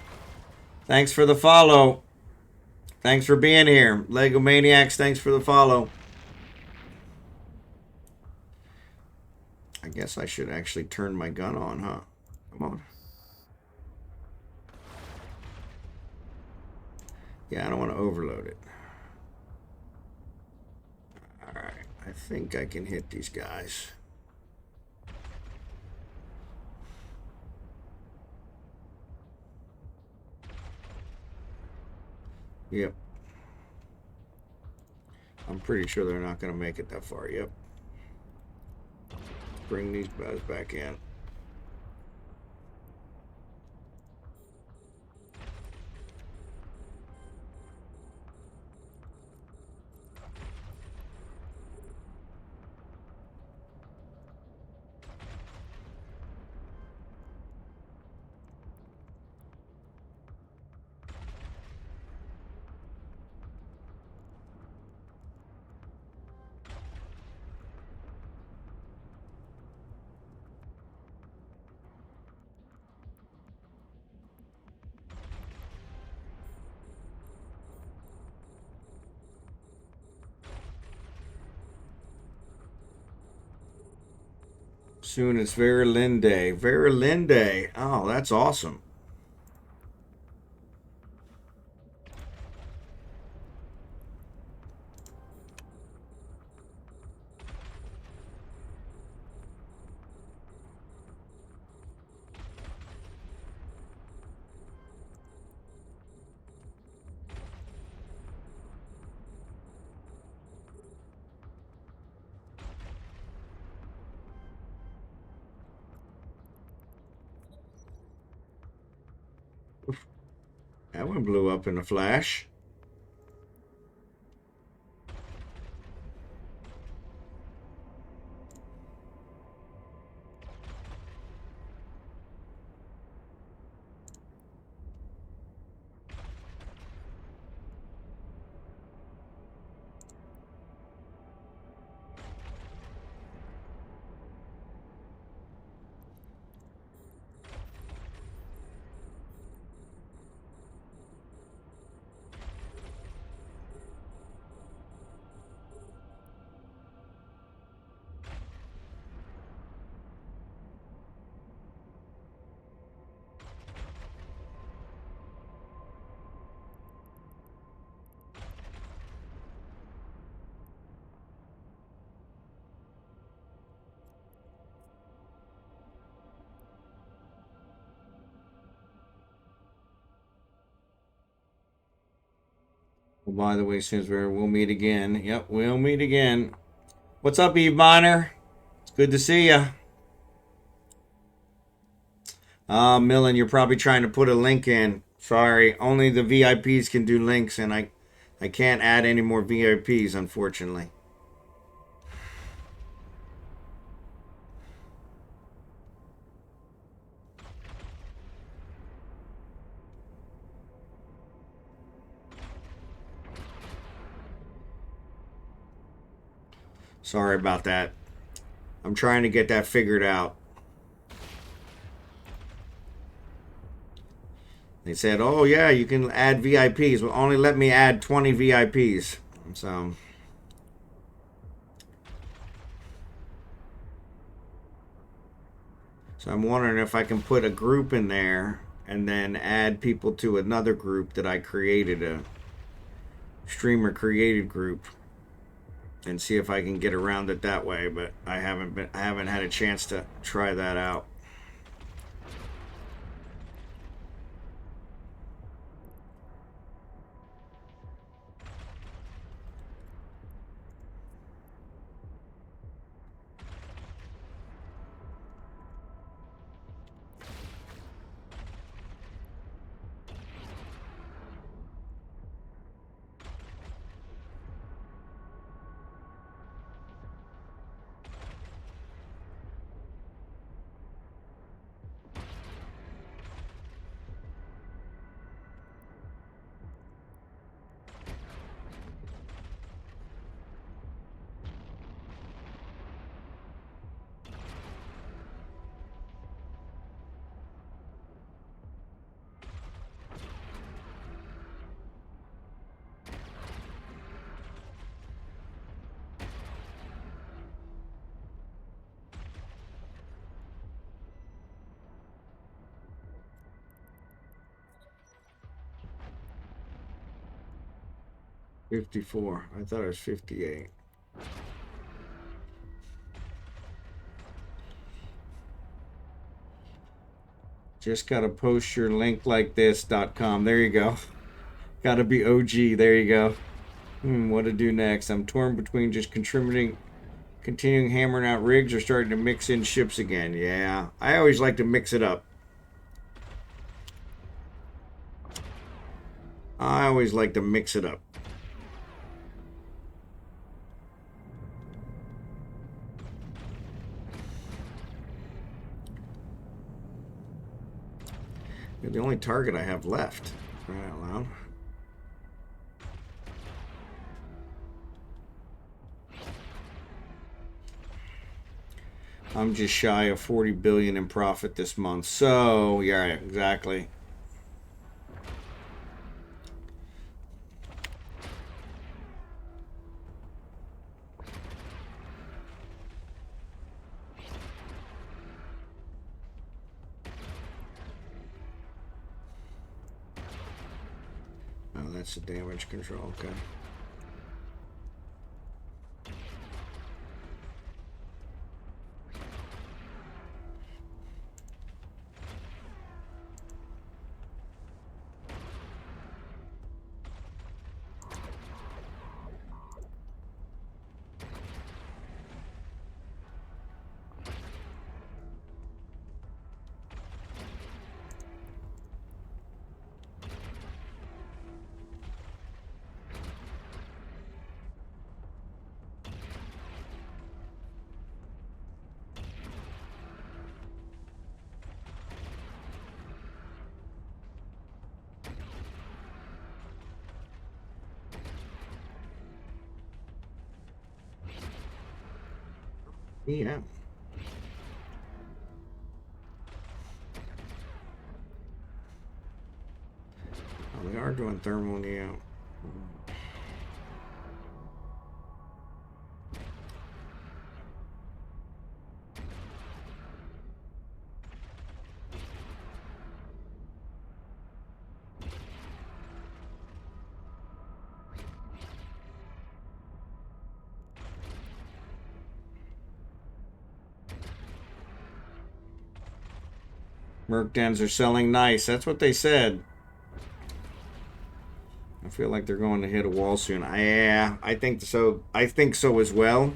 Thanks for the follow. Thanks for being here. Legomaniax, thanks for the follow. I guess I should actually turn my gun on, huh? Come on. Yeah, I don't want to overload it. Alright, I think I can hit these guys. Yep. I'm pretty sure they're not going to make it that far. Yep. Bring these guys back in. Soon it's Venilen Day. Venilen Day. Oh, that's awesome. That one blew up in a flash. Well, by the way, since we'll meet again. Yep, we'll meet again. What's up, Eve Miner? It's good to see you. Millen, you're probably trying to put a link in. Sorry, only the VIPs can do links, and I can't add any more VIPs, unfortunately. Sorry about that. I'm trying to get that figured out. They said, oh yeah, you can add VIPs. Well, only let me add 20 VIPs. So I'm wondering if I can put a group in there and then add people to another group that I created, a streamer created group, and see if I can get around it that way. But I haven't had a chance to try that out. $54. I thought it was $58. Just gotta post your link like this.com. There you go. Gotta be OG. There you go. What to do next? I'm torn between just continuing hammering out rigs or starting to mix in ships again. Yeah, I always like to mix it up. I always like to mix it up. You're the only target I have left. Right out loud. I'm just shy of 40 billion in profit this month. So, yeah, exactly. Oh, that's the damage control. Okay. Yeah. Oh, they are doing thermal, yeah. Merc dens are selling nice. That's what they said. I feel like they're going to hit a wall soon. Yeah, I think so. I think so as well.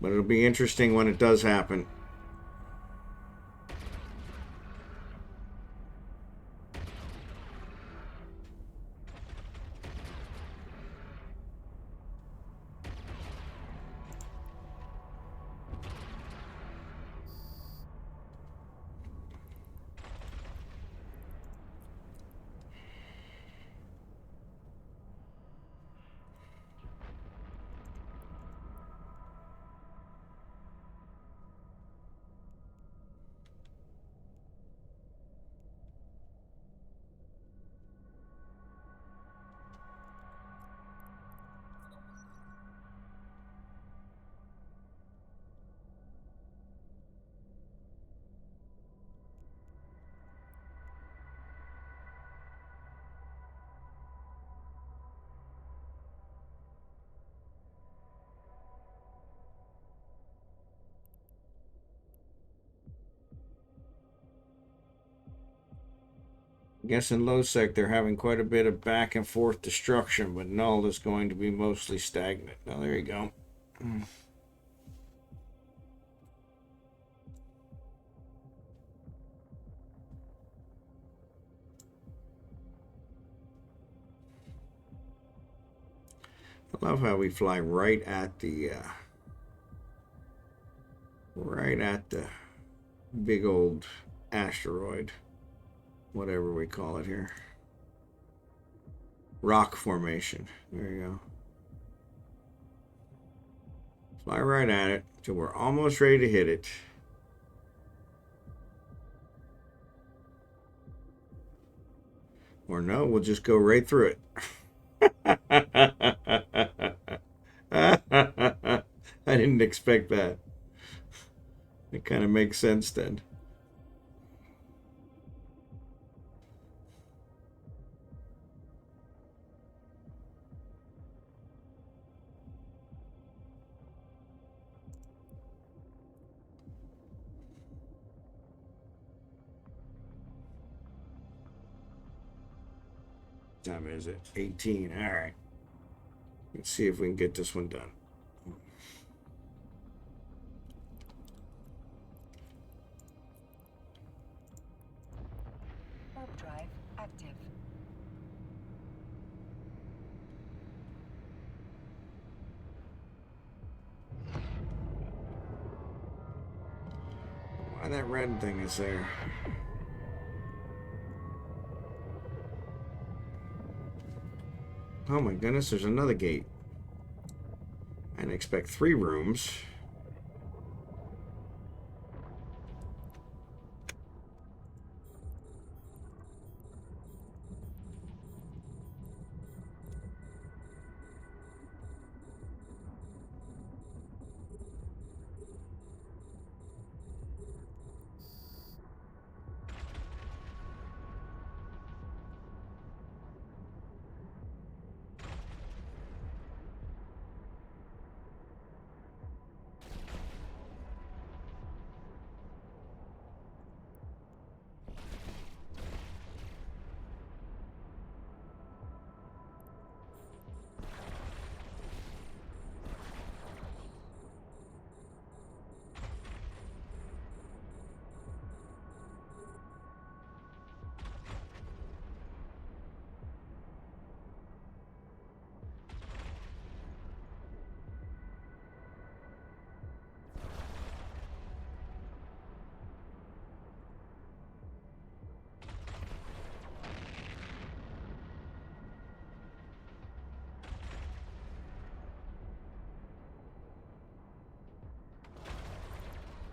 But it'll be interesting when it does happen. I guess in low sec they're having quite a bit of back and forth destruction, but null is going to be mostly stagnant. Oh, there you go. I love how we fly right at the big old asteroid, whatever we call it here. Rock formation. There you go. Fly right at it till we're almost ready to hit it. Or no, we'll just go right through it. I didn't expect that. It kind of makes sense then. What time is it? 18. All right. Let's see if we can get this one done. Warp drive active. Why that red thing is there? Oh my goodness, there's another gate. I didn't expect 3 rooms.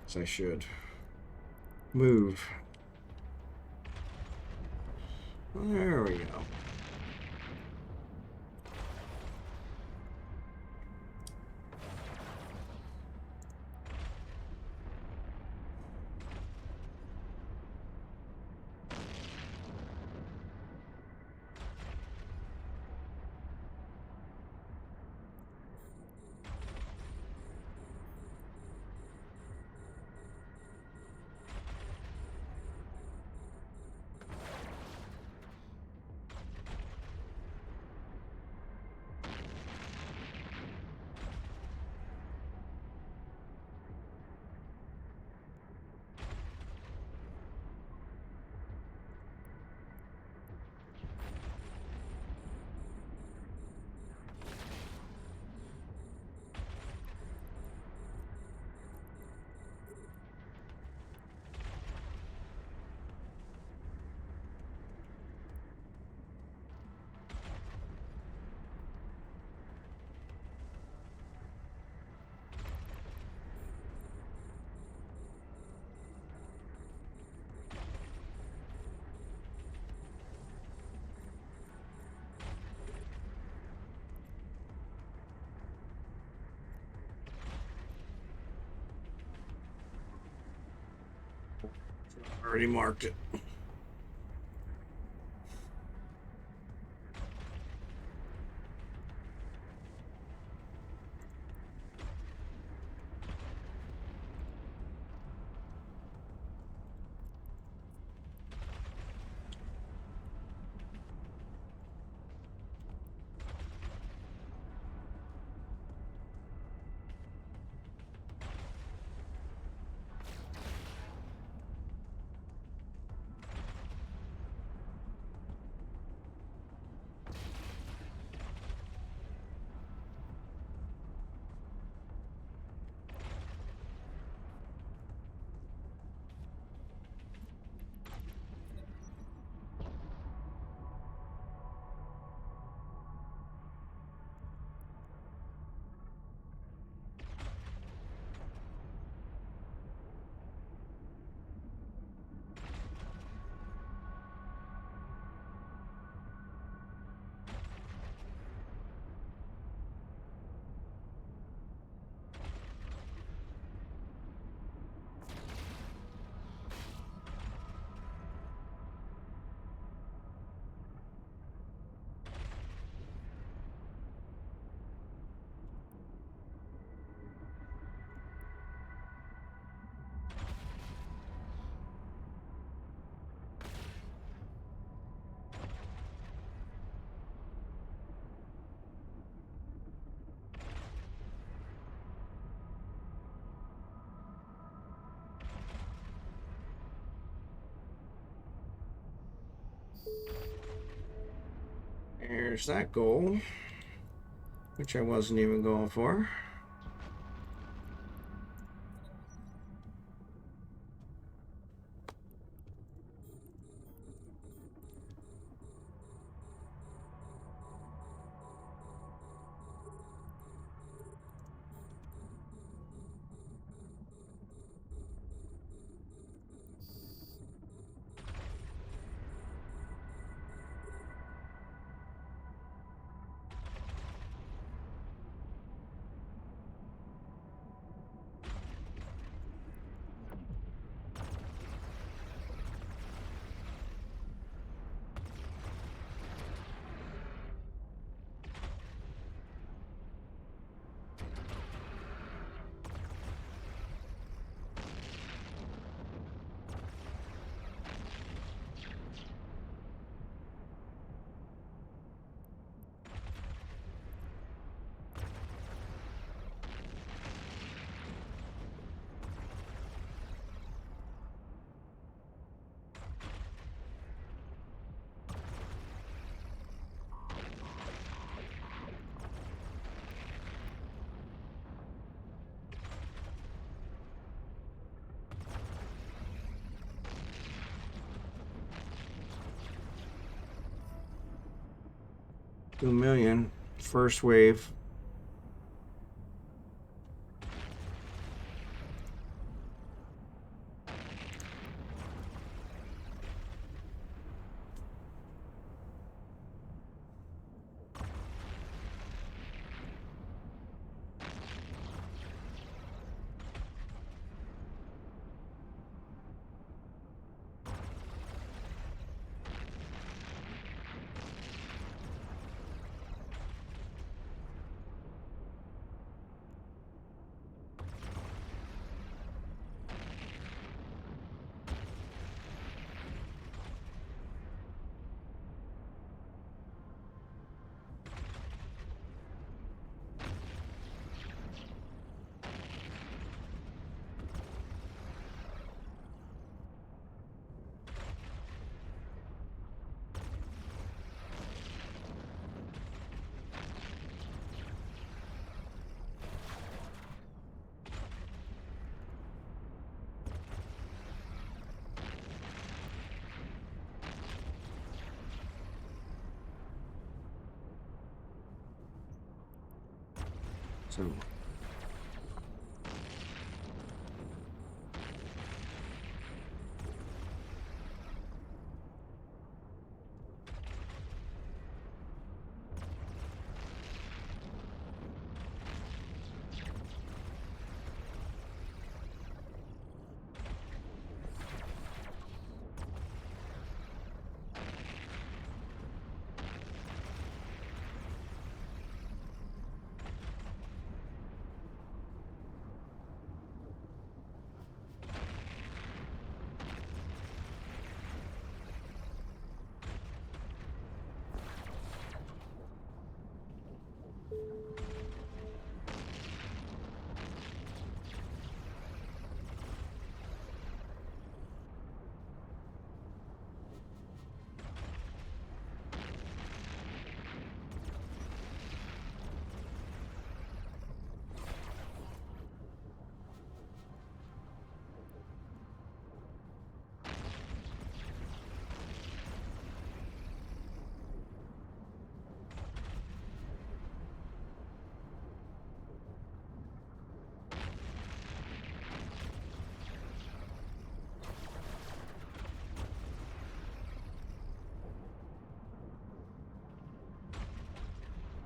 As I should. Move. There we go. Already marked it. There's that goal, which I wasn't even going for. $2 million. First wave. So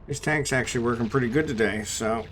this tank's actually working pretty good today, so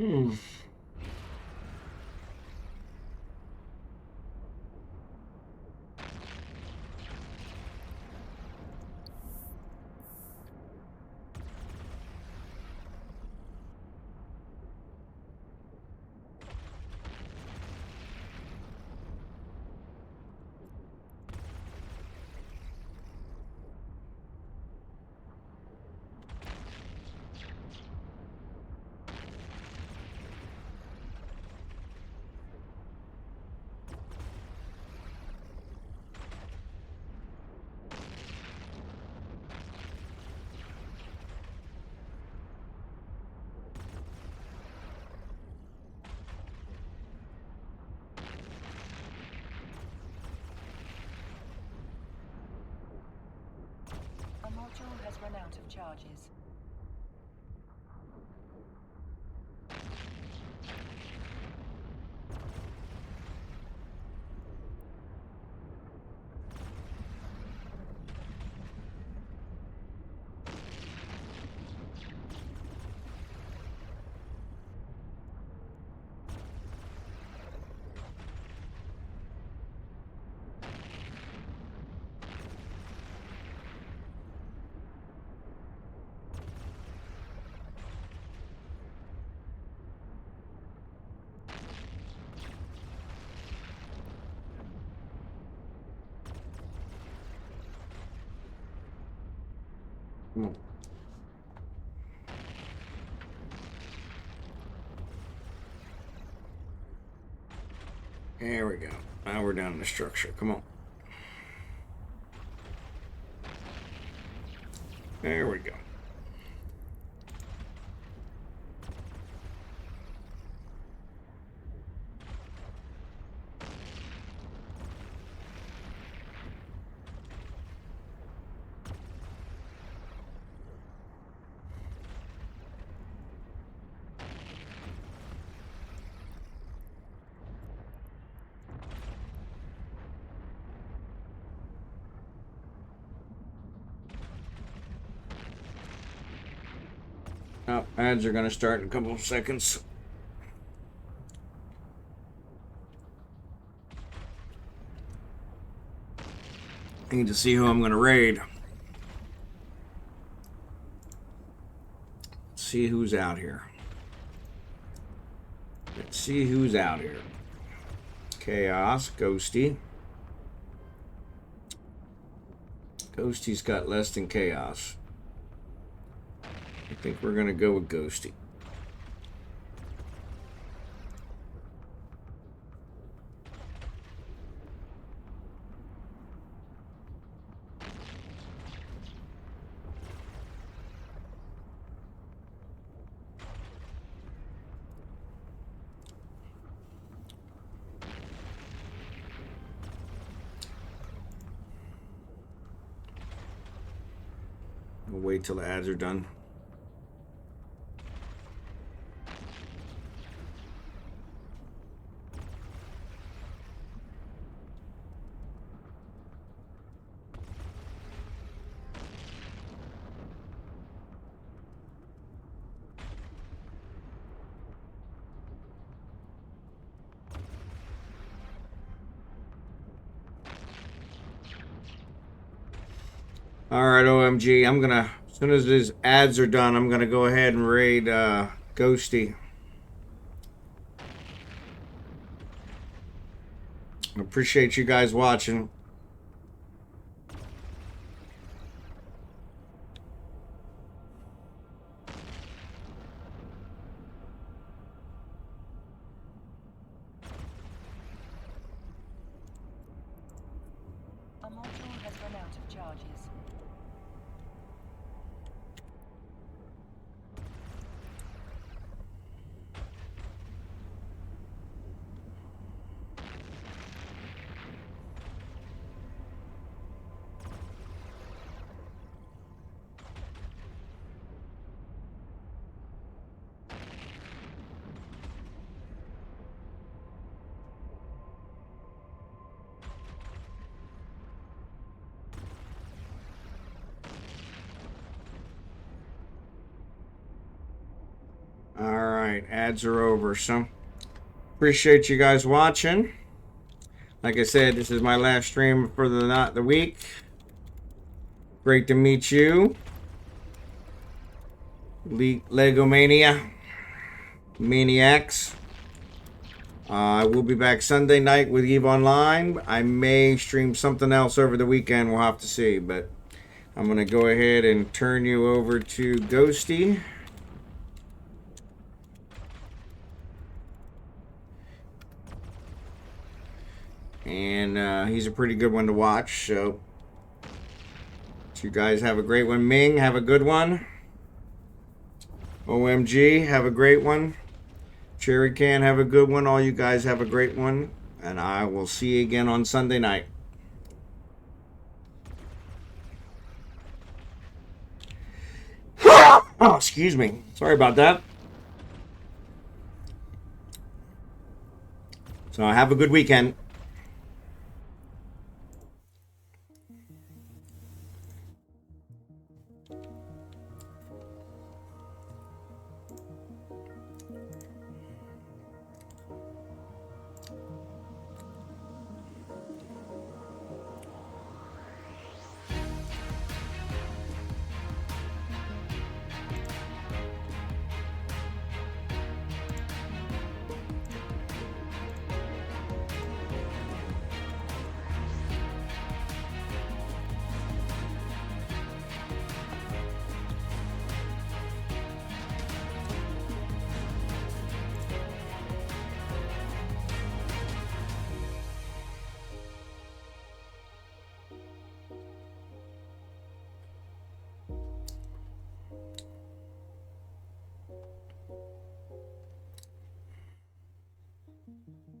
Hmm. A module has run out of charges. Hmm. There we go. Now we're down in the structure. Come on. There we go. Oh, ads are going to start in a couple of seconds. I need to see who I'm going to raid. Let's see who's out here. Let's see who's out here. Chaos, Ghosty. Ghosty's got less than Chaos. I think we're going to go with Ghosty. We'll wait till the ads are done. All right, OMG. I'm gonna, as soon as these ads are done, I'm gonna go ahead and raid Ghosty. I appreciate you guys watching. A module has run out of charges. right, ads are over. So appreciate you guys watching. Like I said, this is my last stream for the week. Great to meet you, Legomaniax. I will be back Sunday night with eveonline. I may stream something else over the weekend. We'll have to see. But I'm going to go ahead and turn you over to Ghosty. And he's a pretty good one to watch. So you guys have a great one. Ming, have a good one. OMG, have a great one. Cherry Can, have a good one. All you guys have a great one. And I will see you again on Sunday night. Oh, excuse me. Sorry about that. So have a good weekend. Thank you.